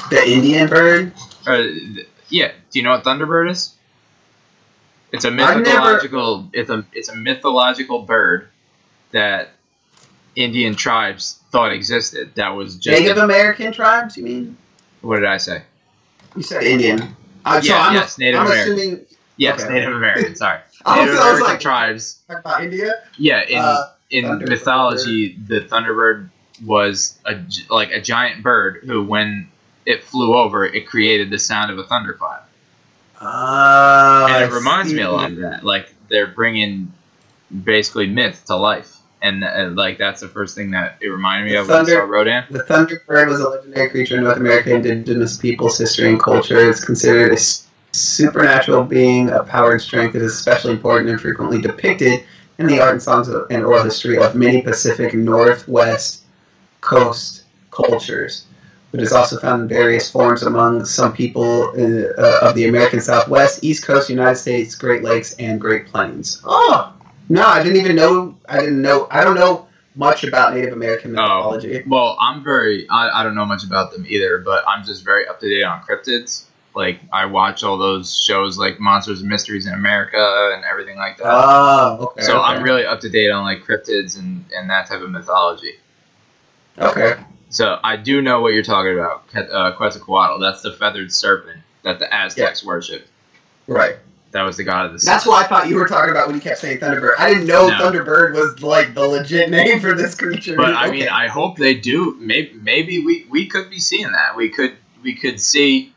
The Indian bird? Yeah. Do you know what Thunderbird is? It's a mythological. It's a mythological bird that Indian tribes thought existed. That was just Native American tribes. You mean? What did I say? You said Indian. Yes, Native American. Assuming, yes, okay. Native American. Sorry, Native American tribes. About India. Yeah, in mythology, the Thunderbird was a giant bird who, when it flew over, it created the sound of a thunderclap. And it reminds me a lot of that. Like, they're bringing basically myth to life. And that's the first thing that it reminded me of when I saw Rodan. The Thunderbird was a legendary creature in North American indigenous peoples' history and culture. It's considered a supernatural being of power and strength. It is especially important and frequently depicted in the art and songs and oral history of many Pacific Northwest coast cultures. It is also found in various forms among some people of the American Southwest, East Coast, United States, Great Lakes, and Great Plains. Oh! No, I didn't even know. I don't know much about Native American mythology. Well, I don't know much about them either, but I'm just very up to date on cryptids. Like, I watch all those shows like Monsters and Mysteries in America and everything like that. Oh, okay. So I'm really up to date on like cryptids and that type of mythology. Okay. So I do know what you're talking about, Quetzalcoatl. That's the feathered serpent that the Aztecs worshipped. Right. That was the god of the sea. That's what I thought you were talking about when you kept saying Thunderbird. I didn't know Thunderbird was like the legit name for this creature. But I mean, I hope they do. Maybe we could be seeing that. We could see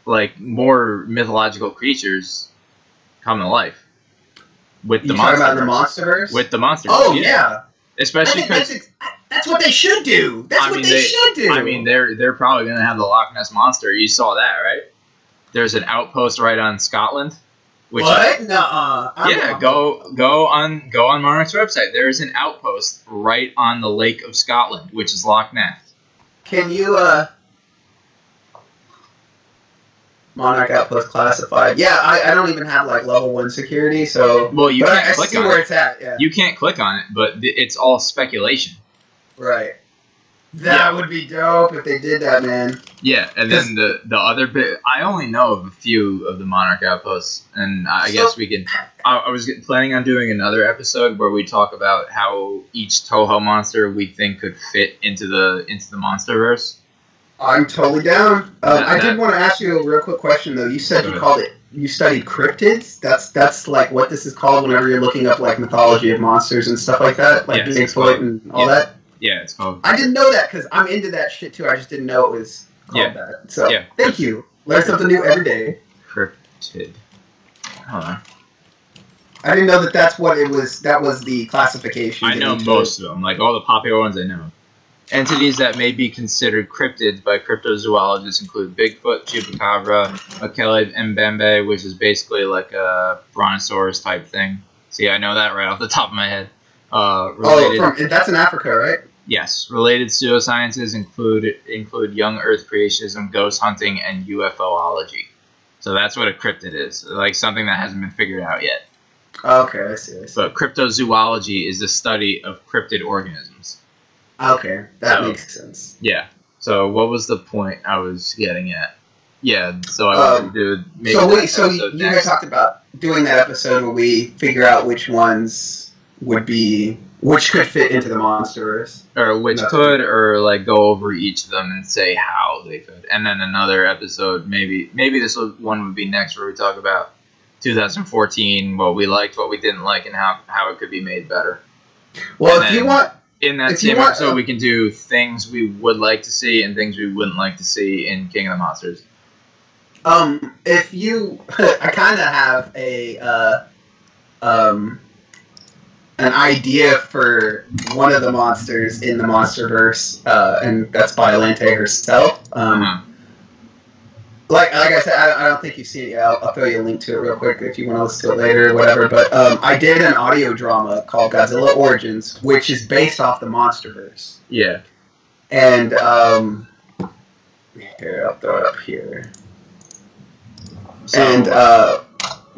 like more mythological creatures come to life with the talking about the Monsterverse. With the Monsterverse. Oh yeah. Especially because that's what they should do. That's what they should do. I mean, they're probably gonna have the Loch Ness monster. You saw that, right? There's an outpost right on Scotland. What? Nuh-uh. Yeah, go on Monarch's website. There is an outpost right on the Lake of Scotland, which is Loch Ness. Can you Monarch outpost classified? Yeah, I don't even have like level 1 security, so well, you can't click on it. Where it's at. Yeah. You can't click on it, but it's all speculation. Right. That would be dope if they did that, man. Yeah, and then the other bit, I only know of a few of the Monarch outposts, and I guess we can. I was planning on doing another episode where we talk about how each Toho monster we think could fit into the Monsterverse. I'm totally down. I did want to ask you a real quick question though. You said you studied cryptids. That's like what this is called whenever you're looking up like mythology of monsters and stuff like that, like Bigfoot and all that. Yeah, it's called. I didn't know that because I'm into that shit too. I just didn't know it was called that. So thank you. Learn something new every day. Cryptid. Hold on. I didn't know that's what it was. That was the classification. I know most of them. Like all the popular ones I know. Entities that may be considered cryptids by cryptozoologists include Bigfoot, Chupacabra, Mekele Mbembe, which is basically like a brontosaurus type thing. See, I know that right off the top of my head. That's in Africa, right? Yes. Related pseudosciences include young Earth creationism, ghost hunting, and UFOlogy. So that's what a cryptid is, like something that hasn't been figured out yet. Okay, I see. But cryptozoology is the study of cryptid organisms. Okay, that makes sense. Yeah. So what was the point I was getting at? Yeah. So I wanted to do maybe. So you guys talked about doing that episode where we figure out which ones which could fit into the Monsterverse, or which could, or like go over each of them and say how they could, and then another episode, maybe this one would be next, where we talk about 2014, what we liked, what we didn't like, and how it could be made better. Well, if you want, in that same episode, we can do things we would like to see and things we wouldn't like to see in King of the Monsters. If you, I kind of have an idea for one of the monsters in the Monsterverse, and that's Biolante herself. Like I said, I don't think you've seen it yet. I'll throw you a link to it real quick if you want to listen to it later or whatever. But I did an audio drama called Godzilla Origins, which is based off the Monsterverse. Yeah. And here, I'll throw it up here. And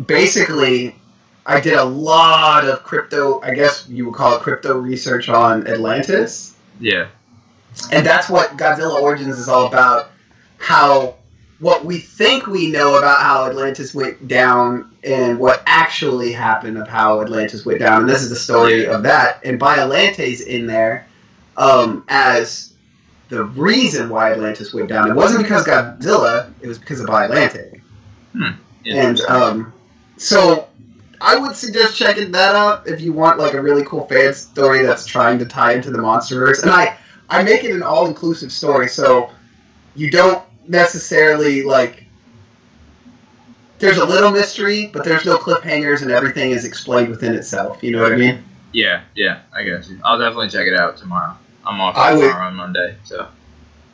basically, I did a lot of crypto, I guess you would call it crypto research on Atlantis. Yeah. And that's what Godzilla Origins is all about. What we think we know about how Atlantis went down and what actually happened of how Atlantis went down. And this is the story of that. And Biolante's in there as the reason why Atlantis went down. It wasn't because of Godzilla, it was because of Biolante. And so I would suggest checking that out if you want like a really cool fan story that's trying to tie into the Monsterverse. And I make it an all-inclusive story, so you don't necessarily like. There's a little mystery, but there's no cliffhangers, and everything is explained within itself. You know what I mean? Yeah, I guess. I'll definitely check it out tomorrow. I'm off tomorrow on Monday, so.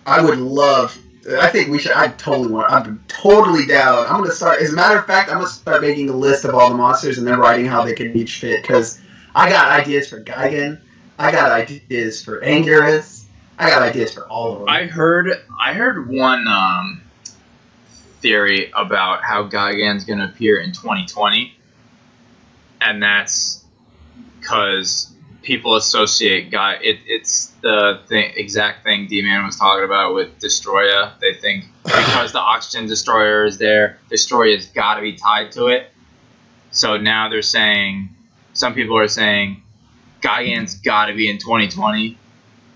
I would love. I think we should. I'm totally down. I'm gonna start. As a matter of fact, I'm gonna start making a list of all the monsters and then writing how they can each fit. Because I got ideas for Gigan. I got ideas for Anguirus. I got ideas for all of them. I heard one theory about how Gigan's going to appear in 2020, and that's because people associate it's the exact thing D-Man was talking about with Destroya. They think because the Oxygen Destroyer is there, Destroya's got to be tied to it. So now they're saying, some people are saying, Gigan's got to be in 2020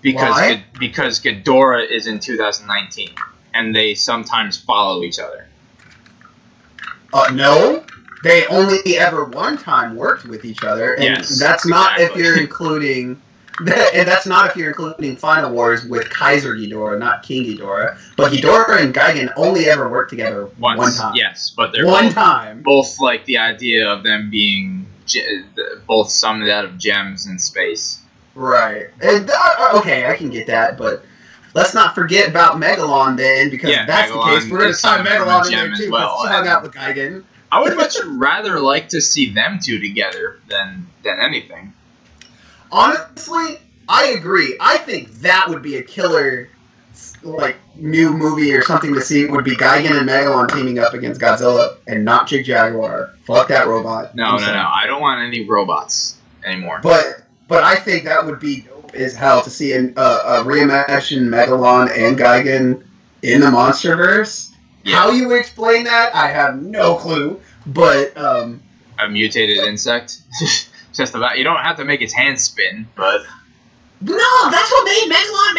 because Ghidorah is in 2019, and they sometimes follow each other. No. They only ever one time worked with each other, and that's not if you're including, and that's not if you're including Final Wars with Kaiser Ghidorah, not King Ghidorah. But Ghidorah and Gigan only ever worked together one time. Yes, but they're both like the idea of them being both summed out of gems in space. Right. And, okay, I can get that, but let's not forget about Megalon then, because if that's the case, we're going to tie Megalon in there too, because he hung out with Gigan. I would much rather like to see them two together than anything. Honestly, I agree. I think that would be a killer, like, new movie or something to see. Would be Gigan and Megalon teaming up against Godzilla and not Jig Jaguar. Fuck that robot. No. I don't want any robots anymore. But I think that would be dope as hell to see a reimagined Megalon and Gigan in the Monsterverse. Yeah. How you would explain that, I have no clue. But a mutated insect, just about. You don't have to make its hands spin, but no, that's what made Megalon.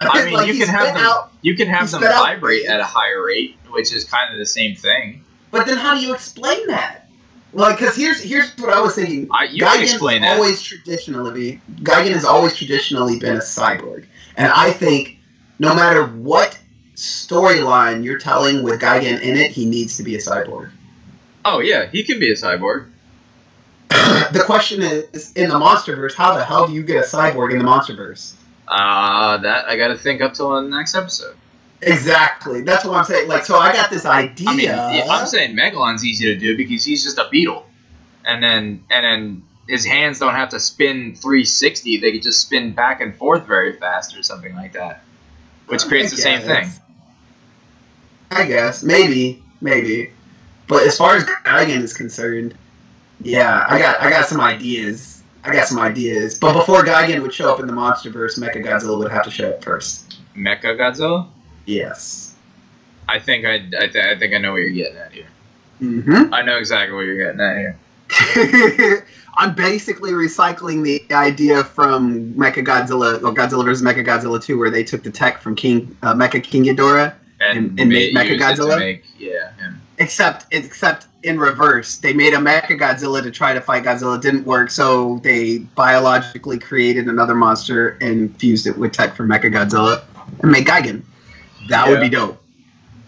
I mean, like, you can have them vibrate at a higher rate, which is kind of the same thing. But then, how do you explain that? Like, because here's what I was thinking. You can explain that. Gigan has always traditionally been a cyborg, and I think no matter what storyline you're telling with Gigan in it, he needs to be a cyborg. Oh yeah, he could be a cyborg. The question is, in the Monsterverse, how the hell do you get a cyborg in the Monsterverse? That I gotta think up till the next episode. Exactly. That's what I'm saying. Like, so I got this idea. I mean, I'm saying Megalon's easy to do because he's just a beetle, and then his hands don't have to spin 360; they could just spin back and forth very fast or something like that, which creates the same thing. I guess maybe. But as far as Gigan is concerned, yeah, I got some ideas. But before Gigan would show up in the Monsterverse, Mechagodzilla would have to show up first. Mechagodzilla? Yes. I think I know what you're getting at here. Mm-hmm. I know exactly what you're getting at here. I'm basically recycling the idea from Mechagodzilla, or Godzilla vs. Mechagodzilla 2, where they took the tech from Mecha King Ghidorah and made Mechagodzilla. Him. Except in reverse. They made a Mechagodzilla to try to fight Godzilla. It didn't work, so they biologically created another monster and fused it with tech from Mechagodzilla and made Gigan. That would be dope.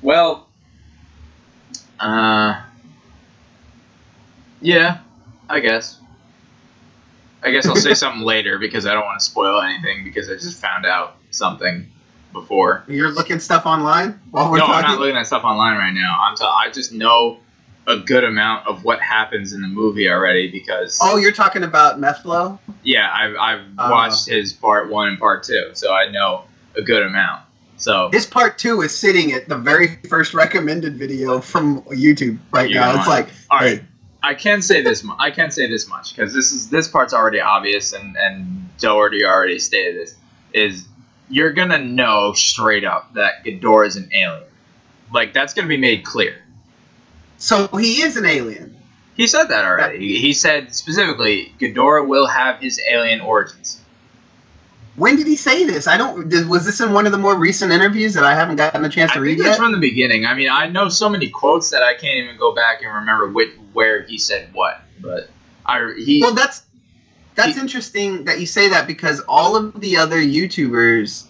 Well, yeah, I guess I'll say something later because I don't want to spoil anything because I just found out something before. You're looking stuff online while we're talking? I'm not looking at stuff online right now. I just know a good amount of what happens in the movie already because... Oh, you're talking about Methflow? Yeah, I've watched his part 1 and part 2, so I know a good amount. So his part 2 is sitting at the very first recommended video from YouTube right now. It's like, all right, I can say this much because this part's already obvious, and Doherty already stated this, is you're going to know straight up that Ghidorah is an alien. Like, that's going to be made clear. So he is an alien. He said that already. He said specifically, Ghidorah will have his alien origins. When did he say this? Was this in one of the more recent interviews that I haven't gotten a chance to read yet? I think it's from the beginning. I mean, I know so many quotes that I can't even go back and remember where he said what. But well, that's interesting that you say that because all of the other YouTubers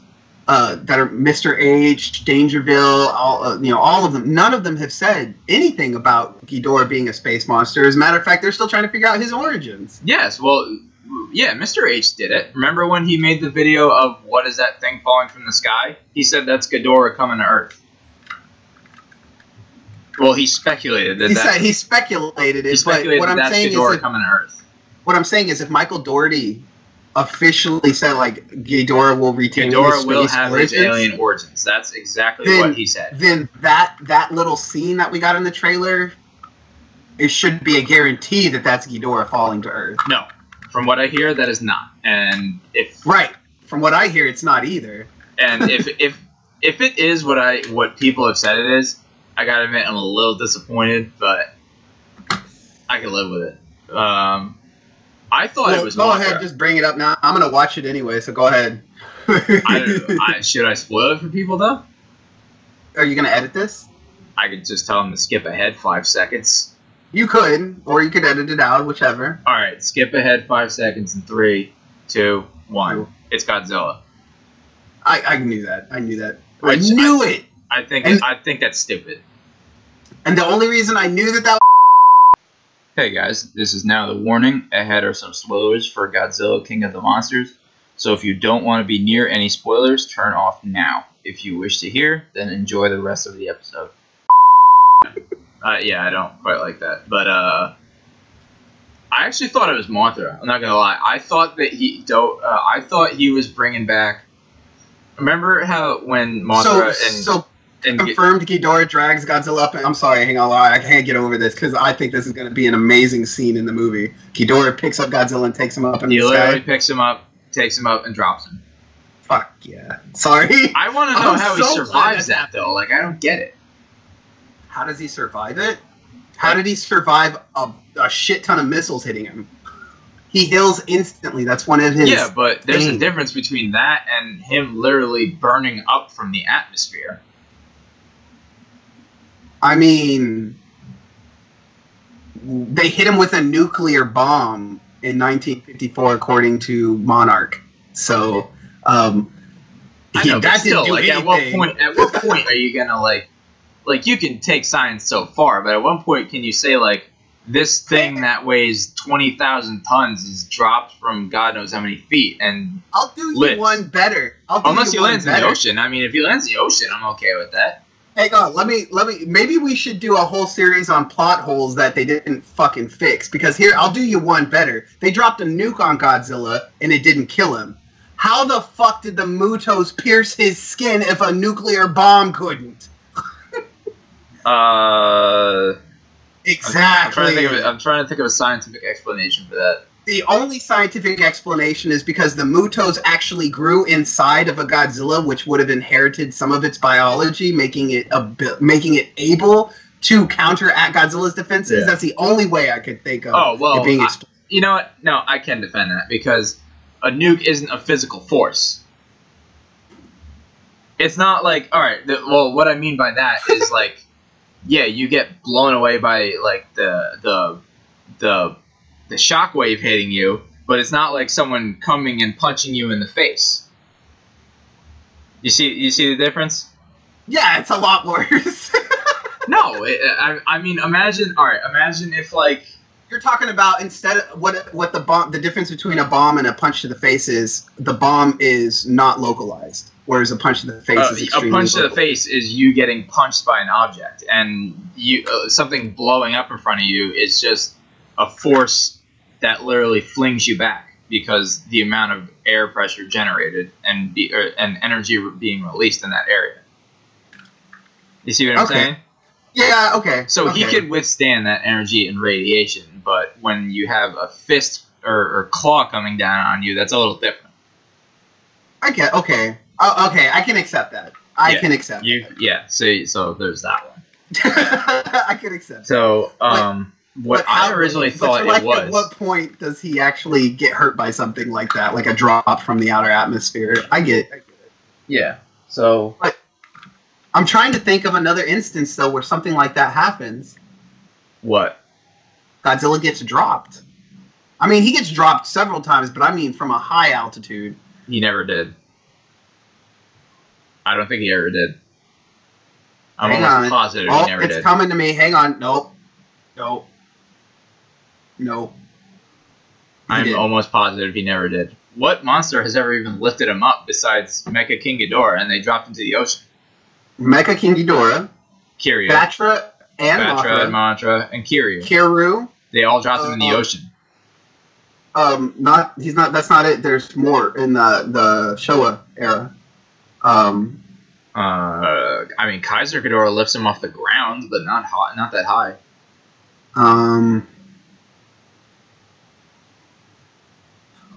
that are Mr. H, Dangerville, all of them, none of them have said anything about Ghidorah being a space monster. As a matter of fact, they're still trying to figure out his origins. Yes, well, yeah, Mr. H did it. Remember when he made the video of what is that thing falling from the sky? He said that's Ghidorah coming to Earth. Well, he speculated that. He speculated it. He speculated but what I'm saying Ghidorah is coming to Earth. What I'm saying is, if Michael Doherty officially said like Ghidorah will retain Ghidorah will have his alien origins, that's exactly what he said. Then that little scene that we got in the trailer, it should be a guarantee that that's Ghidorah falling to Earth. No, from what I hear, that is not. And if right, from what I hear, it's not either. And if it is what people have said it is, I gotta admit I'm a little disappointed, but I can live with it. I thought it was. Go ahead, just bring it up now. I'm gonna watch it anyway, so go ahead. Should I spoil it for people though? Are you gonna edit this? I could just tell them to skip ahead 5 seconds. You could, or you could edit it out, whichever. All right, skip ahead 5 seconds in 3, 2, 1. It's Godzilla. I knew that. I knew that. I knew it. I think that's stupid. And the only reason I knew that. Hey guys, this is now the warning. Ahead are some spoilers for Godzilla King of the Monsters. So if you don't want to be near any spoilers, turn off now. If you wish to hear, then enjoy the rest of the episode. Yeah, I don't quite like that, but I actually thought it was Mothra. I'm not gonna lie. I thought that I thought he was bringing back. Remember how when Mothra confirmed Ghidorah drags Godzilla up? I'm sorry, hang on, I can't get over this because I think this is going to be an amazing scene in the movie. Ghidorah picks up Godzilla and takes him up in the sky. He literally picks him up, takes him up, and drops him. Fuck yeah! Sorry. I want to know how he survives that though. Like I don't get it. How does he survive it? How did he survive a shit ton of missiles hitting him? He heals instantly. That's one of his. Yeah, but there's a difference between that and him literally burning up from the atmosphere. I mean, they hit him with a nuclear bomb in 1954, according to Monarch. So, I know, but still, like, at what point are you gonna like, you can take science so far, but at one point can you say like, this thing that weighs 20,000 tons is dropped from God knows how many feet and I'll do you one better. Unless he lands in the ocean. I mean, if he lands in the ocean, I'm okay with that. Hang on, let me. Maybe we should do a whole series on plot holes that they didn't fucking fix. Because here, I'll do you one better. They dropped a nuke on Godzilla and it didn't kill him. How the fuck did the Mutos pierce his skin if a nuclear bomb couldn't? Exactly. I'm trying to think of a scientific explanation for that. The only scientific explanation is because the Mutos actually grew inside of a Godzilla, which would have inherited some of its biology, making it able to counteract Godzilla's defenses. Yeah. That's the only way I could think of. Oh well, you know what? No, I can defend that because a nuke isn't a physical force. It's not like well, what I mean by that is like, yeah, you get blown away by like the shockwave hitting you, but it's not like someone coming and punching you in the face. You see the difference? Yeah, it's a lot worse. No, I mean, imagine if like you're talking about instead of what the difference between a bomb and a punch to the face is the bomb is not localized, whereas a punch to the face is extremely a punch to the face is you getting punched by an object, and something blowing up in front of you is just a force that literally flings you back because the amount of air pressure generated and energy being released in that area. You see what I'm saying? Yeah, okay. So he could withstand that energy and radiation, but when you have a fist or claw coming down on you, that's a little different. Okay. Okay, I can accept that. I can accept that. Yeah, so there's that one. I can accept so, what I originally thought it was. At what point does he actually get hurt by something like that, like a drop from the outer atmosphere? I get it. Yeah. So. But I'm trying to think of another instance though where something like that happens. What? Godzilla gets dropped. I mean, he gets dropped several times, but I mean from a high altitude. He never did. I don't think he ever did. I'm almost positive he never did. It's coming to me. Hang on. Nope. No. I'm almost positive he never did. What monster has ever even lifted him up besides Mecha King Ghidorah and they dropped into the ocean? Mecha King Ghidorah, Kiryu, Batra and Mothra, and Kiryu. Kiru. They all dropped him in the ocean. He's not. That's not it. There's more in the Showa era. I mean, Kaiser Ghidorah lifts him off the ground, but not that high.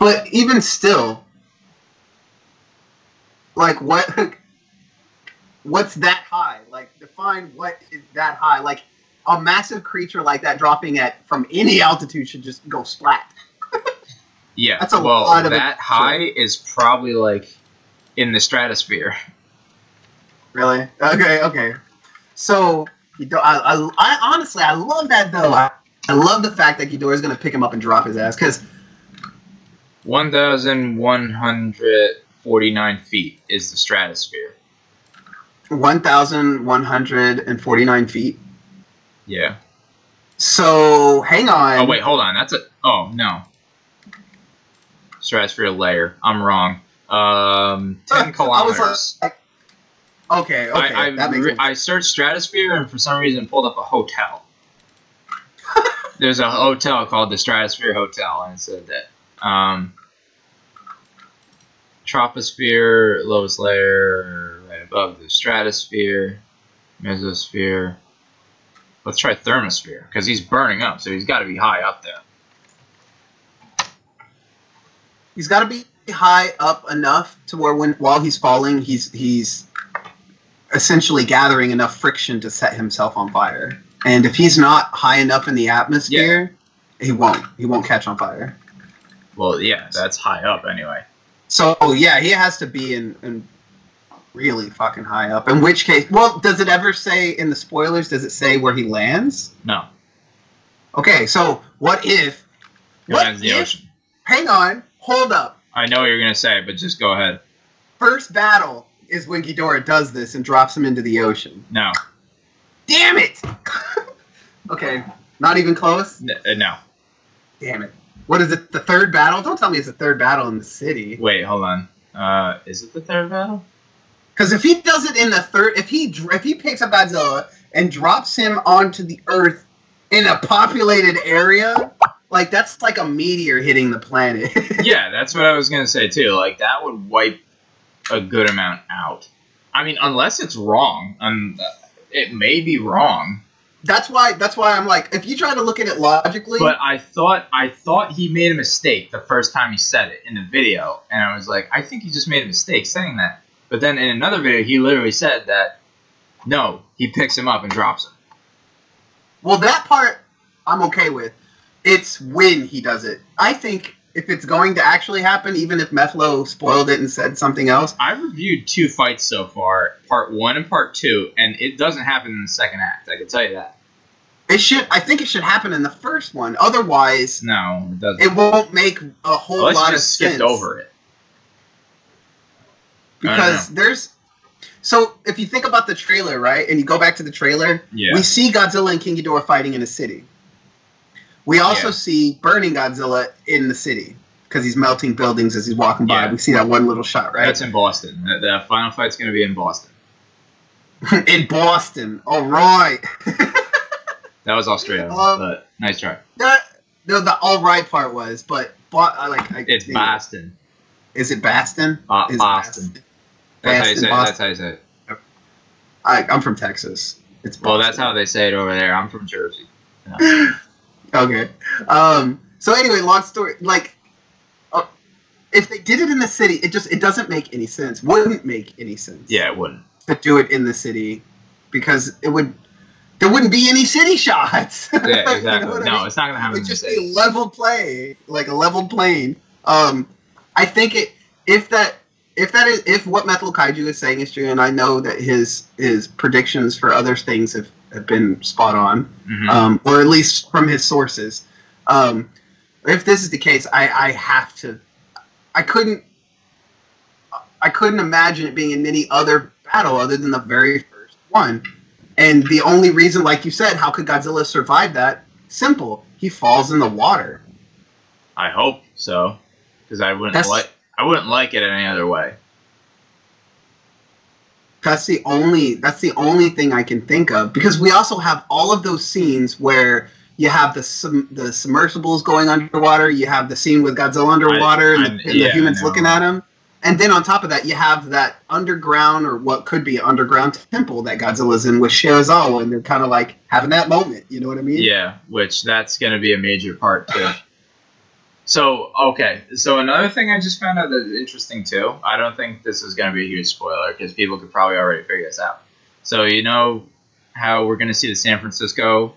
But even still, like, what's that high? Like, define what is that high. Like, a massive creature like that dropping from any altitude should just go splat. Yeah, that's a lot of that high is probably like in the stratosphere. Really? Okay. So, I honestly, I love that though. I love the fact that Ghidorah is going to pick him up and drop his ass, because 1,149 feet is the stratosphere. 1,149 feet? Yeah. So, hang on. Oh, wait, hold on. Oh, no. Stratosphere layer. I'm wrong. 10 kilometers. I was like, okay. That makes sense. I searched stratosphere and for some reason pulled up a hotel. There's a hotel called the Stratosphere Hotel, and it said that. Troposphere, lowest layer, right above the stratosphere, mesosphere. Let's try thermosphere, because he's burning up, so he's got to be high up there. He's got to be high up enough to where while he's falling, he's essentially gathering enough friction to set himself on fire. And if he's not high enough in the atmosphere, he won't catch on fire. Well, yeah, that's high up anyway. So, yeah, he has to be in really fucking high up. In which case, well, does it ever say in the spoilers, does it say where he lands? No. Okay, so what if... He lands in the ocean. Hang on, hold up. I know what you're going to say, but just go ahead. First battle is when Ghidorah does this and drops him into the ocean. No. Damn it! Okay, not even close? No. Damn it. What is it, the third battle? Don't tell me it's the third battle in the city. Wait, hold on. Is it the third battle? Because if he does it in the third... If he picks up Godzilla and drops him onto the Earth in a populated area, like, that's like a meteor hitting the planet. Yeah, that's what I was going to say, too. Like, that would wipe a good amount out. I mean, unless it's wrong. It may be wrong. That's why I'm like, if you try to look at it logically... But I thought he made a mistake the first time he said it in the video. And I was like, I think he just made a mistake saying that. But then in another video, he literally said that, no, he picks him up and drops him. Well, that part I'm okay with. It's when he does it. I think if it's going to actually happen, even if Methlo spoiled it and said something else... I've reviewed 2 fights so far, part 1 and part 2, and it doesn't happen in the second act, I can tell you that. I think it should happen in the first one. Otherwise, no, it doesn't. It won't make a whole lot of sense. Let's just skip over it. Because there's... So, if you think about the trailer, right, and you go back to the trailer, we see Godzilla and King Ghidorah fighting in a city. We also see burning Godzilla in the city, because he's melting buildings as he's walking by. We see that one little shot, right? That's in Boston. The final fight's going to be in Boston. In Boston. All right. That was Australia, but nice try. The all right part was, but it's Boston. Is it Boston? Boston. That's how you say it. I'm from Texas. It's Boston. Well, that's how they say it over there. I'm from Jersey. Yeah. Okay. So anyway, long story. Like, if they did it in the city, it doesn't make any sense. Wouldn't make any sense. Yeah, it wouldn't. To do it in the city, because there wouldn't be any city shots. Yeah, exactly. You know no, I mean? It's not gonna happen. It'd just be a level play, like a level plane. I think if what Metal Kaiju is saying is true, and I know that his predictions for other things have been spot on, or at least from his sources. If this is the case, I couldn't imagine it being in any other battle other than the very first one. And the only reason, like you said, how could Godzilla survive that? Simple. He falls in the water. I hope so, because I wouldn't like it any other way. That's the only thing I can think of, because we also have all of those scenes where you have the submersibles going underwater, you have the scene with Godzilla underwater and the humans looking at him, and then on top of that you have that underground, or what could be an underground temple that Godzilla's in with Shirazawa, and they're kind of like having that moment, you know what I mean? Yeah, which that's going to be a major part too. So, okay. So another thing I just found out that's interesting too. I don't think this is going to be a huge spoiler because people could probably already figure this out. So you know how we're going to see the San Francisco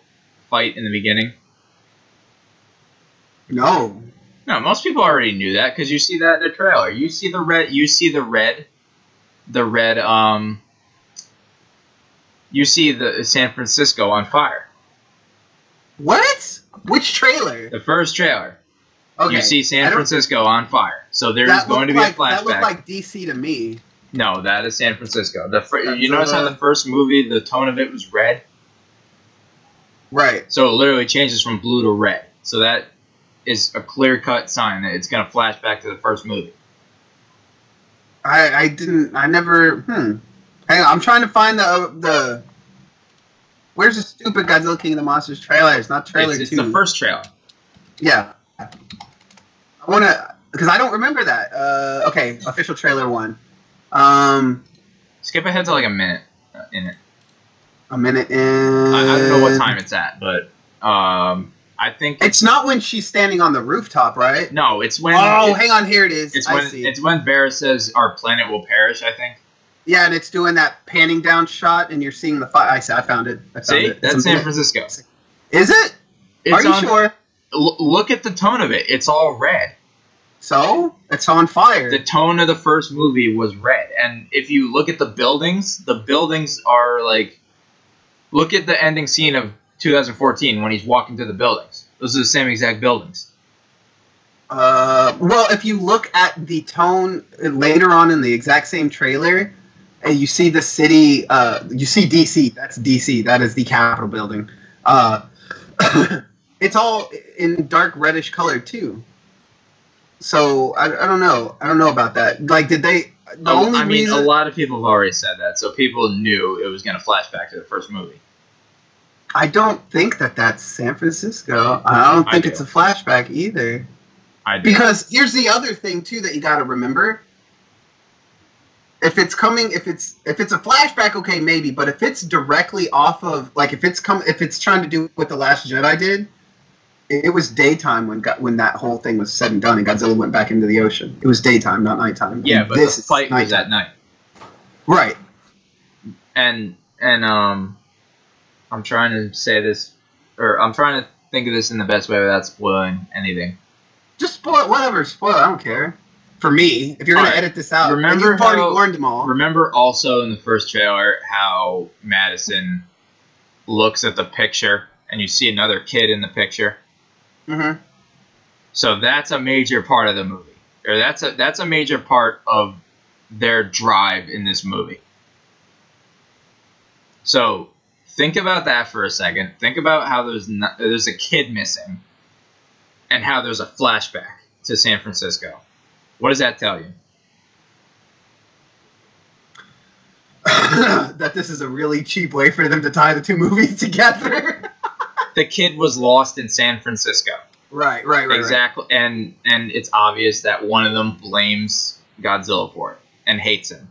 fight in the beginning? No. No, most people already knew that because you see that in the trailer. You see the red. You see the red. The red. You see the San Francisco on fire. What? Which trailer? The first trailer. Okay. You see San Francisco on fire. So there's going to be a flashback. That looked like DC to me. No, that is San Francisco. You notice how the first movie, the tone of it was red? Right. So it literally changes from blue to red. So that is a clear-cut sign that it's going to flash back to the first movie. I never, Hang on, I'm trying to find the where's the stupid Godzilla King of the Monsters trailer? It's not trailer 2. It's the first trailer. Yeah. I want to, because I don't remember that. Okay, official trailer 1. Skip ahead to like a minute in it. A minute in. I don't know what time it's at, but I think it's not when she's standing on the rooftop, right? No, it's when. Oh, hang on, here it is. It's when Barra says our planet will perish. I think. Yeah, and it's doing that panning down shot, and you're seeing the fire. I found it. See, that's San Francisco. Is it? Are you sure? Look at the tone of it. It's all red. So it's on fire. The tone of the first movie was red, and if you look at the buildings are like. Look at the ending scene of 2014 when he's walking through the buildings. Those are the same exact buildings. Well, if you look at the tone later on in the exact same trailer, you see the city. You see DC. That's DC. That is the Capitol building. It's all in dark reddish color too. So I don't know. I don't know about that. Like, did they? A lot of people have already said that, so people knew it was going to flash back to the first movie. I don't think that's San Francisco. I don't think it's a flashback either. I do. Because here's the other thing too that you got to remember. If it's a flashback, okay, maybe. But if it's directly off of, like, if it's trying to do what The Last Jedi did, it was daytime when that whole thing was said and done, and Godzilla went back into the ocean. It was daytime, not nighttime. Yeah, but the fight was at night. Right. And I'm trying to say this, or I'm trying to think of this in the best way without spoiling anything. Just spoil whatever. Spoil. I don't care. For me, if you're going to edit this out, you've already warned them all. Remember also in the first trailer how Madison looks at the picture and you see another kid in the picture? Mm-hmm. So that's a major part of the movie. Or that's a major part of their drive in this movie. So think about that for a second. Think about how there's a kid missing and how there's a flashback to San Francisco. What does that tell you? That this is a really cheap way for them to tie the two movies together. The kid was lost in San Francisco. Right. Exactly. And it's obvious that one of them blames Godzilla for it and hates him.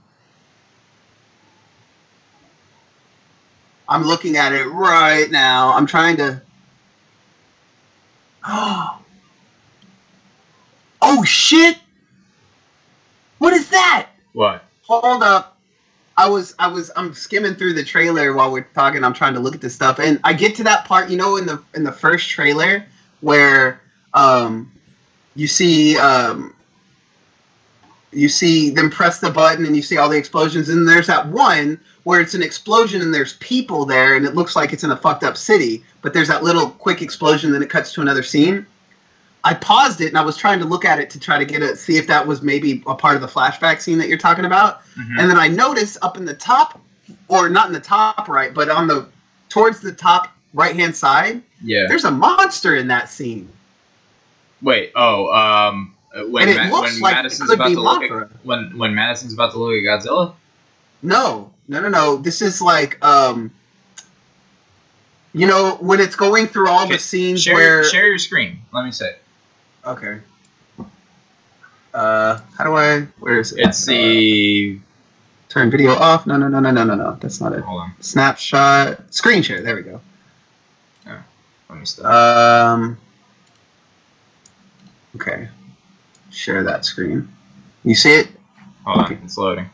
I'm looking at it right now. I'm trying to... Oh, shit! What is that? What? Hold up. I'm skimming through the trailer while we're talking. I'm trying to look at this stuff, and I get to that part, in the first trailer where you see them press the button and you see all the explosions, and there's that one where it's an explosion and there's people there and it looks like it's in a fucked up city, but there's that little quick explosion, then it cuts to another scene. I paused it and I was trying to look at it to try to see if that was maybe a part of the flashback scene that you're talking about. Mm-hmm. And then I noticed up in the top, or not in the top right, but towards the top right-hand side, there's a monster in that scene. Wait, when Madison's about to look at Godzilla? No. This is like, when it's going through all the scenes share your screen. Let me see. Okay. Where is it? It's the... Turn video off. No. That's not it. Hold on. Snapshot. Screen share. There we go. Oh, let me stop. Okay. Share that screen. You see it? Hold on, it's loading.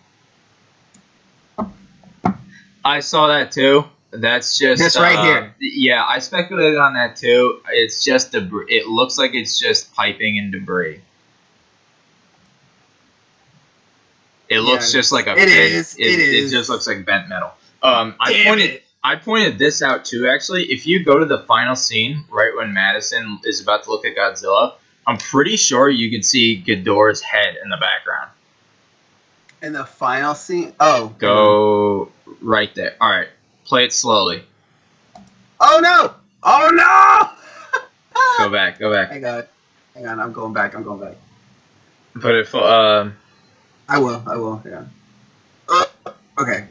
I saw that too. That's just this right here. Yeah, I speculated on that too. It's just debris. It looks like it's just piping and debris. It looks just like a. It is. It just looks like bent metal. I pointed this out too. Actually, if you go to the final scene, right when Madison is about to look at Godzilla, I'm pretty sure you can see Ghidorah's head in the background. In the final scene? Oh. Go right there. All right. Play it slowly. Oh, no! Oh, no! Go back. Go back. Hang on. I'm going back. Put it full. I will. Yeah. Okay.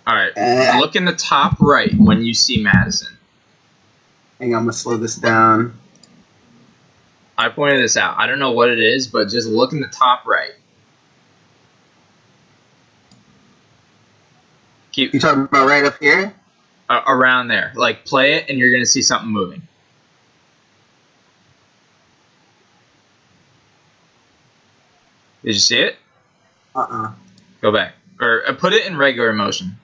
All right. Look in the top right when you see Madison. Hang on. I'm going to slow this down. I pointed this out. I don't know what it is, but just look in the top right. You talking about right up here? Around there. Like, play it, and you're going to see something moving. Did you see it? Go back. Or put it in regular motion.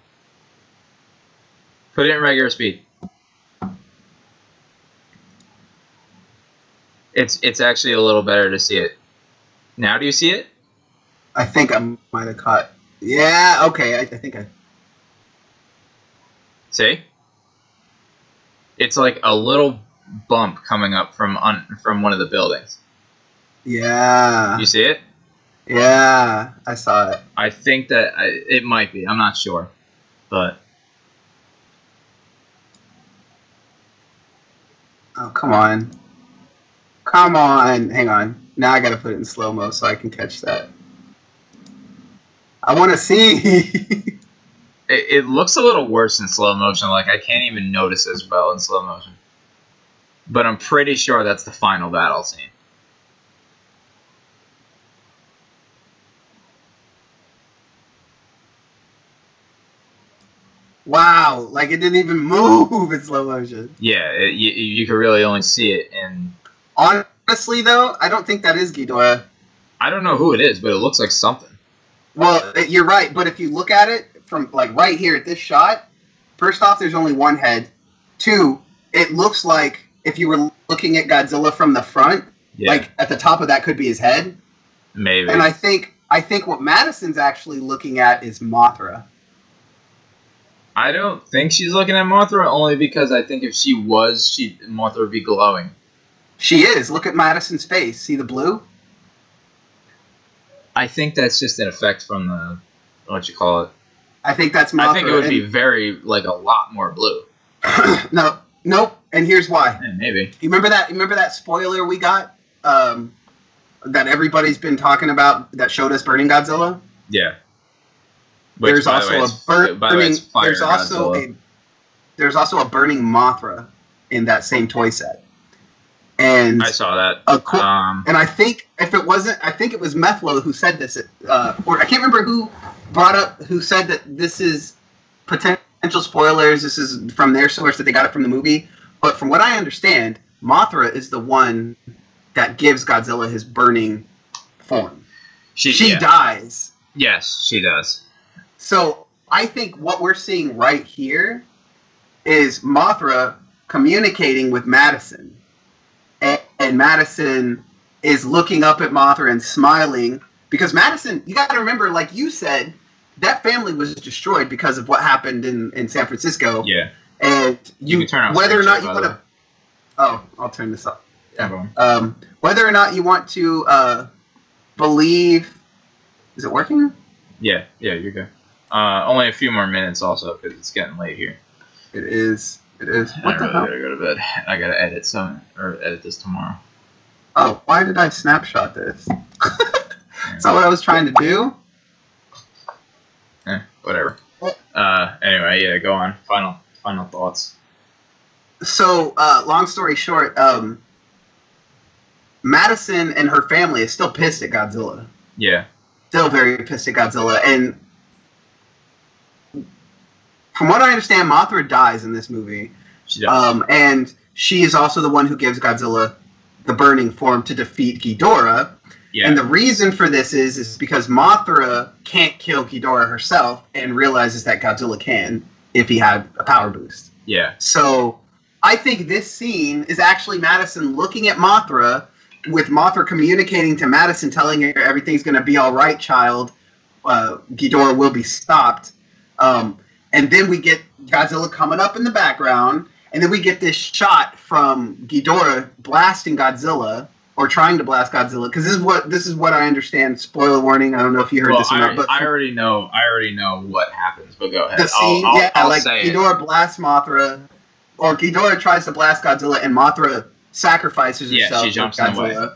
Put it in regular speed. It's actually a little better to see it. Now do you see it? I think I might have caught... Yeah, okay. I think I... See? It's like a little bump coming up from one of the buildings. Yeah. You see it? Yeah, I saw it. I think that it might be. I'm not sure. But... Oh, come on. Come on. Hang on. Now I gotta put it in slow-mo so I can catch that. I want to see... It looks a little worse in slow motion. Like, I can't even notice as well in slow motion. But I'm pretty sure that's the final battle scene. Wow, like it didn't even move in slow motion. Yeah, you could really only see it in... Honestly, though, I don't think that is Ghidorah. I don't know who it is, but it looks like something. Well, you're right, but if you look at it from, like, right here at this shot, first off, there's only one head. Two, it looks like if you were looking at Godzilla from the front, like, at the top of that could be his head. Maybe. And I think what Madison's actually looking at is Mothra. I don't think she's looking at Mothra, only because I think if she was, Mothra would be glowing. She is. Look at Madison's face. See the blue? I think that's just an effect from the... what you call it? I think that's Mothra. I think it would be very, like, a lot more blue. No. Nope. And here's why. Yeah, maybe. You remember that spoiler we got? That everybody's been talking about that showed us burning Godzilla? Yeah. Which, there's also there's also a burning Mothra in that same toy set. And I saw that. And I think if it wasn't, I think it was Methlo who said this, or I can't remember who said that this is potential spoilers. This is from their source that they got it from the movie. But from what I understand, Mothra is the one that gives Godzilla his burning form. She dies. Yes, she does. So I think what we're seeing right here is Mothra communicating with Madison. And Madison is looking up at Mothra and smiling. Because Madison, you got to remember, like you said, that family was destroyed because of what happened in San Francisco. Yeah. And you can turn off whether or not you want to... Oh, I'll turn this up. Yeah. Whether or not you want to believe... Is it working? Yeah, you're good. Only a few more minutes also, because it's getting late here. It is. What the hell? I gotta go to bed. I gotta edit this tomorrow. Oh, why did I snapshot this? Is that what I was trying to do? Whatever. Anyway, yeah, go on. Final thoughts. So, long story short, Madison and her family is still pissed at Godzilla. Yeah. Still very pissed at Godzilla, and from what I understand, Mothra dies in this movie. She does. And she is also the one who gives Godzilla the burning form to defeat Ghidorah. Yeah. And the reason for this is because Mothra can't kill Ghidorah herself and realizes that Godzilla can if he had a power boost. Yeah. So I think this scene is actually Madison looking at Mothra, with Mothra communicating to Madison, telling her everything's going to be all right, child. Ghidorah will be stopped. And then we get Godzilla coming up in the background, and then we get this shot from Ghidorah blasting Godzilla, or trying to blast Godzilla, because this is what I understand. Spoiler warning. I don't know if you heard this or not. But I already know what happens. But go ahead. The scene, I'll say Ghidorah blasts Mothra, or Ghidorah tries to blast Godzilla, and Mothra sacrifices herself. Yeah, she jumps in the way.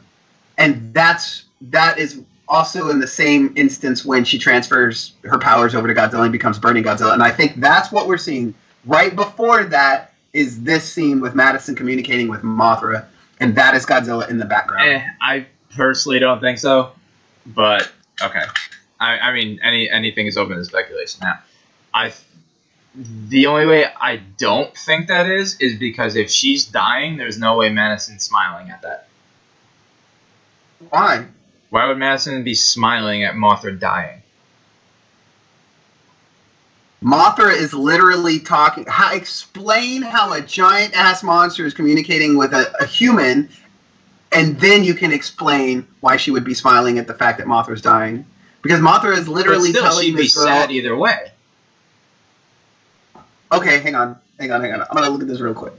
And that is also in the same instance when she transfers her powers over to Godzilla and becomes Burning Godzilla. And I think that's what we're seeing. Right before that is this scene with Madison communicating with Mothra. And that is Godzilla in the background. I personally don't think so, but okay. I mean, anything is open to speculation. Now, the only way I don't think that is because if she's dying, there's no way Madison's smiling at that. Why? Why would Madison be smiling at Mothra dying? Mothra is literally talking. Explain how a giant-ass monster is communicating with a human, and then you can explain why she would be smiling at the fact that Mothra's dying. Because Mothra is literally telling this girl... she'd be sad either way. Okay, hang on. I'm going to look at this real quick.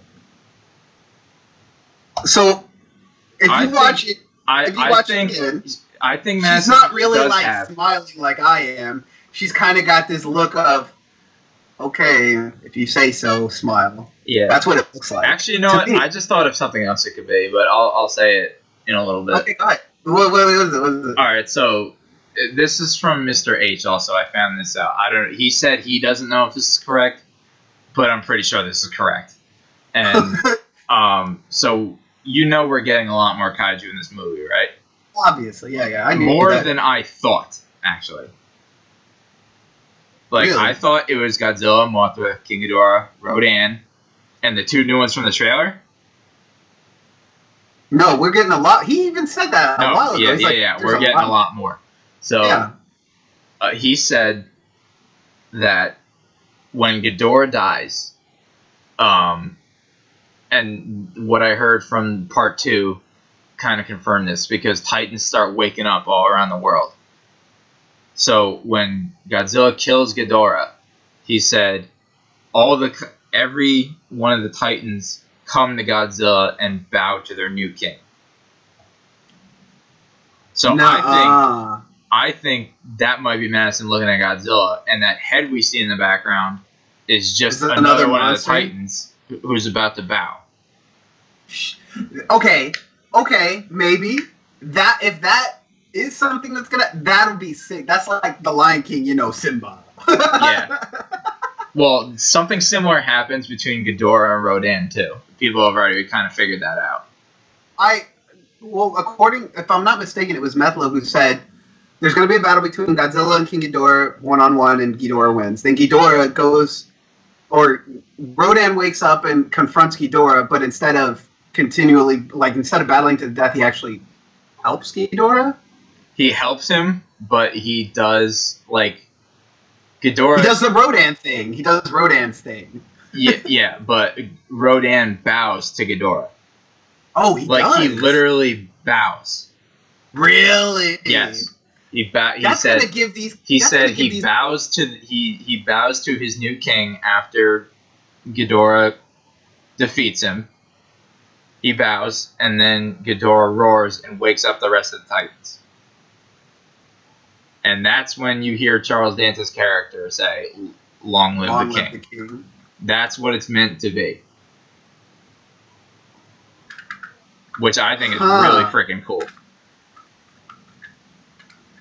So, if you watch it again, I think she's not really like smiling like I am. She's kind of got this look of, okay, if you say so, smile. Yeah. That's what it looks like. Actually, you know what? I just thought of something else it could be, but I'll say it in a little bit. Okay, go ahead. What is it? All right, so this is from Mr. H also. I found this out. He said he doesn't know if this is correct, but I'm pretty sure this is correct. And so you know we're getting a lot more kaiju in this movie, right? Obviously, yeah. I knew more that. than I thought, actually. Like, really? I thought it was Godzilla, Mothra, King Ghidorah, Rodan, and the two new ones from the trailer. No, we're getting a lot. He even said that a while ago. Yeah. We're getting a lot more. So, he said that when Ghidorah dies, and what I heard from part 2 kind of confirmed this, because Titans start waking up all around the world. So when Godzilla kills Ghidorah, he said, every one of the Titans come to Godzilla and bow to their new king. So I think that might be Madison looking at Godzilla, and that head we see in the background is just another one of the Titans who's about to bow. Okay, maybe if that is something that'll be sick. That's like the Lion King, Simba. Yeah. Well, something similar happens between Ghidorah and Rodan too. People have already kind of figured that out. If I'm not mistaken, it was Methla who said there's going to be a battle between Godzilla and King Ghidorah 1-on-1, and Ghidorah wins. Then Ghidorah Rodan wakes up and confronts Ghidorah, but instead of battling to the death, he actually helps Ghidorah. He helps him, but he does Ghidorah. He does the Rodan thing. He does Rodan's thing. yeah, but Rodan bows to Ghidorah. Oh, he does? He literally bows. Really? Yes. He bows to his new king after Ghidorah defeats him. He bows, and then Ghidorah roars and wakes up the rest of the Titans. And that's when you hear Charles Dance's character say, "Long live the king." That's what it's meant to be. Which I think is really freaking cool.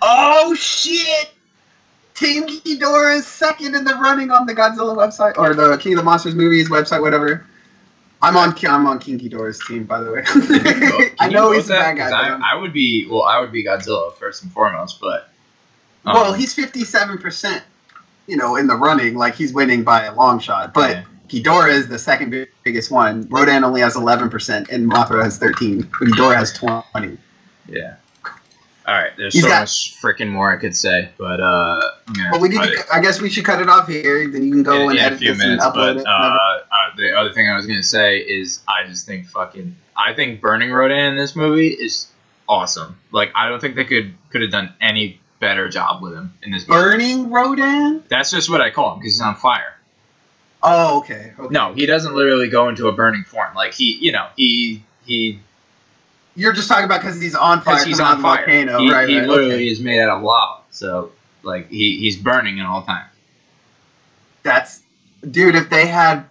Oh, shit! Team Ghidorah is second in the running on the Godzilla website, or the King of the Monsters movies website, whatever. I'm on King Ghidorah's team, by the way. I know he's a bad guy. I would be Godzilla first and foremost, but he's 57%, in the running, like he's winning by a long shot. But Ghidorah is the second biggest one. Rodan only has 11%, and Mothra has 13. But Ghidorah has 20. Yeah. All right. There's much freaking more I could say, but well, I guess we should cut it off here. Then you can go and edit this and upload it. The other thing I was gonna say is I just think I think burning Rodan in this movie is awesome. Like I don't think they could have done any better job with him in this movie. Burning Rodan? That's just what I call him because he's on fire. Oh, okay. No, he doesn't literally go into a burning form. Like he. You're just talking about because he's on fire. He's on fire. Volcano. He literally is made out of lava. So like he's burning at all times. Dude. If they had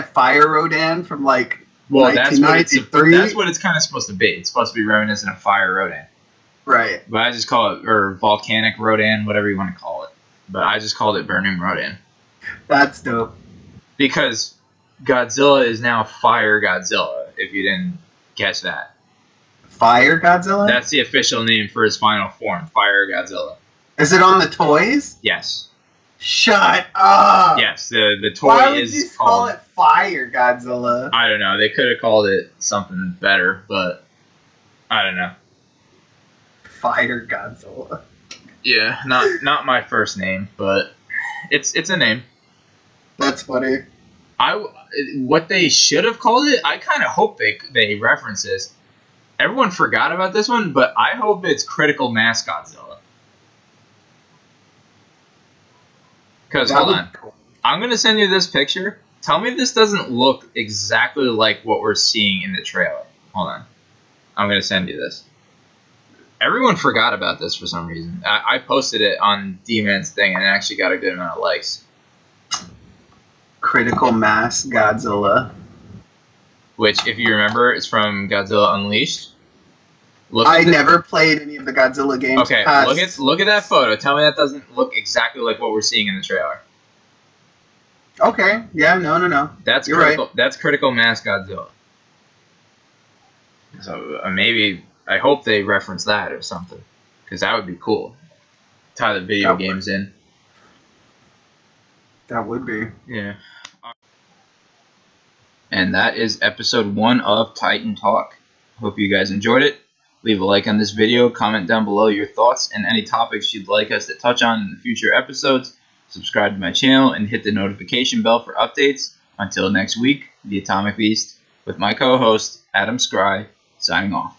fire Rodan from like. Well, that's what it's kind of supposed to be. It's supposed to be reminiscent of fire Rodan. Right. But I just call it, or volcanic Rodan, whatever you want to call it. But I just called it burning Rodan. That's dope. Because Godzilla is now Fire Godzilla, if you didn't catch that. Fire Godzilla? That's the official name for his final form, Fire Godzilla. Is it on the toys? Yes. Shut up! Yes, the toy Why would is you call it Fire Godzilla? I don't know. They could have called it something better, but I don't know. Fire Godzilla. Yeah, not my first name, but it's a name. That's funny. What they should have called it, I kind of hope they reference this. Everyone forgot about this one, but I hope it's Critical Mass Godzilla. Because, hold on. I'm going to send you this picture. Tell me this doesn't look exactly like what we're seeing in the trailer. Hold on. I'm going to send you this. Everyone forgot about this for some reason. I posted it on D-Man's thing and it actually got a good amount of likes. Critical Mass Godzilla. Which, if you remember, is from Godzilla Unleashed. I never played any of the Godzilla games. Okay, look at that photo. Tell me that doesn't look exactly like what we're seeing in the trailer. Okay. Yeah. No. That's critical. Right. That's Critical Mass Godzilla. So maybe I hope they reference that or something, because that would be cool. Tie the video games in. That would be. Yeah. And that is episode 1 of Titan Talk. Hope you guys enjoyed it. Leave a like on this video, comment down below your thoughts and any topics you'd like us to touch on in the future episodes. Subscribe to my channel and hit the notification bell for updates. Until next week, the Atomic Beast with my co-host, Adam Scrye, signing off.